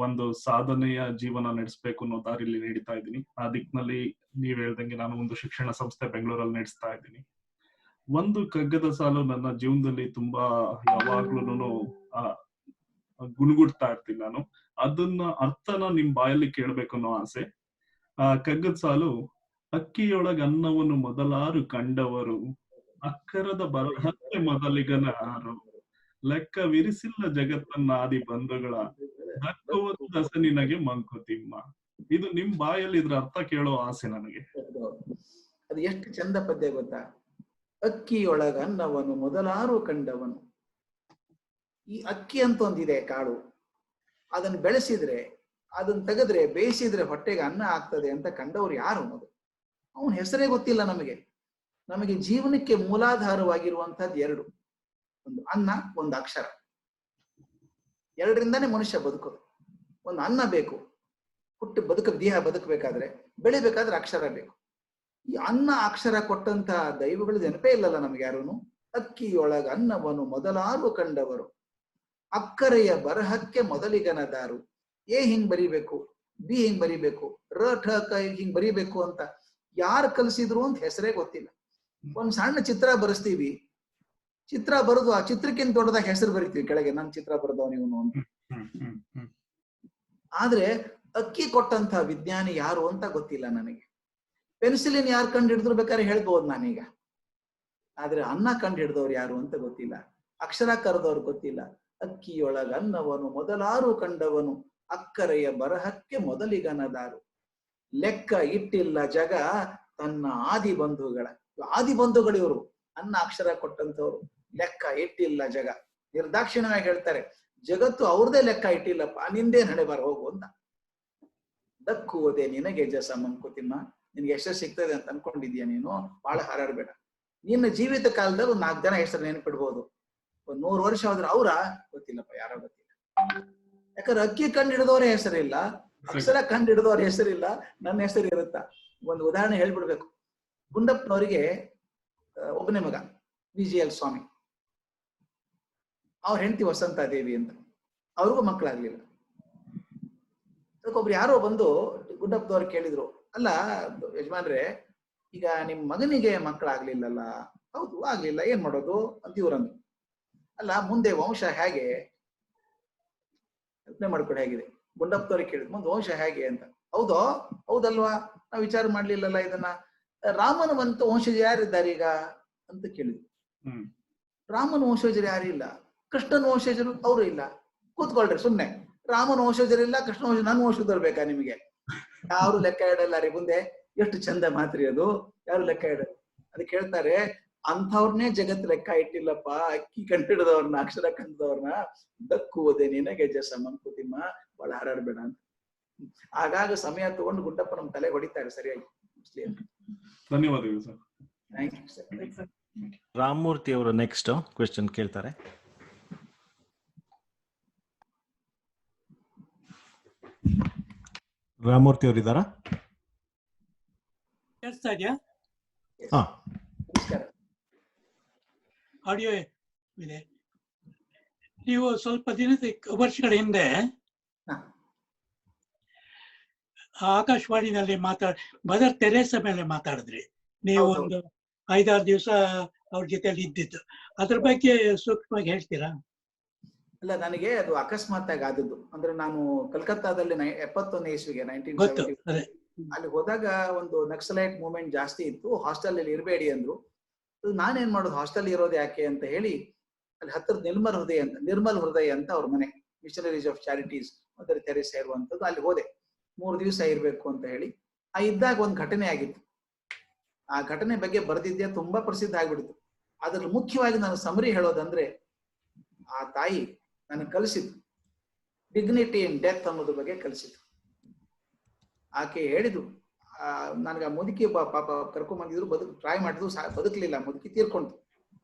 S4: ಒಂದು ಸಾಧನೆಯ ಜೀವನ ನಡೆಸಬೇಕು ಅನ್ನೋ ದಾರಿಲಿ ನಡೀತಾ ಇದ್ದೀನಿ. ಆ ದಿಕ್ಕಿನಲ್ಲಿ ನೀವ್ ಹೇಳ್ದಂಗೆ ನಾನು ಒಂದು ಶಿಕ್ಷಣ ಸಂಸ್ಥೆ ಬೆಂಗಳೂರಲ್ಲಿ ನಡೆಸ್ತಾ ಇದ್ದೀನಿ. ಒಂದು ಕಗ್ಗದ ಸಾಲು ನನ್ನ ಜೀವನದಲ್ಲಿ ತುಂಬಾ ಯಾವಾಗ್ಲೂ ಗುಣಗುಡ್ತಾ ಇರ್ತೀನಿ ನಾನು. ಅದನ್ನ ಅರ್ಥನ ನಿಮ್ ಬಾಯಲ್ಲಿ ಕೇಳ್ಬೇಕು ಅನ್ನೋ ಆಸೆ. ಆ ಕಗ್ಗದ ಸಾಲು: ಅಕ್ಕಿಯೊಳಗ ಅನ್ನವನ್ನು ಮೊದಲಾರು ಕಂಡವರು, ಅಕ್ಕರದ ಬರಹಕ್ಕೆ ಮೊದಲಿಗನ ಆರು, ಲೆಕ್ಕವಿರಿಸಿಲ್ಲ ಜಗತ್ತನ್ನಾದಿ ಬಂಧುಗಳ, ದಕ್ಕುವುದು ದಸ ನಿನಗೆ ಮಂಕುತಿಮ್ಮ. ಇದು ನಿಮ್ ಬಾಯಲ್ಲಿ ಇದ್ರ ಅರ್ಥ ಕೇಳೋ ಆಸೆ ನನಗೆ.
S2: ಅದು ಎಷ್ಟು ಚಂದ ಪದ್ಯ ಗೊತ್ತಾ? ಅಕ್ಕಿಯೊಳಗ ಅನ್ನವನ್ನು ಮೊದಲಾರು ಕಂಡವನು. ಈ ಅಕ್ಕಿ ಅಂತ ಒಂದಿದೆ ಕಾಳು, ಅದನ್ನು ಬೆಳೆಸಿದ್ರೆ, ಅದನ್ನ ತೆಗೆದ್ರೆ, ಬೇಯಿಸಿದ್ರೆ ಹೊಟ್ಟೆಗೆ ಅನ್ನ ಆಗ್ತದೆ ಅಂತ ಕಂಡವ್ರು ಯಾರು? ಅದು ಅವನ ಹೆಸರೇ ಗೊತ್ತಿಲ್ಲ ನಮಗೆ. ನಮಗೆ ಜೀವನಕ್ಕೆ ಮೂಲಾಧಾರವಾಗಿರುವಂತಹದ್ದು ಎರಡು: ಒಂದು ಅನ್ನ, ಒಂದು ಅಕ್ಷರ. ಎರಡರಿಂದಾನೇ ಮನುಷ್ಯ ಬದುಕೋದು. ಒಂದು ಅನ್ನ ಬೇಕು, ದೇಹ ಬದುಕಬೇಕಾದ್ರೆ, ಬೆಳಿಬೇಕಾದ್ರೆ ಅಕ್ಷರ ಬೇಕು. ಈ ಅನ್ನ ಅಕ್ಷರ ಕೊಟ್ಟಂತ ದೈವಗಳು ನೆನಪೇ ಇಲ್ಲಲ್ಲ ನಮ್ಗೆ ಯಾರೂನು. ಅಕ್ಕಿಯೊಳಗ ಅನ್ನವನ್ನು ಮೊದಲಾರು ಕಂಡವರು, ಅಕ್ಕರೆಯ ಬರಹಕ್ಕೆ ಮೊದಲಿಗನದಾರು. ಎ ಹಿಂಗ್ ಬರಿಬೇಕು, ಬಿ ಹಿಂಗ್ ಬರಿಬೇಕು, ರ ಠ ಕ ಹಿಂಗ್ ಬರಿಬೇಕು ಅಂತ ಯಾರು ಕಲಿಸಿದ್ರು ಅಂತ ಹೆಸರೇ ಗೊತ್ತಿಲ್ಲ. ಒಂದ್ ಸಣ್ಣ ಚಿತ್ರ ಬರೆಸ್ತೀವಿ, ಚಿತ್ರ ಬರೆದು ಆ ಚಿತ್ರಕ್ಕಿಂತ ದೊಡ್ಡದಾಗಿ ಹೆಸರು ಬರಿತೀವಿ ಕೆಳಗೆ, ನನ್ ಚಿತ್ರ ಬರೆದವನು ಇವನು ಅಂತ. ಆದ್ರೆ ಅಕ್ಕಿ ಕೊಟ್ಟಂತ ವಿಜ್ಞಾನಿ ಯಾರು ಅಂತ ಗೊತ್ತಿಲ್ಲ ನನಗೆ. ಪೆನ್ಸಿಲಿನ್ ಯಾರು ಕಂಡು ಹಿಡಿದ್ರು ಬೇಕಾದ್ರೆ ಹೇಳ್ಬೋದು ನಾನೀಗ. ಆದ್ರೆ ಅನ್ನ ಕಂಡು ಹಿಡಿದವ್ರು ಯಾರು ಅಂತ ಗೊತ್ತಿಲ್ಲ, ಅಕ್ಷರ ಕರೆದವ್ರು ಗೊತ್ತಿಲ್ಲ. ಅಕ್ಕಿಯೊಳಗ ಅನ್ನವನು ಮೊದಲಾರು ಕಂಡವನು, ಅಕ್ಕರೆಯ ಬರಹಕ್ಕೆ ಮೊದಲಿಗನದಾರು. ಲೆಕ್ಕ ಇಟ್ಟಿಲ್ಲ ಜಗ ತನ್ನ ಆದಿ ಬಂಧುಗಳ. ಆದಿ ಬಂಧುಗಳು ಇವರು, ಅನ್ನ ಅಕ್ಷರ ಕೊಟ್ಟಂತವ್ರು. ಲೆಕ್ಕ ಇಟ್ಟಿಲ್ಲ ಜಗ, ನಿರ್ದಾಕ್ಷಿಣ್ಯವಾಗಿ ಹೇಳ್ತಾರೆ, ಜಗತ್ತು ಅವ್ರದೇ ಲೆಕ್ಕ ಇಟ್ಟಿಲ್ಲಪ್ಪ, ನಿಂದೇನ್ ಹಣೆ ಬರ ಹೋಗು ಅಂತ. ದಕ್ಕುವುದೇ ನಿನಗೆ ಜಸ ಮಂಕುತಿಮ್ಮ. ನಿನ್ಗೆ ಹೆಸರು ಸಿಗ್ತದೆ ಅಂತ ಅನ್ಕೊಂಡಿದ್ಯಾ ನೀನು? ಬಹಳ ಹಾರಾಡ್ಬೇಡ. ನಿನ್ನ ಜೀವಿತ ಕಾಲದಲ್ಲಿ ಒಂದು 4 ಜನ ಹೆಸರು ನೆನಪಿಡ್ಬೋದು. ಒಂದ್ 100 ವರ್ಷ ಹೋದ್ರೆ ಅವ್ರ ಗೊತ್ತಿಲ್ಲಪ್ಪ, ಯಾರೋ ಗೊತ್ತಿಲ್ಲ. ಯಾಕಂದ್ರೆ ಅಕ್ಕಿ ಕಂಡು ಹಿಡಿದವ್ರೆ ಹೆಸರಿಲ್ಲ, ಅಕ್ಷರ ಕಂಡು ಹಿಡಿದವ್ರ ಹೆಸರಿಲ್ಲ, ನನ್ನ ಹೆಸರು ಇರುತ್ತಾ? ಒಂದು ಉದಾಹರಣೆ ಹೇಳ್ಬಿಡ್ಬೇಕು. ಗುಂಡಪ್ಪನವರಿಗೆ ಒಬ್ಬನೇ ಮಗ VGL ಸ್ವಾಮಿ, ಅವ್ರ ಹೆಂಡತಿ ವಸಂತ ದೇವಿ ಅಂತ. ಅವ್ರಿಗೂ ಮಕ್ಕಳಾಗ್ಲಿಲ್ಲ. ಅದಕ್ಕೊಬ್ರು ಯಾರೋ ಬಂದು ಗುಂಡಪ್ಪನವ್ರು ಕೇಳಿದ್ರು, ಅಲ್ಲ ಯಜಮಾನ್ರೆ, ಈಗ ನಿಮ್ ಮಗನಿಗೆ ಮಕ್ಕಳಾಗ್ಲಿಲ್ಲಲ್ಲ? ಹೌದು, ಆಗ್ಲಿಲ್ಲ, ಏನ್ ಮಾಡೋದು ಅಂತ ಇವ್ರಂದ್ರು. ಅಲ್ಲ, ಮುಂದೆ ವಂಶ ಹೇಗೆ? ಕಲ್ಪನೆ ಮಾಡ್ಕೊಂಡು ಹೇಗಿದೆ. ಗುಂಡಪ್ಪನವ್ರಿಗೆ ಕೇಳಿದ್ರು, ಮುಂದೆ ವಂಶ ಹೇಗೆ ಅಂತ. ಹೌದೋ? ಹೌದಲ್ವಾ, ನಾವು ವಿಚಾರ ಮಾಡ್ಲಿಲ್ಲಲ್ಲ ಇದನ್ನ. ರಾಮನವಂತ ವಂಶಜ ಯಾರಿದ್ದಾರೆ ಈಗ ಅಂತ ಕೇಳಿದ್ರು. ರಾಮನ ವಂಶಜರು ಯಾರಿಲ್ಲ. ಕೃಷ್ಣನ ವಂಶಜರು ಅವರು ಇಲ್ಲ. ಕೂತ್ಕೊಳ್ರಿ ಸುಮ್ನೆ. ರಾಮನ ವಂಶಜರಿಲ್ಲ, ಕೃಷ್ಣ ವಂಶ, ನನ್ನ ವಂಶದವ್ರು ಬೇಕಾ ನಿಮಗೆ? ಯಾರು ಲೆಕ್ಕ ಇಡಲ್ಲ ರೀ ಮುಂದೆ. ಎಷ್ಟು ಚಂದ ಮಾತ್ರಿ ಅದು, ಯಾರು ಲೆಕ್ಕ ಇಡಲ್ಲ. ಅದಕ್ಕೆ ಹೇಳ್ತಾರೆ, ಅಂಥವ್ರನ್ನೇ ಜಗತ್ ಲೆಕ್ಕ ಇಟ್ಟಿಲ್ಲಪ್ಪ, ಅಕ್ಕಿ ಕಂಡಿಡಿದವ್ರನ್ನ, ಅಕ್ಷರ ಕಂಡಿದವ್ರನ್ನ. ದಕ್ಕುವುದೇ ನಿನಗೆ ಜಸ ಮಂಕುತಿಮ್ಮ, ಬಹಳ ಹಾರಾಡ್ಬೇಡ ಅಂತ. ಆಗಾಗ ಸಮಯ ತಗೊಂಡು ಗುಂಡಪ್ಪ ನಮ್ ತಲೆ ಹೊಡಿತಾರೆ ಸರಿಯಾಗಿ.
S4: ಧನ್ಯವಾದಗಳು sir.
S2: Thank you sir.
S3: Ramamurthy ಅವರು ನೆಕ್ಸ್ಟ್ ಕ್ವೆಶ್ಚನ್ ಕೇಳ್ತಾರೆ. ರಾಮಮೂರ್ತಿ ಅವರು ಇದ್ದಾರಾ?
S6: ಕೇಳಿಸ್ತಾ ಇದೆಯಾ?
S3: ಹಾ,
S6: ಆಡಿಯೋ ಇದೆ. ನೀವು ಸ್ವಲ್ಪ ವರ್ಷಗಳ ಹಿಂದೆ ಆಕಾಶವಾಣಿನಲ್ಲಿ ಮದರ್ ತೆರೇಸಾ ಮೇಲೆ ಮಾತಾಡಿದ್ರಿ. ನೀವು ಒಂದು 5-6 ದಿವಸ ಅವ್ರ ಜೊತೆಲಿ ಇದ್ದಿದ್ದು, ಅದ್ರ ಬಗ್ಗೆ ಸೂಕ್ಷ್ಮವಾಗಿ ಹೇಳ್ತೀರಾ?
S2: ಅಲ್ಲ, ನನಗೆ ಅದು ಅಕಸ್ಮಾತ್ ಆಗಿ ಆದದ್ದು. ಅಂದ್ರೆ ನಾನು ಕಲ್ಕತ್ತಾದಲ್ಲಿ 71ನೇ ಇಸ್ವಿಗೆ 1970 ಅಲ್ಲಿ ಹೋದಾಗ ಒಂದು ನಕ್ಸಲೈಟ್ ಮೂವ್ಮೆಂಟ್ ಜಾಸ್ತಿ ಇತ್ತು. ಹಾಸ್ಟೆಲ್ ಅಲ್ಲಿ ಇರಬೇಡಿ ಅಂದ್ರು. ನಾನೇನ್ ಮಾಡೋದು, ಹಾಸ್ಟೆಲ್ ಇರೋದು ಯಾಕೆ ಅಂತ ಹೇಳಿ ಅಲ್ಲಿ ಹತ್ತಿರ ನಿರ್ಮಲ್ ಹೃದಯ ಅಂತ ಅವ್ರ ಮನೆ, missionaries of charities Mother Teresa ಇರುವಂತದ್ದು. ಅಲ್ಲಿ ಹೋದೆ. 3 ದಿವಸ ಇರ್ಬೇಕು ಅಂತ ಹೇಳಿ. ಇದ್ದಾಗ ಒಂದು ಘಟನೆ ಆಗಿತ್ತು. ಆ ಘಟನೆ ಬಗ್ಗೆ ಬರೆದಿದ್ದೆ, ತುಂಬಾ ಪ್ರಸಿದ್ಧ ಆಗ್ಬಿಡ್ತು. ಅದ್ರಲ್ಲಿ ಮುಖ್ಯವಾಗಿ ನಾನು ಸಮರಿ ಹೇಳೋದಂದ್ರೆ, ಆ ತಾಯಿ ನನಗೆ ಕಲಿಸಿದ್ದು ಡಿಗ್ನಿಟಿ ಇನ್ ಡೆತ್ ಅನ್ನೋದ್ರ ಬಗ್ಗೆ ಕಲಿಸಿದ್ದು. ಆಕೆ ಹೇಳಿದ್ರು, ನನಗೆ ಆ ಮುದುಕಿ ಪಾಪ ಕರ್ಕೊಂಡ್ ಬಂದಿದ್ರು, ಟ್ರೈ ಮಾಡಿದ್ರು, ಬದುಕಲಿಲ್ಲ, ಮುದುಕಿ ತೀರ್ಕೊಂಡ್ರು.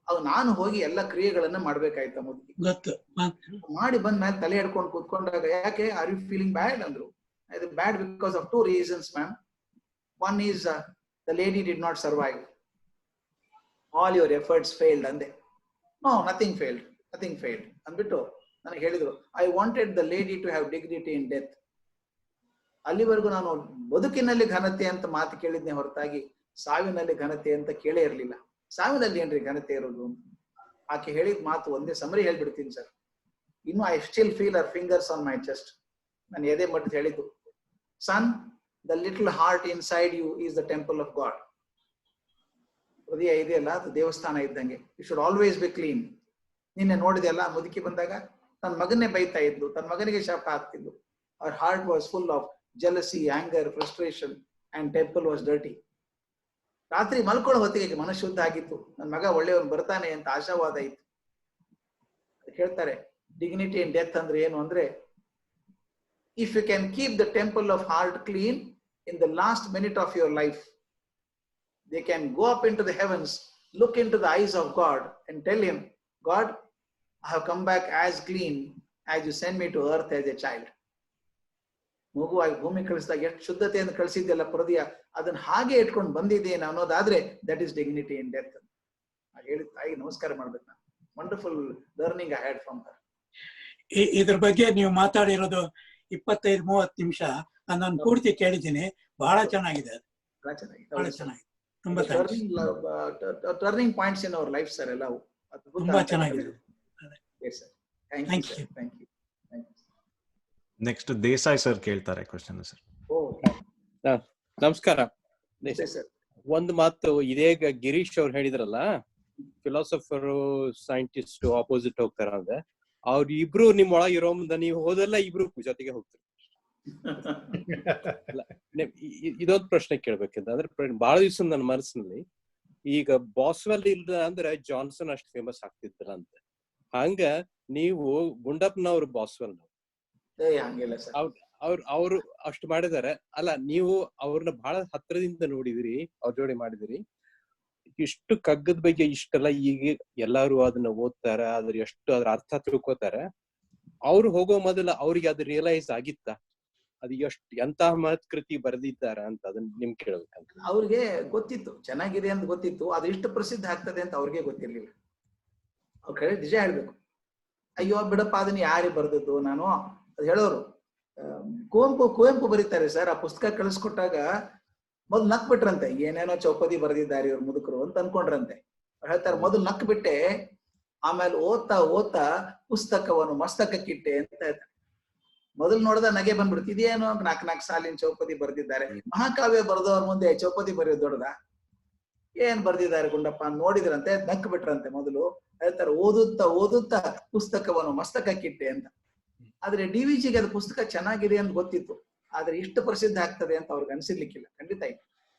S2: ಅದು ನಾನು ಹೋಗಿ ಎಲ್ಲ ಕ್ರಿಯೆಗಳನ್ನ ಮಾಡ್ಬೇಕಾಯ್ತ. ಮುದುಕಿ ಮಾಡಿ ಬಂದ ಮೇಲೆ ತಲೆ ಹಿಡ್ಕೊಂಡು ಕೂತ್ಕೊಂಡಾಗ, ಯಾಕೆ ಆರ್ ಯು ಫೀಲಿಂಗ್ ಬ್ಯಾಡ್ ಅಂದ್ರು. ಇದು ಬ್ಯಾಡ್ because of 2 reasons ma'am. One is the lady did not survive. All your efforts failed ಅಂದೆ. ನೋ ನಥಿಂಗ್ ಫೇಲ್ಡ್ ಅಂದ್ಬಿಟ್ಟು ನನಗೆ ಹೇಳಿದ್ರು, I wanted the lady to have dignity in death. ಅಲ್ಲಿವರೆಗೂ ನಾನು ಬದುಕಿನಲ್ಲಿ ಘನತೆ ಅಂತ ಮಾತು ಕೇಳಿದ್ನೆ ಹೊರತಾಗಿ ಸಾವಿನಲ್ಲಿ ಘನತೆ ಅಂತ ಕೇಳೇ ಇರಲಿಲ್ಲ. ಸಾವಿನಲ್ಲಿ ಏನ್ರಿ ಘನತೆ ಇರೋದು? ಆಕೆ ಹೇಳಿದ ಮಾತು ಒಂದೇ ಸಮರಿ ಹೇಳ್ಬಿಡ್ತೀನಿ ಸರ್. ಇನ್ನು I still feel our fingers on my chest. ನಾನು ಎದೆ ಮಟ್ಟು ಹೇಳಿದ್ದು, son, the little heart inside you is the temple of God. ಹೃದಯ ಇದೆಯಲ್ಲ, ಅದು ದೇವಸ್ಥಾನ ಇದ್ದಂಗೆ. You should always be clean. ನಿನ್ನೆ ನೋಡಿದೆಯಲ್ಲ, ಮುದುಕಿ ಬಂದಾಗ ತನ್ನ ಮಗನ್ನೇ ಬೈತಾ ಇದ್ಲು, ತನ್ನ ಮಗನಿಗೆ ಶಾಪ ಹಾಕ್ತಿದ್ಲು. Our heart was full of jealousy, anger, frustration, and temple was dirty. ರಾತ್ರಿ ಮಲ್ಕೊಳ್ಳೋ ಹೊತ್ತಿಗೆ ಮನಸ್ಸು ಶುದ್ಧ ಆಗಿತ್ತು. ನನ್ನ ಮಗ ಒಳ್ಳೆಯವನು ಬರ್ತಾನೆ ಅಂತ ಆಶಾವಾದ ಇತ್ತು. ಹೇಳ್ತಾರೆ ಡಿಗ್ನಿಟಿ ಇನ್ ಡೆತ್ ಅಂದ್ರೆ ಏನು ಅಂದ್ರೆ, if you can keep the temple of heart clean in the last minute of your life, they can go up into the heavens, look into the eyes of God and tell him, God, I have come back as clean as you send me to earth as a child. ಮಗುವಾಗಿ ಭೂಮಿ ಕಳಿಸಿದಾಗ ಎಷ್ಟು ಶುದ್ಧತೆಯನ್ನು ಕಳಿಸಿದ್ದೆಲ್ಲ ಹೃದಯ, ಅದನ್ನ ಹಾಗೆ ಇಟ್ಕೊಂಡು ಬಂದಿದ್ದೇನೆ ಅನ್ನೋದಾದ್ರೆ that is dignity in death. ಹೇಳಿದ ತಾಯಿ ನಮಸ್ಕಾರ ಮಾಡ್ಬೇಕು ನಾನು. Wonderful learning I had from her.
S6: ಇದ್ರ ಬಗ್ಗೆ ನೀವು ಮಾತಾಡಿರೋದು 25-30 ನಿಮಿಷ ನಾನು ಪೂರ್ತಿ ಕೇಳಿದ್ದೀನಿ. ಬಹಳ ಚೆನ್ನಾಗಿದೆ, ಬಹಳ ಚೆನ್ನಾಗಿದೆ. ತುಂಬಾ
S2: turning points in our life sir, ಎಲ್ಲವೂ
S6: ತುಂಬಾ ಚೆನ್ನಾಗಿದೆ.
S2: Thank you.
S3: Next Desai sir ಕೇಳ್ತಾರೆ ಕ್ವಶನ್ ಸರ್.
S7: ನಮಸ್ಕಾರ. ಒಂದು ಮಾತು ಇದೇಗ ಗಿರೀಶ್ ಅವ್ರು ಹೇಳಿದ್ರಲ್ಲ, ಫಿಲಾಸಫರು ಸೈಂಟಿಸ್ಟ್ ಆಪೋಸಿಟ್ ಹೋಗ್ತಾರ ಅಂದ್ರೆ, ಅವ್ರ ಇಬ್ರು ನಿಮ್ ಒಳಗೆ ಇರೋ ಮುಂದೆ ನೀವು ಹೋದೆಲ್ಲ ಇಬ್ರು ಜೊತೆಗೆ ಹೋಗ್ತಾರೆ. ಇದೊಂದು ಪ್ರಶ್ನೆ ಕೇಳ್ಬೇಕಂತ ಅಂದ್ರೆ, ಬಹಳ ದಿವಸ ನನ್ನ ಮನಸ್ಸಿನಲ್ಲಿ, ಈಗ ಬಾಸ್ವೆಲ್ ಇಲ್ಲ ಅಂದ್ರೆ ಜಾನ್ಸನ್ ಅಷ್ಟು ಫೇಮಸ್ ಆಗ್ತಿದ್ರ ಅಂತ, ಹಂಗ ನೀವು ಗುಂಡಪ್ಪನವ್ರು ಬಾಸ್ವೆಲ್ ಅವ್ರು ಅಷ್ಟು ಮಾಡಿದಾರೆ ಅಲ್ಲ, ನೀವು ಅವ್ರನ್ನ ಬಹಳ ಹತ್ರದಿಂದ ನೋಡಿದಿರಿ, ಅವ್ರ ಜೋಡಿ ಮಾಡಿದಿರಿ. ಇಷ್ಟು ಕಗ್ಗದ ಬಗ್ಗೆ ಇಷ್ಟೆಲ್ಲ ಈಗ ಎಲ್ಲಾರು ಅದನ್ನ ಓದ್ತಾರ, ಅದ್ರ ಎಷ್ಟು ಅದ್ರ ಅರ್ಥ ತಿಳ್ಕೊತಾರೆ. ಅವ್ರು ಹೋಗೋ ಮೊದಲ ಅವ್ರಿಗೆ ಅದು ರಿಯಲೈಸ್ ಆಗಿತ್ತ, ಅದು ಎಷ್ಟು ಎಂತಹ ಮಹತ್ಕೃತಿ ಬರೆದಿದ್ದಾರ ಅಂತ ಅದನ್ನ ನಿಮ್ ಕೇಳ್ಬೇಕಂತ.
S2: ಅವ್ರಿಗೆ ಗೊತ್ತಿತ್ತು, ಚೆನ್ನಾಗಿದೆ ಅಂತ ಗೊತ್ತಿತ್ತು, ಅದು ಇಷ್ಟು ಪ್ರಸಿದ್ಧ ಆಗ್ತದೆ ಅಂತ ಅವ್ರಿಗೆ ಗೊತ್ತಿರ್ಲಿಲ್ಲ. ಅವ್ರ ಕಡೆ ನಿಜ ಹೇಳ್ಬೇಕು, ಅಯ್ಯೋ ಬಿಡಪ್ಪ ಅದನ್ನ ಯಾರಿಗೆ ಬರ್ದದ್ದು ನಾನು ಅದು ಹೇಳೋರು. ಕುವೆಂಪು ಬರೀತಾರೆ ಸರ್, ಆ ಪುಸ್ತಕ ಕಳಿಸ್ಕೊಟ್ಟಾಗ ಮೊದ್ಲು ನಕ್ ಬಿಟ್ರಂತೆ, ಏನೇನೋ ಚೌಪದಿ ಬರೆದಿದ್ದಾರೆ ಇವ್ರು ಮುದುಕರು ಅಂತ ಅನ್ಕೊಂಡ್ರಂತೆ. ಹೇಳ್ತಾರೆ ಮೊದಲು ನಕ್ ಬಿಟ್ಟೆ, ಆಮೇಲೆ ಓದ್ತಾ ಪುಸ್ತಕವನ್ನು ಮಸ್ತಕಕ್ಕಿಟ್ಟೆ ಅಂತ ಹೇಳ್ತಾರೆ. ಮೊದಲು ನೋಡಿದ ನಗೆ ಬಂದ್ಬಿಡ್ತು, ಇದೇನು 4 ಸಾಲಿನ ಚೌಪದಿ ಬರೆದಿದ್ದಾರೆ, ಮಹಾಕಾವ್ಯ ಬರೆದವ್ರ ಮುಂದೆ ಚೌಪದಿ ಬರೆಯೋದು ದೊಡ್ಡದ, ಏನ್ ಬರ್ದಿದ್ದಾರೆ ಗುಂಡಪ್ಪ ನೋಡಿದ್ರಂತೆ, ನಕ್ ಬಿಟ್ರಂತೆ. ಮೊದಲು ಹೇಳ್ತಾರೆ ಓದುತ್ತಾ ಪುಸ್ತಕವನ್ನು ಮಸ್ತಕಕ್ಕಿಟ್ಟೆ ಅಂತ. ಆದ್ರೆ DVGಗೆ ಅದು ಪುಸ್ತಕ ಚೆನ್ನಾಗಿದೆ ಅಂತ ಗೊತ್ತಿತ್ತು, ಆದ್ರೆ ಇಷ್ಟು ಪ್ರಸಿದ್ಧ ಆಗ್ತದೆ ಅಂತ ಅವ್ರಿಗೆ ಅನ್ಸಿರ್ಲಿಕ್ಕಿಲ್ಲ. ಖಂಡಿತ ಆಯ್ತು.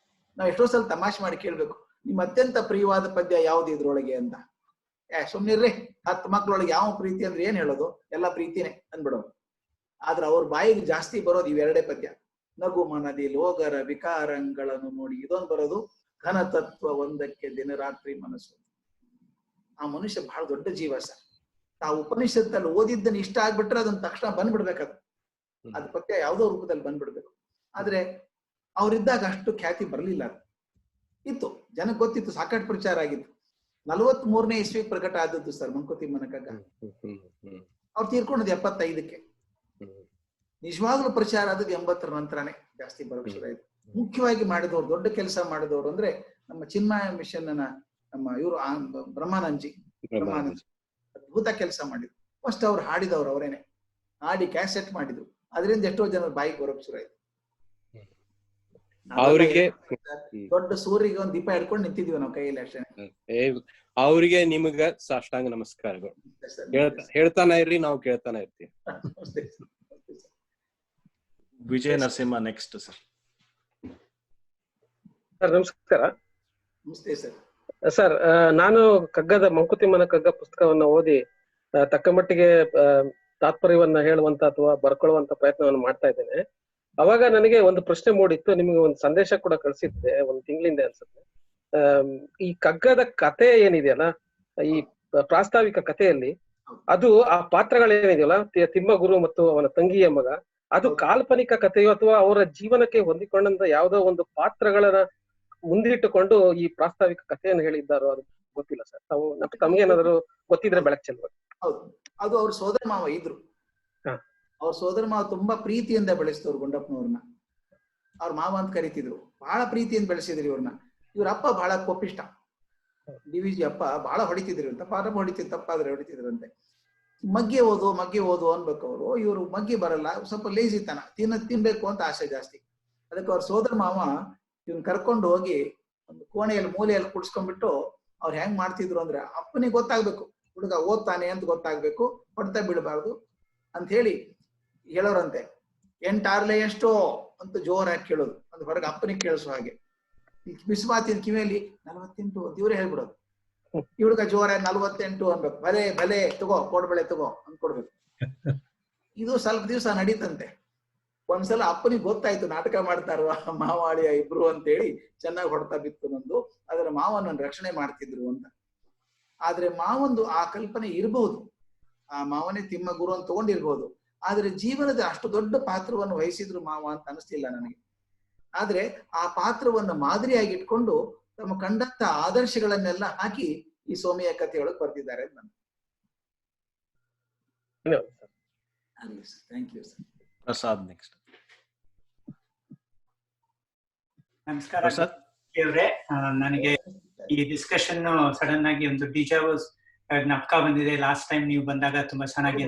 S2: ನಾವ್ ಎಷ್ಟೋ ಸಲ ತಮಾಷೆ ಮಾಡಿ ಕೇಳ್ಬೇಕು, ನಿಮ್ ಅತ್ಯಂತ ಪ್ರಿಯವಾದ ಪದ್ಯ ಯಾವ್ದು ಇದ್ರೊಳಗೆ ಅಂತ. ಸುಮ್ನಿರ್ರಿ, 10 ಮಕ್ಳೊಳಗೆ ಯಾವ ಪ್ರೀತಿ ಅಂದ್ರೆ ಏನ್ ಹೇಳೋದು, ಎಲ್ಲಾ ಪ್ರೀತಿನೇ ಅಂದ್ಬಿಡೋದು. ಆದ್ರೆ ಅವ್ರ ಬಾಯಿಗೆ ಜಾಸ್ತಿ ಬರೋದು ಇವೆರಡೇ ಪದ್ಯ. ನಗು ಮನದಿ ಲೋಗರ ವಿಕಾರಗಳನ್ನು ನೋಡಿ, ಇದೊಂದು ಬರೋದು, ಘನತತ್ವ ಒಂದಕ್ಕೆ ದಿನರಾತ್ರಿ ಮನಸ್ಸು. ಆ ಮನುಷ್ಯ ಬಹಳ ದೊಡ್ಡ ಜೀವ ಸರ್. ಆ ಉಪನಿಷತ್ತಲ್ಲಿ ಓದಿದ್ದನ್ನು ಇಷ್ಟ ಆಗ್ಬಿಟ್ರೆ ಅದನ್ನ ತಕ್ಷಣ ಬಂದ್ಬಿಡ್ಬೇಕದು, ಅದ್ ಪದ್ಯ ಯಾವ್ದೋ ರೂಪದಲ್ಲಿ ಬಂದ್ಬಿಡ್ಬೇಕು. ಆದ್ರೆ ಅವ್ರಿದ್ದಾಗ ಅಷ್ಟು ಖ್ಯಾತಿ ಬರ್ಲಿಲ್ಲ. ಅದು ಇತ್ತು, ಜನಕ್ಕೆ ಗೊತ್ತಿತ್ತು, ಸಾಕಷ್ಟು ಪ್ರಚಾರ ಆಗಿತ್ತು. 43ನೇ ಇಸ್ವಿಗೆ ಪ್ರಕಟ ಆದದ್ದು ಸರ್ ಮಂಕುತಿಮ್ಮನ ಕಗ್ಗ. ಅವ್ರು ತೀರ್ಕೊಂಡದ್ದು 75ಕ್ಕೆ. ನಿಜವಾಗ್ಲೂ ಪ್ರಚಾರ ಆದದ್ದು 80ರ ನಂತರನೇ ಜಾಸ್ತಿ ಬರೋಕ್ ಶುರು ಆಯ್ತು. ಮುಖ್ಯವಾಗಿ ಮಾಡಿದವ್ರು, ದೊಡ್ಡ ಕೆಲಸ ಮಾಡಿದವರು ಅಂದ್ರೆ ನಮ್ಮ ಚಿನ್ಮಯ ಮಿಷನ್ ನಮ್ಮ ಇವರು ಬ್ರಹ್ಮಾನಂದಜಿ ಅದ್ಭುತ ಕೆಲಸ ಮಾಡಿದ್ರು. ಫಸ್ಟ್ ಅವ್ರು ಹಾಡಿದವ್ರು ಅವರೇನೆ, ಹಾಡಿ ಕ್ಯಾಸೆಟ್ ಮಾಡಿದ್ರು. ಅದರಿಂದ ಎಷ್ಟೋ ಜನರ ಬಾಯಿಗೆ ಬರೋಕ್ ಶುರು ಆಯ್ತು.
S7: ಅವರಿಗೆ
S2: ದೊಡ್ಡ ಸೂರ್ಯಗೆ ಒಂದು ದೀಪ ಹಿಡ್ಕೊಂಡು ನಿಂತಿದ್ವಿ ನಾವು ಕೈಯಲ್ಲಿ ಅಷ್ಟೇ.
S7: ಅವ್ರಿಗೆ ನಿಮಗ ಸಾಷ್ಟಾಂಗ ನಮಸ್ಕಾರಗಳು. ಹೇಳ್ತಾನೆ ಇರ್ರಿ, ನಾವು ಕೇಳ್ತಾನೆ ಇರ್ತೀವಿ.
S3: ವಿಜಯ ನರಸಿಂಹ ನೆಕ್ಸ್ಟ್ ಸರ್.
S8: ಸರ್ ನಮಸ್ಕಾರ.
S2: ನಮಸ್ತೆ ಸರ್.
S8: ಸರ್ ನಾನು ಕಗ್ಗದ ಮಂಕುತಿಮ್ಮನ ಕಗ್ಗ ಪುಸ್ತಕವನ್ನ ಓದಿ ತಕ್ಕ ಮಟ್ಟಿಗೆ ತಾತ್ಪರ್ಯವನ್ನ ಹೇಳುವಂತ ಅಥವಾ ಬರ್ಕೊಳ್ಳುವಂತ ಪ್ರಯತ್ನವನ್ನು ಮಾಡ್ತಾ ಇದ್ದೇನೆ. ಅವಾಗ ನನಗೆ ಒಂದು ಪ್ರಶ್ನೆ ಮೂಡಿತ್ತು, ನಿಮಗೆ ಒಂದು ಸಂದೇಶ ಕೂಡ ಕಳಿಸಿದ್ದೆ ಒಂದು ತಿಂಗಳಿಂದ ಅನ್ಸುತ್ತೆ. ಈ ಕಗ್ಗದ ಕಥೆ ಏನಿದೆಯಲ್ಲ, ಈ ಪ್ರಾಸ್ತಾವಿಕ ಕಥೆಯಲ್ಲಿ ಅದು ಆ ಪಾತ್ರಗಳೇನಿದೆಯಲ್ಲ, ತಿಮ್ಮಗುರು ಮತ್ತು ಅವನ ತಂಗಿಯ ಮಗ, ಅದು ಕಾಲ್ಪನಿಕ ಕಥೆಯೋ ಅಥವಾ ಅವರ ಜೀವನಕ್ಕೆ ಹೊಂದಿಕೊಂಡಂತ ಯಾವುದೋ ಒಂದು ಪಾತ್ರಗಳನ್ನ ಮುಂದಿಟ್ಟುಕೊಂಡು ಈ ಪ್ರಾಸ್ತಾವಿಕ ಕಥೆಯನ್ನು ಹೇಳಿದ್ದಾರೋ, ಅದು ಗೊತ್ತಿಲ್ಲ ಸರ್. ತಾವು ತಮ್ಗೇನಾದ್ರು ಗೊತ್ತಿದ್ರೆ ಬೆಳಕು ಚೆಲ್ಬೋದು.
S2: ಹೌದು, ಅದು ಅವ್ರ ಸೋದರ ಮಾವ ಇದ್ರು. ಅವ್ರ ಸೋದರ ಮಾವ ತುಂಬಾ ಪ್ರೀತಿಯಿಂದ ಬೆಳೆಸಿದವ್ರು ಗುಂಡಪ್ಪನವ್ರನ್ನ. ಅವ್ರ ಮಾವ ಅಂತ ಕರಿತಿದ್ರು. ಬಹಳ ಪ್ರೀತಿಯಿಂದ ಬೆಳೆಸಿದ್ರು ಇವ್ರನ್ನ. ಇವ್ರ ಅಪ್ಪ ಬಹಳ ಕೋಪಿಷ್ಟ. DVG ಅಪ್ಪ ಬಹಳ ಹೊಡಿತಿದ್ರು ಅಂತ, ಪಾರಪ್ಪ ಹೊಡಿತಿದ್ರು, ತಪ್ಪಾದ್ರೆ ಹೊಡಿತಿದ್ರಂತೆ. ಮಗ್ಗೆ ಓದು ಅನ್ಬೇಕು ಅವರು. ಇವ್ರು ಮಗ್ಗಿ ಬರಲ್ಲ, ಸ್ವಲ್ಪ ಲೇಜಿತನ, ತಿನ್ಬೇಕು ಅಂತ ಆಸೆ ಜಾಸ್ತಿ. ಅದಕ್ಕೆ ಅವ್ರ ಸೋದರ ಮಾವ ಇವ್ನ ಕರ್ಕೊಂಡು ಹೋಗಿ ಒಂದು ಕೋಣೆಯಲ್ಲಿ ಮೂಲೆಯಲ್ಲಿ ಕುಡ್ಸ್ಕೊಂಡ್ಬಿಟ್ಟು ಅವ್ರು ಹೆಂಗ್ ಮಾಡ್ತಿದ್ರು ಅಂದ್ರೆ, ಅಪ್ಪನಿಗೆ ಗೊತ್ತಾಗ್ಬೇಕು ಹುಡುಗ ಓದ್ತಾನೆ ಅಂತ ಗೊತ್ತಾಗ್ಬೇಕು, ಹೊಡ್ತಾ ಬಿಡಬಾರ್ದು ಅಂತ ಹೇಳಿ ಹೇಳೋರಂತೆ. 8 ಆರ್ಲೆ ಎಷ್ಟೋ ಅಂತ ಜೋರಾಗಿ ಕೇಳೋದು, ಅದು ಹೊರಗೆ ಅಪ್ಪನಿಗೆ ಕೇಳಿಸೋ ಹಾಗೆ. ಬಿಸ್ಮಾತಿನ ಕಿವಿಯಲ್ಲಿ 48 ಅಂತ ಇವ್ರೇ ಹೇಳ್ಬಿಡೋದು. ಈ ಹುಡುಗ ಜೋರಾಗಿ 48 ಅನ್ಬೇಕು. ಭಲೆ ತಗೋ, ಕೋಡ್ಬಳೆ ತಗೋ ಅಂತ ಕೊಡ್ಬೇಕು. ಇದು ಸ್ವಲ್ಪ ದಿವಸ ನಡೀತಂತೆ. ಒಂದ್ಸಲ ಅಪ್ಪನಿಗೆ ಗೊತ್ತಾಯ್ತು ನಾಟಕ ಮಾಡ್ತಾರ ಮಾವಾಳಿಯ ಇಬ್ರು ಅಂತ ಹೇಳಿ, ಚೆನ್ನಾಗಿ ಹೊಡ್ತಾ ಬಿತ್ತು ನಂದು. ಅದರ ಮಾವನನ್ನು ರಕ್ಷಣೆ ಮಾಡ್ತಿದ್ರು ಅಂತ. ಆದ್ರೆ ಮಾವೊಂದು ಆ ಕಲ್ಪನೆ ಇರಬಹುದು, ಆ ಮಾವನೇ ತಿಮ್ಮ ಗುರು ಅಂತ ತಗೊಂಡಿರ್ಬೋದು. ಆದ್ರೆ ಜೀವನದ ಅಷ್ಟು ದೊಡ್ಡ ಪಾತ್ರವನ್ನು ವಹಿಸಿದ್ರು ಮಾವ ಅಂತ ಅನಿಸ್ತಿಲ್ಲ ನನಗೆ. ಆದ್ರೆ ಆ ಪಾತ್ರವನ್ನು ಮಾದರಿಯಾಗಿ ಇಟ್ಕೊಂಡು ತಮ್ಮ ಕಂಡಂತ ಆದರ್ಶಗಳನ್ನೆಲ್ಲ ಹಾಕಿ ಈ ಸೋಮೆಯ ಕಥೆಯೊಳಗೆ ಬರ್ತಿದ್ದಾರೆ ಅಂತ thank you sir.
S3: Prasad next.
S6: ನಮಸ್ಕಾರ ಅವರೇ. ನನಗೆ ಈ ಡಿಸ್ಕಷನ್ ಸಡನ್ ಆಗಿ ಒಂದು ಡಿಜಾವಸ್ ಜ್ಞಾಪಕ ಬಂದಿದೆ. ಲಾಸ್ಟ್ ಟೈಮ್ ನೀವು ಬಂದಾಗ ತುಂಬಾ ಚೆನ್ನಾಗಿ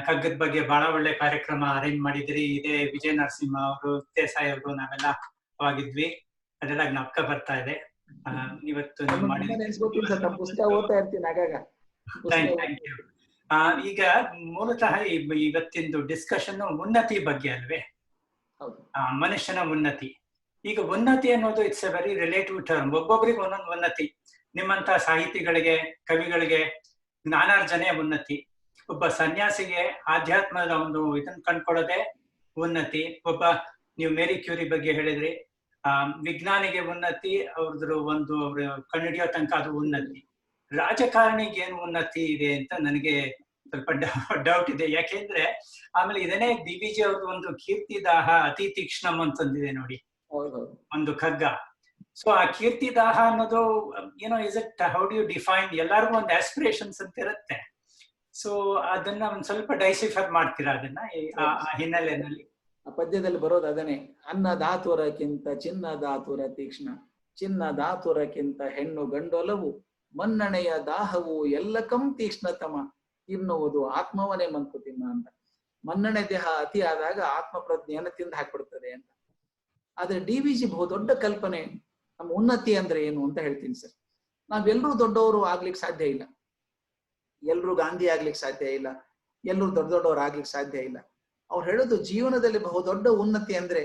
S6: ಕಗ್ಗದ ಬಗ್ಗೆ ಬಹಳ ಒಳ್ಳೆ ಕಾರ್ಯಕ್ರಮ ಅರೇಂಜ್ ಮಾಡಿದ್ರಿ. ಇದೇ ವಿಜಯ ನರಸಿಂಹ ಅವರು, ದೇಸಾಯಿ ಅವರು, ನಾವೆಲ್ಲ ಅವಾಗಿದ್ವಿ. ಅದೆಲ್ಲ ಜ್ಞಾಪಕ ಬರ್ತಾ ಇದೆ. ಇವತ್ತು ಈಗ ಮೂಲತಃ ಇವತ್ತಿಂದು ಡಿಸ್ಕಷನ್ ಉನ್ನತಿ ಬಗ್ಗೆ ಅಲ್ವೇ? ಮನುಷ್ಯನ ಉನ್ನತಿ. ಈಗ ಉನ್ನತಿ ಅನ್ನೋದು it's A very relative term. ಒಬ್ಬೊಬ್ಬರಿಗೆ ಒಂದೊಂದು ಉನ್ನತಿ. ನಿಮ್ಮಂತ ಸಾಹಿತಿಗಳಿಗೆ, ಕವಿಗಳಿಗೆ ಜ್ಞಾನಾರ್ಜನೆ ಉನ್ನತಿ. ಒಬ್ಬ ಸನ್ಯಾಸಿಗೆ ಆಧ್ಯಾತ್ಮದ ಒಂದು ಇದನ್ನ ಕಂಡ್ಕೊಳ್ಳೋದೆ ಉನ್ನತಿ. ಒಬ್ಬ ನೀವು ಮೇರಿ ಕ್ಯೂರಿ ಬಗ್ಗೆ ಹೇಳಿದ್ರಿ, ವಿಜ್ಞಾನಿಗೆ ಉನ್ನತಿ, ಅವ್ರದ್ದು ಒಂದು ಅವ್ರ ಕಂಡುಹಿಡಿಯೋ ತನಕ ಅದು ಉನ್ನತಿ. ರಾಜಕಾರಣಿಗೆ ಏನು ಉನ್ನತಿ ಇದೆ ಅಂತ ನನಗೆ ಸ್ವಲ್ಪ ಡೌಟ್ ಇದೆ. ಯಾಕೆಂದ್ರೆ ಆಮೇಲೆ ಇದನ್ನೇ DVG ಅವ್ರದ್ದು ಒಂದು ಕೀರ್ತಿದಾಹ ಅತಿ ತೀಕ್ಷ್ಣಂ ಅಂತಂದಿದೆ ನೋಡಿ, ಒಂದು ಕಗ್ಗ. ಸೊ ಆ ಕೀರ್ತಿದಾಹ ಅನ್ನೋದು ಏನೋ is it how do you define? ಎಲ್ಲರಿಗೂ ಒಂದು ಆಸ್ಪಿರೇಷನ್ಸ್ ಅಂತ ಇರುತ್ತೆ. ಸೊ ಅದನ್ನ ಒಂದ್ ಸ್ವಲ್ಪ ಡೈಸಿಫರ್ ಮಾಡ್ತೀರಾ ಅದನ್ನ ಆ ಹಿನ್ನೆಲೆಯಲ್ಲಿ?
S2: ಆ ಪದ್ಯದಲ್ಲಿ ಬರೋದು ಅದನ್ನೇ. ಅನ್ನದಾತುರಕ್ಕಿಂತ ಚಿನ್ನದಾತುರ ತೀಕ್ಷ್ಣ, ಚಿನ್ನದಾತುರಕ್ಕಿಂತ ಹೆಣ್ಣು ಗಂಡೊಲವು, ಮನ್ನಣೆಯ ದಾಹವು ಎಲ್ಲಕಂ ತೀಕ್ಷ್ಣತಮ, ತಿನ್ನುವುದು ಆತ್ಮವನೇ ಮಂಕುತಿಮ್ಮ ಅಂತ. ಮನ್ನಣೆ ದೇಹ ಅತಿ ಆದಾಗ ಆತ್ಮ ಪ್ರಜ್ಞೆಯನ್ನು ತಿಂದು ಹಾಕ್ಬಿಡ್ತದೆ ಅಂತ. ಆದ್ರೆ DVG ಬಹುದೊಡ್ಡ ಕಲ್ಪನೆ. ನಮ್ಮ ಉನ್ನತಿ ಅಂದ್ರೆ ಏನು ಅಂತ ಹೇಳ್ತೀನಿ ಸರ್. ನಾವೆಲ್ಲರೂ ದೊಡ್ಡವರು ಆಗ್ಲಿಕ್ಕೆ ಸಾಧ್ಯ ಇಲ್ಲ, ಎಲ್ರು ಗಾಂಧಿ ಆಗ್ಲಿಕ್ಕೆ ಸಾಧ್ಯ ಇಲ್ಲ, ಎಲ್ರು ದೊಡ್ಡವರು ಆಗ್ಲಿಕ್ಕೆ ಸಾಧ್ಯ ಇಲ್ಲ. ಅವ್ರು ಹೇಳೋದು ಜೀವನದಲ್ಲಿ ಬಹುದೊಡ್ಡ ಉನ್ನತಿ ಅಂದ್ರೆ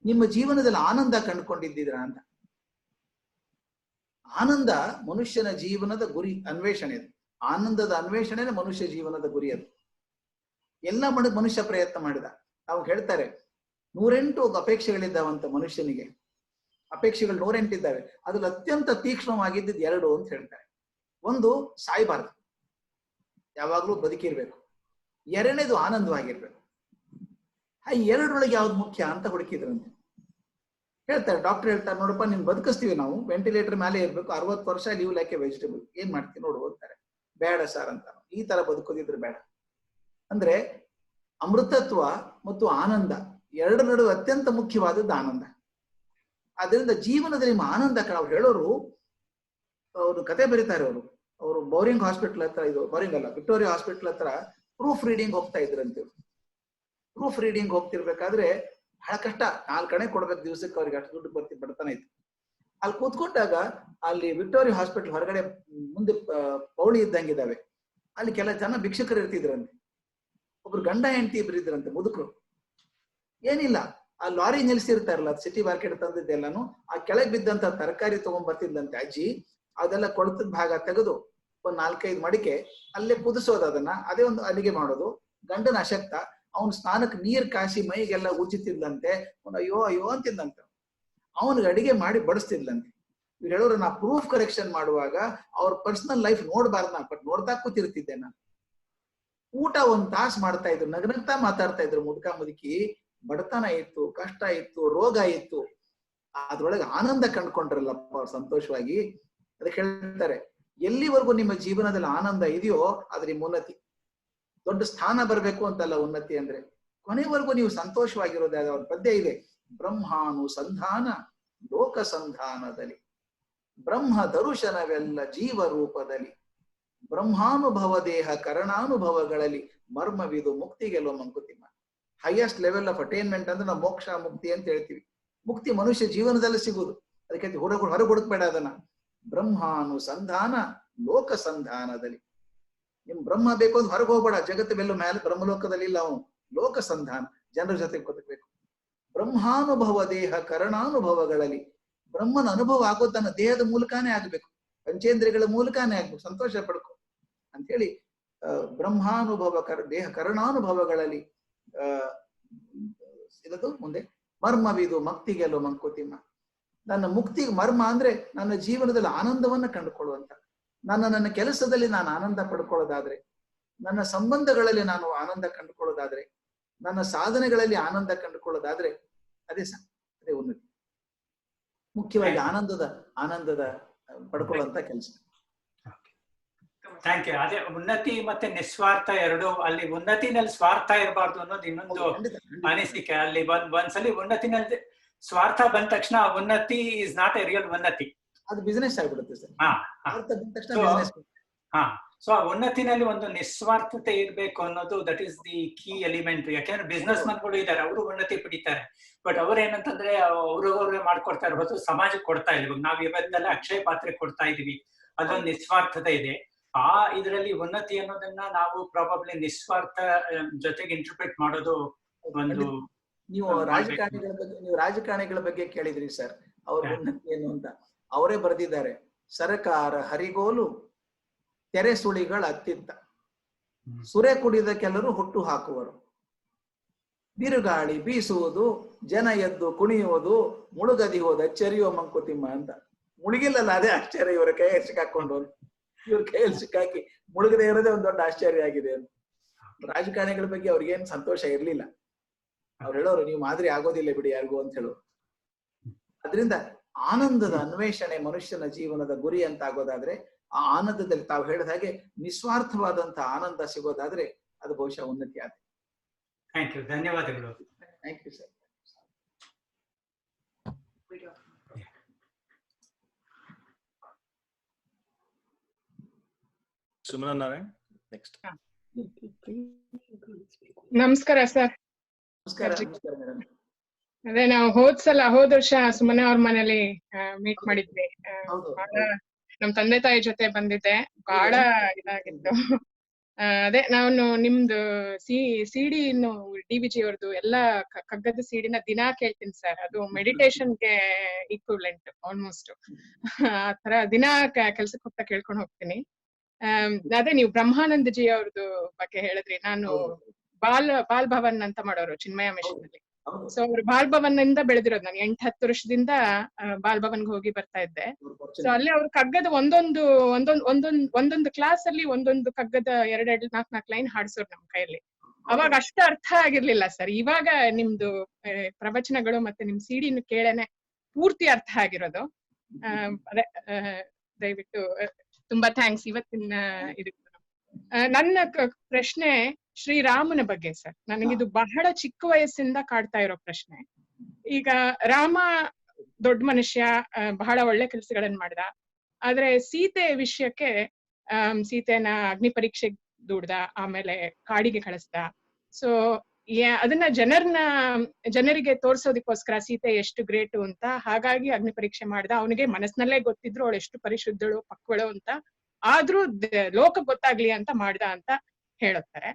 S2: ನಿಮ್ಮ ಜೀವನದಲ್ಲಿ ಆನಂದ ಕಂಡುಕೊಂಡಿದ್ದೀರಾ ಅಂತ. ಆನಂದ ಮನುಷ್ಯನ ಜೀವನದ ಗುರಿ, ಅನ್ವೇಷಣೆ. ಆನಂದದ ಅನ್ವೇಷಣೆನೇ ಮನುಷ್ಯ ಜೀವನದ ಗುರಿ. ಅದು ಎಲ್ಲ ಮನುಷ್ಯ ಪ್ರಯತ್ನ ಮಾಡಿದ. ನಾವು ಹೇಳ್ತಾರೆ 108 ಅಪೇಕ್ಷೆಗಳಿದ್ದಾವಂತ ಮನುಷ್ಯನಿಗೆ. ಅಪೇಕ್ಷೆಗಳು 108 ಇದ್ದಾವೆ. ಅದ್ರಲ್ಲಿ ಅತ್ಯಂತ ತೀಕ್ಷ್ಣವಾಗಿದ್ದು 2 ಅಂತ ಹೇಳ್ತಾರೆ. ಒಂದು, ಸಾಯ್ಬಾರ್ದು, ಯಾವಾಗ್ಲೂ ಬದುಕಿರ್ಬೇಕು. 2ನೇದು ಆನಂದವಾಗಿರ್ಬೇಕು. ಆ 2ರೊಳಗೆ ಯಾವ್ದು ಮುಖ್ಯ ಅಂತ ಹುಡುಕಿದ್ರಂತೆ. ಹೇಳ್ತಾರೆ, ಡಾಕ್ಟರ್ ಹೇಳ್ತಾರೆ, ನೋಡಪ್ಪ ನಿನ್ ಬದುಕಿಸ್ತೀವಿ ನಾವು, ವೆಂಟಿಲೇಟರ್ ಮೇಲೆ ಇರ್ಬೇಕು, 60 ವರ್ಷ ಲೀವ್ ಲೈಕ್ ಎ ವೆಜಿಟೇಬಲ್, ಏನ್ ಮಾಡ್ತೀವಿ ನೋಡು ಅಂತಾರೆ. ಬೇಡ ಸರ್ ಅಂತ, ಈ ತರ ಬದುಕೋದಿದ್ರೆ ಬೇಡ. ಅಂದ್ರೆ ಅಮೃತತ್ವ ಮತ್ತು ಆನಂದ 2 ನಡುವೆ ಅತ್ಯಂತ ಮುಖ್ಯವಾದದ್ದು ಆನಂದ. ಆದ್ರಿಂದ ಜೀವನದಲ್ಲಿ ನಿಮ್ಮ ಆನಂದ ಅವ್ರು ಹೇಳೋರು, ಅವರು ಕತೆ ಬರೀತಾರೆ. ಅವರು ಬೌರಿಂಗ್ ಹಾಸ್ಪಿಟಲ್ ಹತ್ರ, ಇದು ಬೌರಿಂಗ್ ಅಲ್ಲ, ವಿಕ್ಟೋರಿಯಾ ಹಾಸ್ಪಿಟಲ್ ಹತ್ರ ಪ್ರೂಫ್ ರೀಡಿಂಗ್ ಹೋಗ್ತಾ ಇದ್ರಂತೆ. ಪ್ರೂಫ್ ರೀಡಿಂಗ್ ಹೋಗ್ತಿರ್ಬೇಕಾದ್ರೆ ಬಹಳ ಕಷ್ಟ, 4 ಕಣೆ ಕೊಡ್ಬೇಕು ದಿವಸಕ್ಕೆ, ಅವ್ರಿಗೆ ಅಷ್ಟು ದುಡ್ಡು ಬರ್ತಾನೆ ಇತ್ತು. ಅಲ್ಲಿ ಕೂತ್ಕೊಂಡಾಗ ಅಲ್ಲಿ ವಿಕ್ಟೋರಿಯಾ ಹಾಸ್ಪಿಟಲ್ ಹೊರಗಡೆ ಮುಂದೆ ಪೌಳಿ ಇದ್ದಂಗಿದ್ದಾವೆ, ಅಲ್ಲಿ ಕೆಲ ಜನ ಭಿಕ್ಷುಕರು ಇರ್ತಿದ್ರಂತೆ. ಒಬ್ರು ಗಂಡ ಹೆಂಡತಿ ಇಬ್ರು ಇದ್ರಂತೆ, ಮುದುಕರು. ಏನಿಲ್ಲ, ಆ ಲಾರಿ ನಿಲ್ಸಿರ್ತಾರಲ್ಲ, ಸಿಟಿ ಮಾರ್ಕೆಟ್ ತಂದಿದ್ದೆಲ್ಲಾನು, ಆ ಕೆಳಗೆ ಬಿದ್ದಂತ ತರಕಾರಿ ತಗೊಂಡ್ ಬರ್ತಿದ್ದಂತೆ ಅಜ್ಜಿ. ಅದೆಲ್ಲ ಕೊಳತದ ಭಾಗ ತೆಗೆದು ಒಂದ್ 4-5 ಮಡಿಕೆ ಅಲ್ಲೇ ಕುದಿಸೋದು, ಅದನ್ನ ಅದೇ ಒಂದು ಅಡಿಗೆ ಮಾಡೋದು. ಗಂಡನ ಅಶಕ್ತ, ಅವನ್ ಸ್ನಾನಕ್ಕೆ ನೀರ್ ಕಾಸಿ ಮೈಗೆಲ್ಲ ಉಜ್ಜುತ್ತಿದ್ದಂತೆ. ಅಯ್ಯೋ ಅಯ್ಯೋ ಅಂತಿದ್ದಂತೆ. ಅವನಿಗೆ ಅಡಿಗೆ ಮಾಡಿ ಬಡಿಸ್ತಿದ್ಲಂತೆ. ಇವ್ರು ಹೇಳೋರು, ನಾ ಪ್ರೂಫ್ ಕರೆಕ್ಷನ್ ಮಾಡುವಾಗ ಅವ್ರ ಪರ್ಸನಲ್ ಲೈಫ್ ನೋಡ್ಬಾರ್ದು, ಬಟ್ ನೋಡ್ತಾ ಕೂತಿರ್ತಿದ್ದೆ ನಾನು. ಊಟ 1 ತಾಸು ಮಾಡ್ತಾ ಇದ್ರು, ನಗನಗ್ತಾ ಮಾತಾಡ್ತಾ ಇದ್ರು ಮುದುಕ ಮುದುಕಿ. ಬಡತನ ಇತ್ತು, ಕಷ್ಟ ಇತ್ತು, ರೋಗ ಇತ್ತು, ಅದ್ರೊಳಗೆ ಆನಂದ ಕಂಡ್ಕೊಂಡ್ರಲ್ಲಪ್ಪ ಅವ್ರು ಸಂತೋಷವಾಗಿ. ಅದಕ್ಕೆ ಹೇಳ್ತಾರೆ, ಎಲ್ಲಿವರೆಗೂ ನಿಮ್ಮ ಜೀವನದಲ್ಲಿ ಆನಂದ ಇದೆಯೋ ಅದ್ರ ನಿಮ್ಮ ಉನ್ನತಿ. ದೊಡ್ಡ ಸ್ಥಾನ ಬರಬೇಕು ಅಂತಲ್ಲ ಉನ್ನತಿ ಅಂದ್ರೆ, ಕೊನೆವರೆಗೂ ನೀವು ಸಂತೋಷವಾಗಿರೋದೇ. ಅವ್ರ ಪದ್ಯ ಇದೆ, ಬ್ರಹ್ಮಾನುಸಂಧಾನ ಲೋಕ ಸಂಧಾನದಲ್ಲಿ, ಬ್ರಹ್ಮ ದರುಶನವೆಲ್ಲ ಜೀವ ರೂಪದಲ್ಲಿ, ಬ್ರಹ್ಮಾನುಭವ ದೇಹ ಕರಣಾನುಭವಗಳಲ್ಲಿ ಮರ್ಮವಿದು ಮುಕ್ತಿ ಗೆಲ್ಲುವ Mankutimma. Highest level of attainment ಅಂದ್ರೆ ನಾವು ಮೋಕ್ಷ ಮುಕ್ತಿ ಅಂತ ಹೇಳ್ತೀವಿ. ಮುಕ್ತಿ ಮನುಷ್ಯ ಜೀವನದಲ್ಲಿ ಸಿಗುವುದು. ಅದಕ್ಕೆ ಹೊರಗೆ ಹುಡುಕ್ಬೇಡ ಅದನ್ನ. ಬ್ರಹ್ಮಾನುಸಂಧಾನ ಲೋಕ ಸಂಧಾನದಲ್ಲಿ, ನಿಮ್ ಬ್ರಹ್ಮ ಬೇಕು ಅಂತ ಹೊರಗೆ ಹೋಗ್ಬೇಡ. ಜಗತ್ತು ಬೆಲ್ಲು ಮೇಲೆ ಬ್ರಹ್ಮಲೋಕದಲ್ಲಿ ಇಲ್ಲ ಅವನು. ಲೋಕ ಸಂಧಾನ, ಜನರ ಜೊತೆ ಬದುಕಬೇಕು. ಬ್ರಹ್ಮಾನುಭವ ದೇಹ ಕರಣಾನುಭವಗಳಲ್ಲಿ, ಬ್ರಹ್ಮನ ಅನುಭವ ಆಗೋದು ತನ್ನ ದೇಹದ ಮೂಲಕನೇ ಆಗ್ಬೇಕು, ಪಂಚೇಂದ್ರಿಯಗಳ ಮೂಲಕನೇ ಆಗ್ಬೇಕು. ಸಂತೋಷ ಪಡ್ಕೊ ಅಂತ ಹೇಳಿ ಬ್ರಹ್ಮಾನುಭವ ದೇಹ ಕರಣಾನುಭವಗಳಲ್ಲಿ ಇಲ್ಲದು ಮುಂದೆ ಮರ್ಮವಿದು ಮುಕ್ತಿ ಗೆಲ್ಲುವ ಮಂಕುತಿಮ್ಮ. ನನ್ನ ಮುಕ್ತಿ ಮರ್ಮ ಅಂದ್ರೆ ನನ್ನ ಜೀವನದಲ್ಲಿ ಆನಂದವನ್ನ ಕಂಡುಕೊಳ್ಳುವಂತ, ನನ್ನ ಕೆಲಸದಲ್ಲಿ ನಾನು ಆನಂದ ಪಡ್ಕೊಳ್ಳೋದಾದ್ರೆ, ನನ್ನ ಸಂಬಂಧಗಳಲ್ಲಿ ನಾನು ಆನಂದ ಕಂಡುಕೊಳ್ಳೋದಾದ್ರೆ, ನನ್ನ ಸಾಧನೆಗಳಲ್ಲಿ ಆನಂದ ಕಂಡುಕೊಳ್ಳೋದಾದ್ರೆ ಅದೇ ಉನ್ನತಿ. ಮುಖ್ಯವಾಗಿ ಆನಂದದ ಪಡ್ಕೊಳ್ಳುವಂತ ಕೆಲಸ.
S6: Thank you. ಅದೇ ಉನ್ನತಿ ಮತ್ತೆ ನಿಸ್ವಾರ್ಥ ಎರಡು. ಅಲ್ಲಿ ಉನ್ನತಿನಲ್ಲಿ ಸ್ವಾರ್ಥ ಇರಬಾರ್ದು ಅನ್ನೋದು ಇನ್ನೊಂದು ಅನಿಸಿಕೆ. ಅಲ್ಲಿ ಒಂದ್ಸಲಿ ಉನ್ನತಿನಲ್ಲಿ ಸ್ವಾರ್ಥ ಬಂದ ತಕ್ಷಣ ಉನ್ನತಿ ಇಸ್ ನಾಟ್ ಎ ರಿಯಲ್ ಉನ್ನತಿ,
S2: ಅದು ಬಿಸಿನೆಸ್ ಆಗ್ಬಿಡುತ್ತೆ ಸರ್.
S6: ಸೊ ಆ ಉನ್ನತಿನಲ್ಲಿ ಒಂದು ನಿಸ್ವಾರ್ಥತೆ ಇರ್ಬೇಕು ಅನ್ನೋದು that is the key element. ಯಾಕೆಂದ್ರೆ ಬಿಸ್ನೆಸ್ ಮನ್ಗಳು ಇದ್ದಾರೆ, ಅವರು ಉನ್ನತಿ ಪಡಿತಾರೆ, ಬಟ್ ಅವ್ರೇನಂತಂದ್ರೆ ಅವ್ರವ್ರೇ ಮಾಡ್ಕೊಡ್ತಾರೆ ಹೊರತು ಸಮಾಜಕ್ಕೆ ಕೊಡ್ತಾ ಇಲ್ಲ. ನಾವ್ ಇವತ್ತೆಲ್ಲ ಅಕ್ಷಯ ಪಾತ್ರೆ ಕೊಡ್ತಾ ಇದೀವಿ, ಅದೊಂದು ನಿಸ್ವಾರ್ಥತೆ ಇದೆ. ಆ ಇದರಲ್ಲಿ ಉನ್ನತಿ ಅನ್ನೋದನ್ನ ನಾವು ಪ್ರಾಬಬ್ಲಿ ನಿಸ್ವಾರ್ಥ ಜೊತೆಗೆ ಇಂಟರ್ಪ್ರಿಟ್ ಮಾಡೋದು ಒಂದು.
S2: ನೀವು ರಾಜಕಾರಣಿಗಳ ಬಗ್ಗೆ ಕೇಳಿದ್ರಿ ಸರ್, ಅವ್ರ ಉನ್ನತಿ ಏನು ಅಂತ. ಅವರೇ ಬರೆದಿದ್ದಾರೆ, ಸರಕಾರ ಹರಿಗೋಲು ತೆರೆ ಸುಳಿಗಳ ಅತ್ತಿತ್ತ, ಸುರೆ ಕುಡಿದ ಕೆಲವರು ಹುಟ್ಟು ಹಾಕುವರು, ಬಿರುಗಾಳಿ ಬೀಸುವುದು ಜನ ಎದ್ದು ಕುಣಿಯುವುದು, ಮುಳುಗದಿ ಹೋದ ಚೆರಿಯೋ ಮಂಕುತಿಮ್ಮ ಅಂತ. ಮುಳುಗಿಲ್ಲಲ್ಲ, ಅದೇ ಆಶ್ಚರ್ಯ. ಇವರ ಕೈಯಲ್ಲಿ ಸಿಕ್ಕಾಕೊಂಡು ಇವ್ರ ಕೈಯಲ್ಲಿ ಸಿಕ್ಕಾಕಿ ಮುಳುಗದೆ ಇರೋದೇ ಒಂದು ದೊಡ್ಡ ಆಶ್ಚರ್ಯ ಆಗಿದೆ ಅಂತ. ರಾಜಕಾರಣಿಗಳ ಬಗ್ಗೆ ಅವ್ರಿಗೇನು ಸಂತೋಷ ಇರ್ಲಿಲ್ಲ. ಅವ್ರು ಹೇಳೋರು, ನೀವು ಮಾದರಿ ಆಗೋದಿಲ್ಲ ಬಿಡಿ ಯಾರಿಗೂ ಅಂತ ಹೇಳೋರು. ಅದರಿಂದ ಆನಂದದ ಅನ್ವೇಷಣೆ ಮನುಷ್ಯನ ಜೀವನದ ಗುರಿ ಅಂತ ಆಗೋದಾದ್ರೆ, ಆ ಆನಂದದಲ್ಲಿ ತಾವು ಹೇಳಿದ ಹಾಗೆ ನಿಸ್ವಾರ್ಥವಾದಂತ ಆನಂದ ಸಿಗೋದಾದ್ರೆ ಅದು ಬಹುಶಃ ಉನ್ನತಿ ಆದ.
S6: ಥ್ಯಾಂಕ್ ಯು, ಧನ್ಯವಾದಗಳು.
S2: Thank you sir.
S3: Sumana Narayan next.
S9: ನಮಸ್ಕಾರ ಸರ್.
S2: ನಮಸ್ಕಾರ ಮೇಡಮ್.
S9: ಅದೇ ನಾವು ಹೋದ ವರ್ಷ ಸುಮನಾ ಅವ್ರ ಮನೇಲಿ ಮೀಟ್ ಮಾಡಿದ್ವಿ. ಬಹಳ ನಮ್ ತಂದೆ ತಾಯಿ ಜೊತೆ ಬಂದಿದ್ದೆ, ಬಹಳ ಇದಾಗಿತ್ತು. ಅದೇ ನಾನು ನಿಮ್ದು ಸಿಡಿ ಇನ್ನು DVG ಅವ್ರದ್ದು ಎಲ್ಲ ಕಗ್ಗದ ಸಿಡಿನ ದಿನಾ ಕೇಳ್ತೀನಿ ಸರ್. ಅದು ಮೆಡಿಟೇಷನ್ಗೆ ಈಕ್ವಲೆಂಟ್ ಆಲ್ಮೋಸ್ಟ್. ಆತರ ದಿನಾ ಕೆಲ್ಸಕ್ಕೆ ಹೋಗ್ತಾ ಕೇಳ್ಕೊಂಡು ಹೋಗ್ತೀನಿ. ಅದೇ ನೀವು ಬ್ರಹ್ಮಾನಂದಜಿ ಅವ್ರದ್ದು ಬಗ್ಗೆ ಹೇಳಿದ್ರಿ. ನಾನು ಬಾಲ್ ಭವನ್ ಅಂತ ಮಾಡೋರು ಚಿನ್ಮಯ ಮಿಷನ್ ಅಲ್ಲಿ. ಸೊ ಅವ್ರು ಬಾಲ್ ಭವನ್ ಇಂದ ಬೆಳೆದಿರೋದು. ನಾನು 8-10 ವರ್ಷದಿಂದ ಬಾಲ್ ಭವನ್ಗೆ ಹೋಗಿ ಬರ್ತಾ ಇದ್ದೆ. ಸೊ ಅಲ್ಲಿ ಅವ್ರ ಕಗ್ಗದ ಒಂದೊಂದು ಕ್ಲಾಸ್ ಅಲ್ಲಿ ಒಂದೊಂದು ಕಗ್ಗದ 2-4 ಲೈನ್ ಹಾಡ್ಸೋರು ನಮ್ ಕೈಯಲ್ಲಿ. ಅವಾಗ ಅಷ್ಟು ಅರ್ಥ ಆಗಿರ್ಲಿಲ್ಲ ಸರ್. ಇವಾಗ ನಿಮ್ದು ಪ್ರವಚನಗಳು ಮತ್ತೆ ನಿಮ್ ಸಿಡಿನ ಕೇಳನೆ ಪೂರ್ತಿ ಅರ್ಥ ಆಗಿರೋದು. ಅದೇ ದಯವಿಟ್ಟು ತುಂಬಾ ಥ್ಯಾಂಕ್ಸ್ ಇವತ್ತಿನ ಇದಕ್ಕೆ. ನನ್ನ ಪ್ರಶ್ನೆ ಶ್ರೀರಾಮನ ಬಗ್ಗೆ ಸರ್. ನನಗಿದು ಬಹಳ ಚಿಕ್ಕ ವಯಸ್ಸಿಂದ ಕಾಡ್ತಾ ಇರೋ ಪ್ರಶ್ನೆ. ಈಗ ರಾಮ ದೊಡ್ಡ ಮನುಷ್ಯ, ಬಹಳ ಒಳ್ಳೆ ಕೆಲಸಗಳನ್ನ ಮಾಡ್ದ. ಆದ್ರೆ ಸೀತೆ ವಿಷಯಕ್ಕೆ ಸೀತೆನ ಅಗ್ನಿ ಪರೀಕ್ಷೆಗೆ ದೂಡ್ದ, ಆಮೇಲೆ ಕಾಡಿಗೆ ಕಳಿಸ್ದ. ಸೊ ಅದನ್ನ ಜನರಿಗೆ ತೋರ್ಸೋದಕ್ಕೋಸ್ಕರ ಸೀತೆ ಎಷ್ಟು ಗ್ರೇಟು ಅಂತ, ಹಾಗಾಗಿ ಅಗ್ನಿ ಪರೀಕ್ಷೆ ಮಾಡ್ದ. ಅವನಿಗೆ ಮನಸ್ಸಿನಲ್ಲೇ ಗೊತ್ತಿದ್ರು ಅವಳು ಎಷ್ಟು ಪರಿಶುದ್ಧಳು ಪಕ್ವಳು ಅಂತ, ಆದ್ರೂ ಲೋಕ ಗೊತ್ತಾಗ್ಲಿ ಅಂತ ಮಾಡ್ದ ಅಂತ ಹೇಳುತ್ತಾರೆ.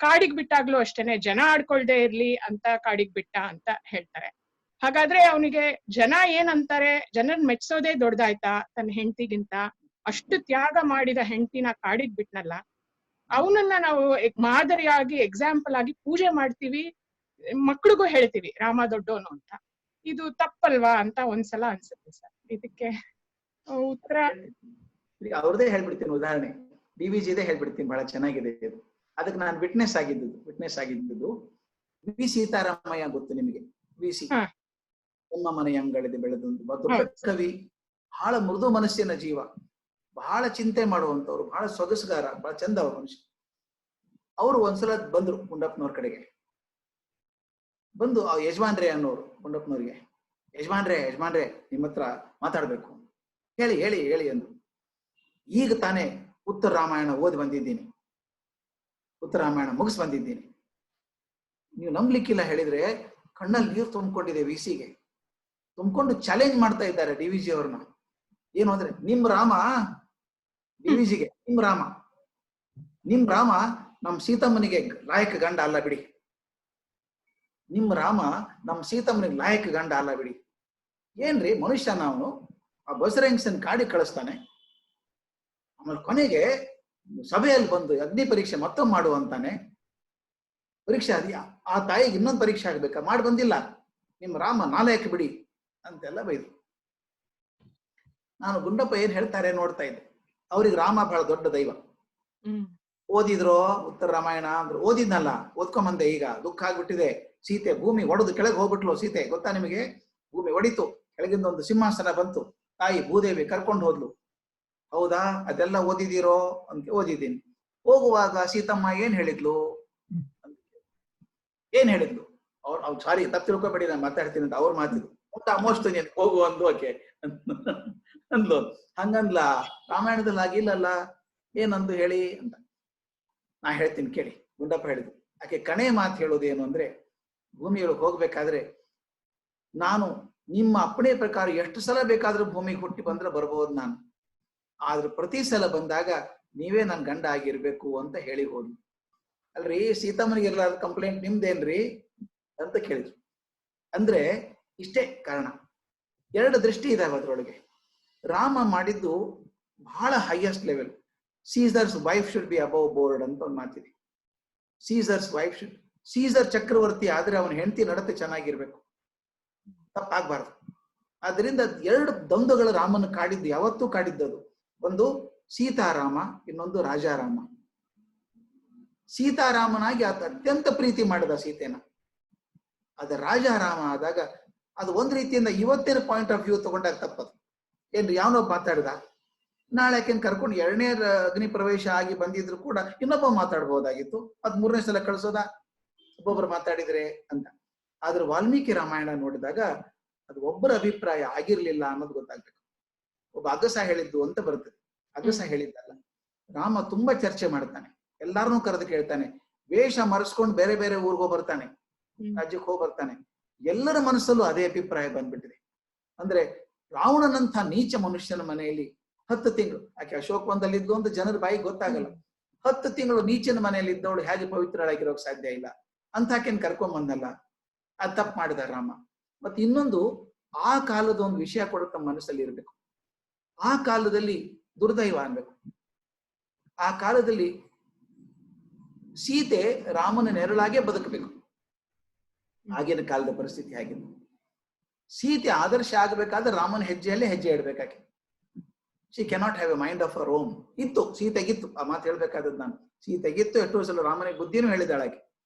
S9: ಕಾಡಿಗೆ ಬಿಟ್ಟಾಗ್ಲೂ ಅಷ್ಟೇನೆ, ಜನ ಆಡ್ಕೊಳ್ದೆ ಇರ್ಲಿ ಅಂತ ಕಾಡಿಗೆ ಬಿಟ್ಟ ಅಂತ ಹೇಳ್ತಾರೆ. ಹಾಗಾದ್ರೆ ಅವನಿಗೆ ಜನ ಏನಂತಾರೆ, ಜನರನ್ನ ಮೆಚ್ಚೋದೇ ದೊಡ್ಡದಾಯ್ತಾ ತನ್ನ ಹೆಂಡತಿಗಿಂತ? ಅಷ್ಟು ತ್ಯಾಗ ಮಾಡಿದ ಹೆಂಡತಿನ ಕಾಡಿಗೆ ಬಿಟ್ನಲ್ಲ. ಅವನನ್ನ ನಾವು ಮಾದರಿಯಾಗಿ ಎಕ್ಸಾಂಪಲ್ ಆಗಿ ಪೂಜೆ ಮಾಡ್ತೀವಿ, ಮಕ್ಳಿಗೂ ಹೇಳ್ತೀವಿ ರಾಮ ದೊಡ್ಡವನು ಅಂತ. ಇದು ತಪ್ಪಲ್ವಾ ಅಂತ ಒಂದ್ಸಲ ಅನ್ಸುತ್ತೆ ಸರ್. ಇದಕ್ಕೆ ಉತ್ತರ
S2: ಅವ್ರದೇ ಹೇಳ್ಬಿಡ್ತೀನಿ. ಉದಾಹರಣೆ DVG ದೇ ಹೇಳ್ಬಿಡ್ತೀನಿ, ಬಹಳ ಚೆನ್ನಾಗಿದೆ ಇದು. ಅದಕ್ಕೆ ನಾನು ವಿಟ್ನೆಸ್ ಆಗಿದ್ದು ವಿ ಸೀತಾರಾಮಯ್ಯ ಗೊತ್ತು ನಿಮಗೆ? VC ನಮ್ಮ ಮನೆಯ ಅಂಗಳದ ಬೆಳೆದೊಂದು ದೊಡ್ಡ ಕವಿ. ಬಹಳ ಮೃದು ಮನಸ್ಸಿನ ಜೀವ, ಬಹಳ ಚಿಂತೆ ಮಾಡುವಂತವ್ರು, ಬಹಳ ಸೊಗಸುಗಾರ, ಬಹಳ ಚಂದ ಅವ್ರ ಮನುಷ್ಯ. ಅವರು ಒಂದ್ಸಲ ಬಂದ್ರು ಗುಂಡಪ್ಪನವ್ರ ಕಡೆಗೆ. ಬಂದು ಆ ಯಜಮಾನ್ರೇ ಅನ್ನೋರು ಗುಂಡಪ್ಪನವ್ರಿಗೆ, ಯಜಮಾನ್ರೇ ನಿಮ್ಮ ಹತ್ರ ಮಾತಾಡ್ಬೇಕು, ಹೇಳಿ ಹೇಳಿ ಹೇಳಿ ಅಂದ್ರು. ಈಗ ತಾನೇ ಉತ್ತರ ರಾಮಾಯಣ ಓದಿ ಬಂದಿದ್ದೀನಿ, ಉತ್ತರ ರಾಮಾಯಣ ಮುಗಿಸ್ ಬಂದಿದ್ದೀನಿ. ನೀವು ನಂಬ್ಲಿಕ್ಕಿಲ್ಲ ಹೇಳಿದ್ರೆ ಕಣ್ಣಲ್ಲಿ ನೀರು ತುಂಬಿಕೊಂಡಿದೆ. ವಿಸಿಗೆ ತುಂಬಿಕೊಂಡು ಚಾಲೆಂಜ್ ಮಾಡ್ತಾ ಇದ್ದಾರೆ DVG ಅವ್ರನ್ನ. ಏನು ಅಂದ್ರೆ, ನಿಮ್ ರಾಮ DVGಗೆ, ನಿಮ್ ರಾಮ ನಮ್ ಸೀತಮ್ಮನಿಗೆ ಲಾಯಕ ಗಂಡ ಅಲ್ಲ ಬಿಡಿ, ನಿಮ್ ರಾಮ ನಮ್ ಸೀತಮ್ಮನಿಗೆ ಲಾಯಕ ಗಂಡ ಅಲ್ಲ ಬಿಡಿ. ಏನ್ರಿ ಮನುಷ್ಯ, ನಾವು ಆ ಬಸರಂಗಸನ್ ಕಾಡಿ ಕಳಿಸ್ತಾನೆ, ಆಮೇಲೆ ಕೊನೆಗೆ ಸಭೆಯಲ್ಲಿ ಬಂದು ಅಗ್ನಿ ಪರೀಕ್ಷೆ ಮತ್ತೊಮ್ಮೆ ಮಾಡುವಂತಾನೆ. ಪರೀಕ್ಷೆ ಆ ತಾಯಿಗೆ ಇನ್ನೊಂದು ಪರೀಕ್ಷೆ ಆಗ್ಬೇಕಾ, ಮಾಡಿ ಬಂದಿಲ್ಲ, ನಿಮ್ ರಾಮ ನಾಲಾಯಕ ಬಿಡಿ ಅಂತೆಲ್ಲ ಬೈದ್ರು. ನಾನು ಗುಂಡಪ್ಪ ಏನ್ ಹೇಳ್ತಾರೆ ನೋಡ್ತಾ ಇದ್ದೆ. ಅವ್ರಿಗೆ ರಾಮ ಬಹಳ ದೊಡ್ಡ ದೈವ. ಓದಿದ್ರೋ ಉತ್ತರ ರಾಮಾಯಣ ಅಂದ್ರು. ಓದಿದ್ನಲ್ಲ, ಓದ್ಕೊಂಬಂದೆ. ಈಗ ದುಃಖ ಆಗ್ಬಿಟ್ಟಿದೆ, ಸೀತೆ ಭೂಮಿ ಒಡೆದು ಕೆಳಗೆ ಹೋಗ್ಬಿಟ್ಲು. ಸೀತೆ ಗೊತ್ತಾ ನಿಮಗೆ? ಭೂಮಿ ಒಡಿತು, ಕೆಳಗಿಂದ ಒಂದು ಸಿಂಹಾಸನ ಬಂತು, ತಾಯಿ ಭೂದೇವಿ ಕರ್ಕೊಂಡು ಹೋದ್ಲು. ಹೌದಾ? ಅದೆಲ್ಲ ಓದಿದಿರೋ ಅಂತ. ಓದಿದ್ದೀನಿ. ಹೋಗುವಾಗ ಸೀತಮ್ಮ ಏನ್ ಹೇಳಿದ್ಲು ಅವ್ರು ಸಾರಿ ತಪ್ಪು ತಿಳ್ಕೊಬೇಡಿ, ನಾನು ಮಾತಾಡ್ತೀನಿ ಅಂತ ಅವ್ರು ಮಾತಿದ್ರು. ಆಲ್ಮೋಸ್ಟ್ ನೀನು ಹೋಗು ಅಂದು ಆಕೆ ಅಂದ್ಲು. ಹಂಗಂದ್ಲ. ರಾಮಾಯಣದಲ್ಲಿ ಆಗಿಲ್ಲಲ್ಲ, ಏನಂದು ಹೇಳಿ ಅಂತ. ನಾ ಹೇಳ್ತೀನಿ ಕೇಳಿ. ಗುಂಡಪ್ಪ ಹೇಳಿದ್ರು, ಆಕೆ ಕಣೆ ಮಾತು ಹೇಳೋದೇನು ಅಂದ್ರೆ, ಭೂಮಿಯೊಳಗೆ ಹೋಗ್ಬೇಕಾದ್ರೆ ನಾನು ನಿಮ್ಮ ಅಪ್ಪಣೆ ಪ್ರಕಾರ ಎಷ್ಟು ಸಲ ಬೇಕಾದ್ರೂ ಭೂಮಿಗೆ ಹುಟ್ಟಿ ಬಂದ್ರೆ ಬರ್ಬೋದು ನಾನು, ಆದ್ರೆ ಪ್ರತಿ ಸಲ ಬಂದಾಗ ನೀವೇ ನನ್ ಗಂಡ ಆಗಿರ್ಬೇಕು ಅಂತ ಹೇಳಿ ಹೋದ್ಲು. ಅಲ್ರಿ, ಸೀತಮ್ಮನಿಗೆ ಇರ್ಲಾರ್ದ ಕಂಪ್ಲೇಂಟ್ ನಿಮ್ದೇನ್ರಿ ಅಂತ ಕೇಳಿದ್ರು. ಅಂದ್ರೆ ಇಷ್ಟೇ ಕಾರಣ. ಎರಡು ದೃಷ್ಟಿ ಇದಾವೆ ಅದ್ರೊಳಗೆ. ರಾಮ ಮಾಡಿದ್ದು ಬಹಳ highest level. Caesar's wife should be above board ಅಂತ ಒಂದು ಮಾತಿದೆ. ಸೀಸರ್ಸ್ ವೈಫ್ ಶುಡ್, ಸೀಸರ್ ಚಕ್ರವರ್ತಿ ಆದ್ರೆ ಅವನ ಹೆಂಡತಿ ನಡತೆ ಚೆನ್ನಾಗಿರ್ಬೇಕು, ತಪ್ಪಾಗ್ಬಾರ್ದು. ಆದ್ರಿಂದ ಎರಡು ದ್ವಂದ್ವಗಳು ರಾಮನ ಕಾಡಿದ್ದು, ಯಾವತ್ತೂ ಕಾಡಿದ್ದದು. ಒಂದು ಸೀತಾರಾಮ, ಇನ್ನೊಂದು ರಾಜಾರಾಮ. ಸೀತಾರಾಮನಾಗಿ ಆತ ಅತ್ಯಂತ ಪ್ರೀತಿ ಮಾಡಿದ ಸೀತೆನ. ಅದ ರಾಜಾರಾಮ ಆದಾಗ ಅದು ಒಂದ್ ರೀತಿಯಿಂದ ಇವತ್ತಿನ ಪಾಯಿಂಟ್ ಆಫ್ ವ್ಯೂ ತಗೊಂಡಾಗ ತಪ್ಪದು. ಏನ್ರಿ, ಯಾವನೊಬ್ಬ ಮಾತಾಡ್ದ, ನಾಳೆ ಆಕೆನ್ ಕರ್ಕೊಂಡು 2ನೇ ಅಗ್ನಿ ಪ್ರವೇಶ ಆಗಿ ಬಂದಿದ್ರು ಕೂಡ ಇನ್ನೊಬ್ಬ ಮಾತಾಡ್ಬೋದಾಗಿತ್ತು. ಅದ್ 3ನೇ ಸಲ ಕಳ್ಸೋದ ಒಬ್ಬೊಬ್ರು ಮಾತಾಡಿದ್ರೆ ಅಂತ. ಆದ್ರೆ ವಾಲ್ಮೀಕಿ ರಾಮಾಯಣ ನೋಡಿದಾಗ ಅದು ಒಬ್ಬರ ಅಭಿಪ್ರಾಯ ಆಗಿರ್ಲಿಲ್ಲ ಅನ್ನೋದು ಗೊತ್ತಾಗ್ಬೇಕು. ಒಬ್ಬ ಅಗಸ ಹೇಳಿದ್ದು ಅಂತ ಬರ್ತದೆ. ಅಗಸ ಹೇಳಿದ್ದಲ್ಲ. ರಾಮ ತುಂಬಾ ಚರ್ಚೆ ಮಾಡ್ತಾನೆ, ಎಲ್ಲಾರನ್ನೂ ಕರೆದು ಕೇಳ್ತಾನೆ, ವೇಷ ಮರೆಸ್ಕೊಂಡು ಬೇರೆ ಬೇರೆ ಊರ್ಗೋ ಬರ್ತಾನೆ, ರಾಜ್ಯಕ್ಕೆ ಹೋಗಿ ಬರ್ತಾನೆ. ಎಲ್ಲರ ಮನಸ್ಸಲ್ಲೂ ಅದೇ ಅಭಿಪ್ರಾಯ ಬಂದ್ಬಿಟ್ಟಿದೆ. ಅಂದ್ರೆ ರಾವಣನಂಥ ನೀಚ ಮನುಷ್ಯನ ಮನೆಯಲ್ಲಿ 10 ತಿಂಗಳು, ಆಕೆ ಅಶೋಕವನದಲ್ಲಿದ್ದು ಅಂತ ಜನರ ಬಾಯಿಗೆ ಗೊತ್ತಾಗಲ್ಲ, 10 ತಿಂಗಳು ನೀಚನ ಮನೆಯಲ್ಲಿ ಇದ್ದವಳು ಹೇಗೆ ಪವಿತ್ರಳಾಗಿರೋಕ್ ಸಾಧ್ಯ ಇಲ್ಲ ಅಂತ ಆಕೆನ್ ಕರ್ಕೊಂಡ್ ಬಂದಲ್ಲ. ಅದ್ ತಪ್ಪು ಮಾಡಿದ ರಾಮ. ಮತ್ತೆ ಇನ್ನೊಂದು, ಆ ಕಾಲದ ಒಂದು ವಿಷಯ ಕೂಡ ತಮ್ಮ ಮನಸ್ಸಲ್ಲಿ ಇರ್ಬೇಕು. ಆ ಕಾಲದಲ್ಲಿ ದುರ್ದೈವ ಅನ್ಬೇಕು. ಆ ಕಾಲದಲ್ಲಿ ಸೀತೆ ರಾಮನ ನೆರಳಾಗೆ ಬದುಕಬೇಕು. ಆಗಿನ ಕಾಲದ ಪರಿಸ್ಥಿತಿ ಆಗಿದ್ದು. ಸೀತೆ ಆದರ್ಶ ಆಗ್ಬೇಕಾದ್ರೆ ರಾಮನ ಹೆಜ್ಜೆಯಲ್ಲೇ ಹೆಜ್ಜೆ ಇಡ್ಬೇಕಾಕೆ. She cannot have a mind of our own. ಇತ್ತು, ಸೀತೆಗಿತ್ತು. ಆ ಮಾತು ಹೇಳ್ಬೇಕಾದದ್ದು ನಾನು. ಸೀತೆಗಿತ್ತು. ಎಷ್ಟೋ ಸಲ ರಾಮನಿಗೆ ಬುದ್ಧಿನೂ ಹೇಳಿದಾಳಾಕೆ,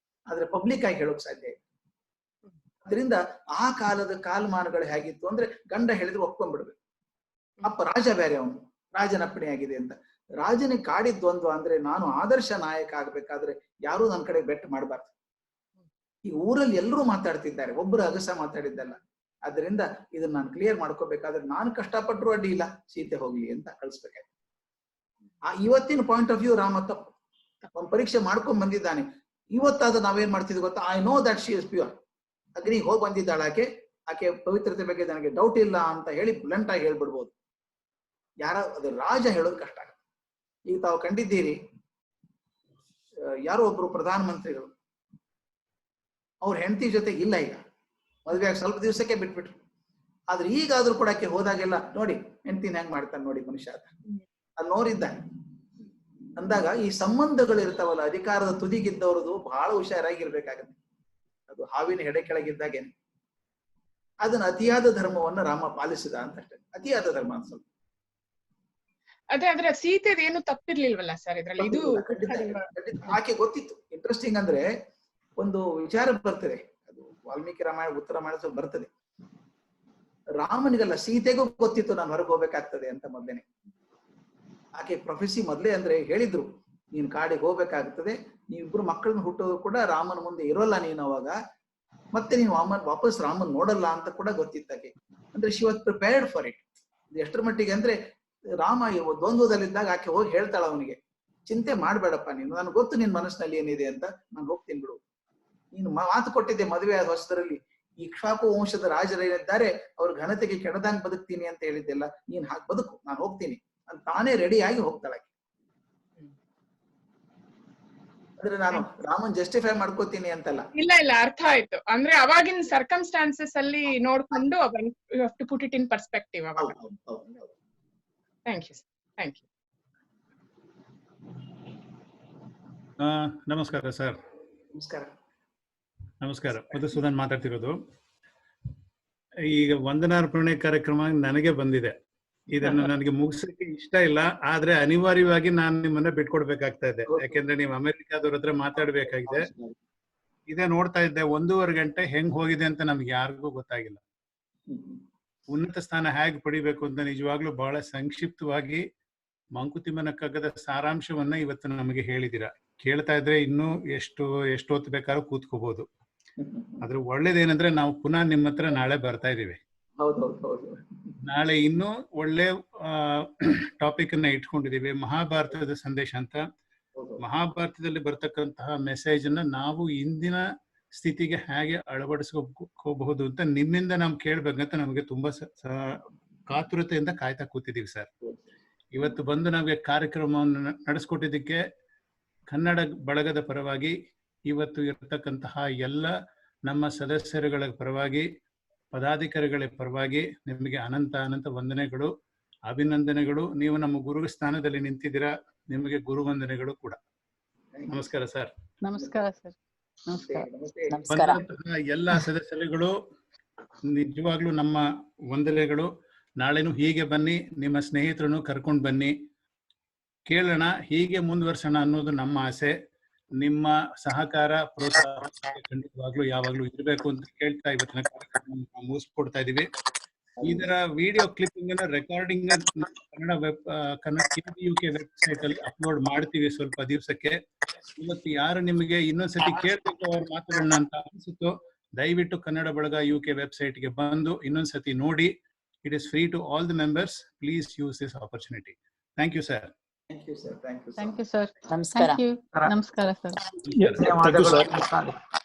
S2: ಆದ್ರೆ ಪಬ್ಲಿಕ್ ಆಗಿ ಹೇಳೋಕ್ ಸಾಧ್ಯ ಇಲ್ಲ. ಅದರಿಂದ ಆ ಕಾಲದ ಕಾಲಮಾನಗಳು ಹೇಗಿತ್ತು ಅಂದ್ರೆ, ಗಂಡ ಹೇಳಿದ್ರೆ ಒಪ್ಕೊಂಡ್ಬಿಡ್ಬೇಕು. ಅಪ್ಪ ರಾಜ ಬೇರೆ, ಅವನು ರಾಜನ ಅಪ್ಪಣೆ ಆಗಿದೆ ಅಂತ. ರಾಜನಿಗೆ ಕಾಡಿದ್ವಂದ್ವ ಅಂದ್ರೆ, ನಾನು ಆದರ್ಶ ನಾಯಕ ಆಗ್ಬೇಕಾದ್ರೆ ಯಾರು ನನ್ನ ಕಡೆ ಬೆಟ್ ಮಾಡಬಾರ್ದು. ಈ ಊರಲ್ಲಿ ಎಲ್ಲರೂ ಮಾತಾಡ್ತಿದ್ದಾರೆ, ಒಬ್ಬರು ಅಗಸ ಮಾತಾಡಿದ್ದಲ್ಲ. ಅದರಿಂದ ಇದನ್ನ ನಾನು ಕ್ಲಿಯರ್ ಮಾಡ್ಕೋಬೇಕಾದ್ರೆ ನಾನು ಕಷ್ಟಪಟ್ಟರು ಅಡ್ಡಿ ಇಲ್ಲ, ಸೀತೆ ಹೋಗ್ಲಿ ಅಂತ ಕಳಿಸ್ಬೇಕಾಯ್ತು. ಆ ಇವತ್ತಿನ ಪಾಯಿಂಟ್ ಆಫ್ ವ್ಯೂ ರಾಮ ತಪ್ಪು. ಒಂದು ಪರೀಕ್ಷೆ ಮಾಡ್ಕೊಂಡ್ ಬಂದಿದ್ದಾನೆ. ಇವತ್ತಾದ ನಾವೇನ್ ಮಾಡ್ತಿದ್ವಿ ಗೊತ್ತಾ? I know that she is pure. ಅಗ್ನಿಗೆ ಹೋಗಿ ಬಂದಿದ್ದಾಳೆ ಆಕೆ, ಆಕೆ ಪವಿತ್ರತೆ ಬಗ್ಗೆ ನನಗೆ ಡೌಟ್ ಇಲ್ಲ ಅಂತ ಹೇಳಿ ಬ್ಲಂಟ್ ಆಗಿ ಹೇಳ್ಬಿಡ್ಬೋದು. ಅದು ರಾಜ ಹೇಳೋದು ಕಷ್ಟ ಆಗುತ್ತೆ. ಈಗ ತಾವು ಕಂಡಿದ್ದೀರಿ, ಯಾರೋ ಒಬ್ರು ಪ್ರಧಾನ ಮಂತ್ರಿಗಳು ಅವ್ರ ಹೆಂಡತಿ ಜೊತೆಗೆ ಇಲ್ಲ, ಈಗ ಮದುವೆ ಆಗಿ ಸ್ವಲ್ಪ ದಿವಸಕ್ಕೆ ಬಿಟ್ಬಿಟ್ರು. ಆದ್ರೆ ಈಗಾದ್ರೂ ಕೂಡ ಆಕೆ ಹೋದಾಗೆಲ್ಲ ನೋಡಿ ಹೆಂಡತಿನ ಹೆಂಗ್ ಮಾಡ್ತಾನೆ ನೋಡಿ ಮನುಷ್ಯ ಅಂತ ಅಲ್ಲಿ ನೋಡಿದ್ದಾನೆ ಅಂದಾಗ, ಈ ಸಂಬಂಧಗಳು ಇರ್ತಾವಲ್ಲ, ಅಧಿಕಾರದ ತುದಿಗಿದ್ದವ್ರದು ಬಹಳ ಹುಷಾರಾಗಿರ್ಬೇಕಾಗತ್ತೆ. ಅದು ಹಾವಿನ ಹೆಡೆ ಕೆಳಗಿದ್ದಾಗೇನೆ. ಅದನ್ನ ಅತಿಯಾದ ಧರ್ಮವನ್ನ ರಾಮ ಪಾಲಿಸಿದ ಅಂತ ಅಷ್ಟೇ. ಅತಿಯಾದ ಧರ್ಮ ಅನ್ಸಲ್ಲ.
S9: ಅದೇ, ಆದ್ರೆ ಸೀತೆದು ಏನು ತಪ್ಪಿರ್ಲಿಲ್ವಲ್ಲ ಸರ್ ಇದ್ರಲ್ಲಿ? ಇದು
S2: ಆಕೆ ಗೊತ್ತಿತ್ತು. ಇಂಟ್ರೆಸ್ಟಿಂಗ್ ಅಂದ್ರೆ ಒಂದು ವಿಚಾರ ಬರ್ತದೆ, ಅದು ವಾಲ್ಮೀಕಿ ರಾಮಾಯಣ ಉತ್ತರ ರಾಮಾಯಣ ಬರ್ತದೆ. ರಾಮನಿಗಲ್ಲ, ಸೀತೆಗೂ ಗೊತ್ತಿತ್ತು ನಾನು ಹೊರಗೆ ಹೋಗ್ಬೇಕಾಗ್ತದೆ ಅಂತ ಮೊದಲೇನೆ. ಆಕೆ ಪ್ರೊಫೆಸಿ ಮೊದಲೇ ಅಂದ್ರೆ ಹೇಳಿದ್ರು, ನೀನ್ ಕಾಡಿಗೆ ಹೋಗ್ಬೇಕಾಗ್ತದೆ, ನೀವಿಬ್ರು ಮಕ್ಕಳನ್ನ ಹುಟ್ಟೋದು ಕೂಡ ರಾಮನ ಮುಂದೆ ಇರೋಲ್ಲ ನೀನು ಅವಾಗ, ಮತ್ತೆ ನೀವು ವಾಪಸ್ ರಾಮನ್ ನೋಡಲ್ಲ ಅಂತ ಕೂಡ ಗೊತ್ತಿತ್ತಾಕೆ. ಅಂದ್ರೆ she was prepared for it. ಎಷ್ಟರ ಮಟ್ಟಿಗೆ ಅಂದ್ರೆ ರಾಮ ದ್ವಂದ್ವದಲ್ಲಿದ್ದಾಗ ಆಕೆ ಹೋಗಿ ಹೇಳ್ತಾಳ ಅವನಿಗೆ, ಚಿಂತೆ ಮಾಡ್ಬೇಡಪ್ಪ ನೀನು, ನನಗೆ ಗೊತ್ತು ನಿನ್ ಮನಸ್ಸಿನಲ್ಲಿ ಏನಿದೆ ಅಂತ, ನಾನು ಹೋಗ್ತೀನಿ ಬಿಡು. ನೀನು ಮಾತು ಕೊಟ್ಟಿದ್ದೆ ಮದುವೆ ಆದ ಹೊಸದರಲ್ಲಿ, ಇಕ್ಷ್ವಾಕು ವಂಶದ ರಾಜರೇನಿದ್ದಾರೆ ಅವ್ರ ಘನತೆಗೆ ಕೆಡದಂಗ್ ಬದುಕ್ತೀನಿ ಅಂತ ಹೇಳಿದ್ದೆಲ್ಲ, ನೀನ್ ಹಾಗೆ ಬದುಕು, ನಾನು ಹೋಗ್ತೀನಿ ಅಂತ ತಾನೇ ರೆಡಿಯಾಗಿ ಹೋಗ್ತಾಳೆ. ಅಂದ್ರೆ ನಾನು ರಾಮನ್ ಜಸ್ಟಿಫೈ ಮಾಡ್ಕೋತೀನಿ ಅಂತಲ್ಲ.
S9: ಇಲ್ಲ ಇಲ್ಲ, ಅರ್ಥ ಆಯ್ತು. ಅಂದ್ರೆ ಅವಾಗಿನ ಸರ್ಕಮ್ಸ್ಟಾನ್ಸಸ್ ಅಲ್ಲಿ ನೋಡ್ಕೊಂಡು you have to put it in perspective ಅವಾಗ. Thank you thank you.
S10: ನಮಸ್ಕಾರ ಸರ್.
S2: ನಮಸ್ಕಾರ.
S10: ನಮಸ್ಕಾರ. ಮಧುಸೂದನ್ ಮಾತಾಡ್ತಿರೋದು. ಈಗ ವಂದನಾರ್ಪಣೆ ಕಾರ್ಯಕ್ರಮ ನನಗೆ ಬಂದಿದೆ. ಇದನ್ನು ನನಗೆ ಮುಗಿಸಕ್ಕೆ ಇಷ್ಟ ಇಲ್ಲ, ಆದ್ರೆ ಅನಿವಾರ್ಯವಾಗಿ ನಾನು ನಿಮ್ಮನ್ನ ಬಿಟ್ಕೊಡ್ಬೇಕಾಗ್ತಾ ಇದೆ. ಯಾಕೆಂದ್ರೆ ನೀವು ಅಮೆರಿಕಾದವ್ರ ಹತ್ರ ಮಾತಾಡ್ಬೇಕಾಗಿದೆ. ಇದೇ ನೋಡ್ತಾ ಇದ್ದೆ, 1.5 ಗಂಟೆ ಹೆಂಗ್ ಹೋಗಿದೆ ಅಂತ ನಮ್ಗೆ ಯಾರಿಗೂ ಗೊತ್ತಾಗಿಲ್ಲ. ಉನ್ನತ ಸ್ಥಾನ ಹೇಗೆ ಪಡಿಬೇಕು ಅಂತ ನಿಜವಾಗ್ಲೂ ಬಹಳ ಸಂಕ್ಷಿಪ್ತವಾಗಿ ಮಂಕುತಿಮ್ಮನ ಕಗ್ಗದ ಸಾರಾಂಶವನ್ನ ಇವತ್ತು ನಮಗೆ ಹೇಳಿದಿರಾ. ಕೇಳ್ತಾ ಇದ್ರೆ ಇನ್ನೂ ಎಷ್ಟೊತ್ತು ಬೇಕಾದ್ರೂ ಕೂತ್ಕೋಬಹುದು. ಅದ್ರ ಒಳ್ಳೇದೇನಂದ್ರೆ ನಾವು ಪುನಃ ನಿಮ್ಮ ಹತ್ರ ನಾಳೆ ಬರ್ತಾ ಇದೀವಿ. ನಾಳೆ ಇನ್ನೂ ಒಳ್ಳೆ ಟಾಪಿಕ್ ಅನ್ನ ಇಟ್ಕೊಂಡಿದೀವಿ, ಮಹಾಭಾರತದ ಸಂದೇಶ ಅಂತ. ಮಹಾಭಾರತದಲ್ಲಿ ಬರ್ತಕ್ಕಂತಹ ಮೆಸೇಜ್ ಅನ್ನ ನಾವು ಇಂದಿನ ಸ್ಥಿತಿಗೆ ಹೇಗೆ ಅಳವಡಿಸ್ಕೋಬಹುದು ಅಂತ ನಿಮ್ಮಿಂದ ನಾವು ಕೇಳ್ಬೇಕಂತ ನಮಗೆ ತುಂಬಾ ಕಾತುರತೆಯಿಂದ ಕಾಯ್ತಾ ಕೂತಿದೀವಿ ಸರ್. ಇವತ್ತು ಬಂದು ನಮಗೆ ಕಾರ್ಯಕ್ರಮವನ್ನು ನಡೆಸ್ಕೊಟ್ಟಿದ್ದಕ್ಕೆ ಕನ್ನಡ ಬಳಗದ ಪರವಾಗಿ, ಇವತ್ತು ಇರತಕ್ಕಂತಹ ಎಲ್ಲ ನಮ್ಮ ಸದಸ್ಯರುಗಳ ಪರವಾಗಿ, ಪದಾಧಿಕಾರಿಗಳ ಪರವಾಗಿ ನಿಮಗೆ ಅನಂತ ಅನಂತ ವಂದನೆಗಳು, ಅಭಿನಂದನೆಗಳು. ನೀವು ನಮ್ಮ ಗುರು ಸ್ಥಾನದಲ್ಲಿ ನಿಂತಿದ್ದೀರಾ, ನಿಮಗೆ ಗುರು ವಂದನೆಗಳು ಕೂಡ. ನಮಸ್ಕಾರ ಸರ್.
S1: ನಮಸ್ಕಾರ ಸರ್.
S10: ಬಂದಂತಹ ಎಲ್ಲ ಸದಸ್ಯರುಗಳು ನಿಜವಾಗ್ಲೂ ನಮ್ಮ ವಂದನೆಗಳು. ನಾಳೆನೂ ಹೀಗೆ ಬನ್ನಿ, ನಿಮ್ಮ ಸ್ನೇಹಿತರನ್ನು ಕರ್ಕೊಂಡು ಬನ್ನಿ, ಕೇಳೋಣ, ಹೀಗೆ ಮುಂದುವರ್ಸೋಣ ಅನ್ನೋದು ನಮ್ಮ ಆಸೆ. ನಿಮ್ಮ ಸಹಕಾರ ಪ್ರೋತ್ಸಾಹ ಖಂಡಿತವಾಗ್ಲೂ ಯಾವಾಗ್ಲೂ ಇರಬೇಕು ಅಂತ ಕೇಳ್ತಾ ಇವತ್ತಿನ ಕಾರ್ಯಕ್ರಮ ಮುಗಿಸ್ಕೊಡ್ತಾ ಇದೀವಿ. ಇದರ ವಿಡಿಯೋ ಕ್ಲಿಪ್ಪಿಂಗ್ ಅನ್ನ ರೆಕಾರ್ಡಿಂಗ್ ಕನ್ನಡ KBUK ವೆಬ್ಸೈಟ್ ಅಲ್ಲಿ ಅಪ್ಲೋಡ್ ಮಾಡ್ತೀವಿ ಸ್ವಲ್ಪ ದಿವಸಕ್ಕೆ. ಇವತ್ತು ಯಾರು ನಿಮಗೆ ಇನ್ನೊಂದ್ಸತಿ ಕೇಳ್ಬೇಕು ಅವ್ರ ಮಾತುಗಳನ್ನ ಅಂತ ಅನಿಸುತ್ತೋ, ದಯವಿಟ್ಟು ಕನ್ನಡ ಬಳಗ UK ವೆಬ್ಸೈಟ್ಗೆ ಬಂದು ಇನ್ನೊಂದ್ಸತಿ ನೋಡಿ. It is free to all the members. Please use this opportunity. Thank you, sir.
S2: Thank you, sir. Thank you, sir.
S1: Thank you, sir.
S11: ನಮಸ್ಕಾರ.
S1: Thank you. ನಮಸ್ಕಾರ ಸರ್.
S10: Thank you, sir.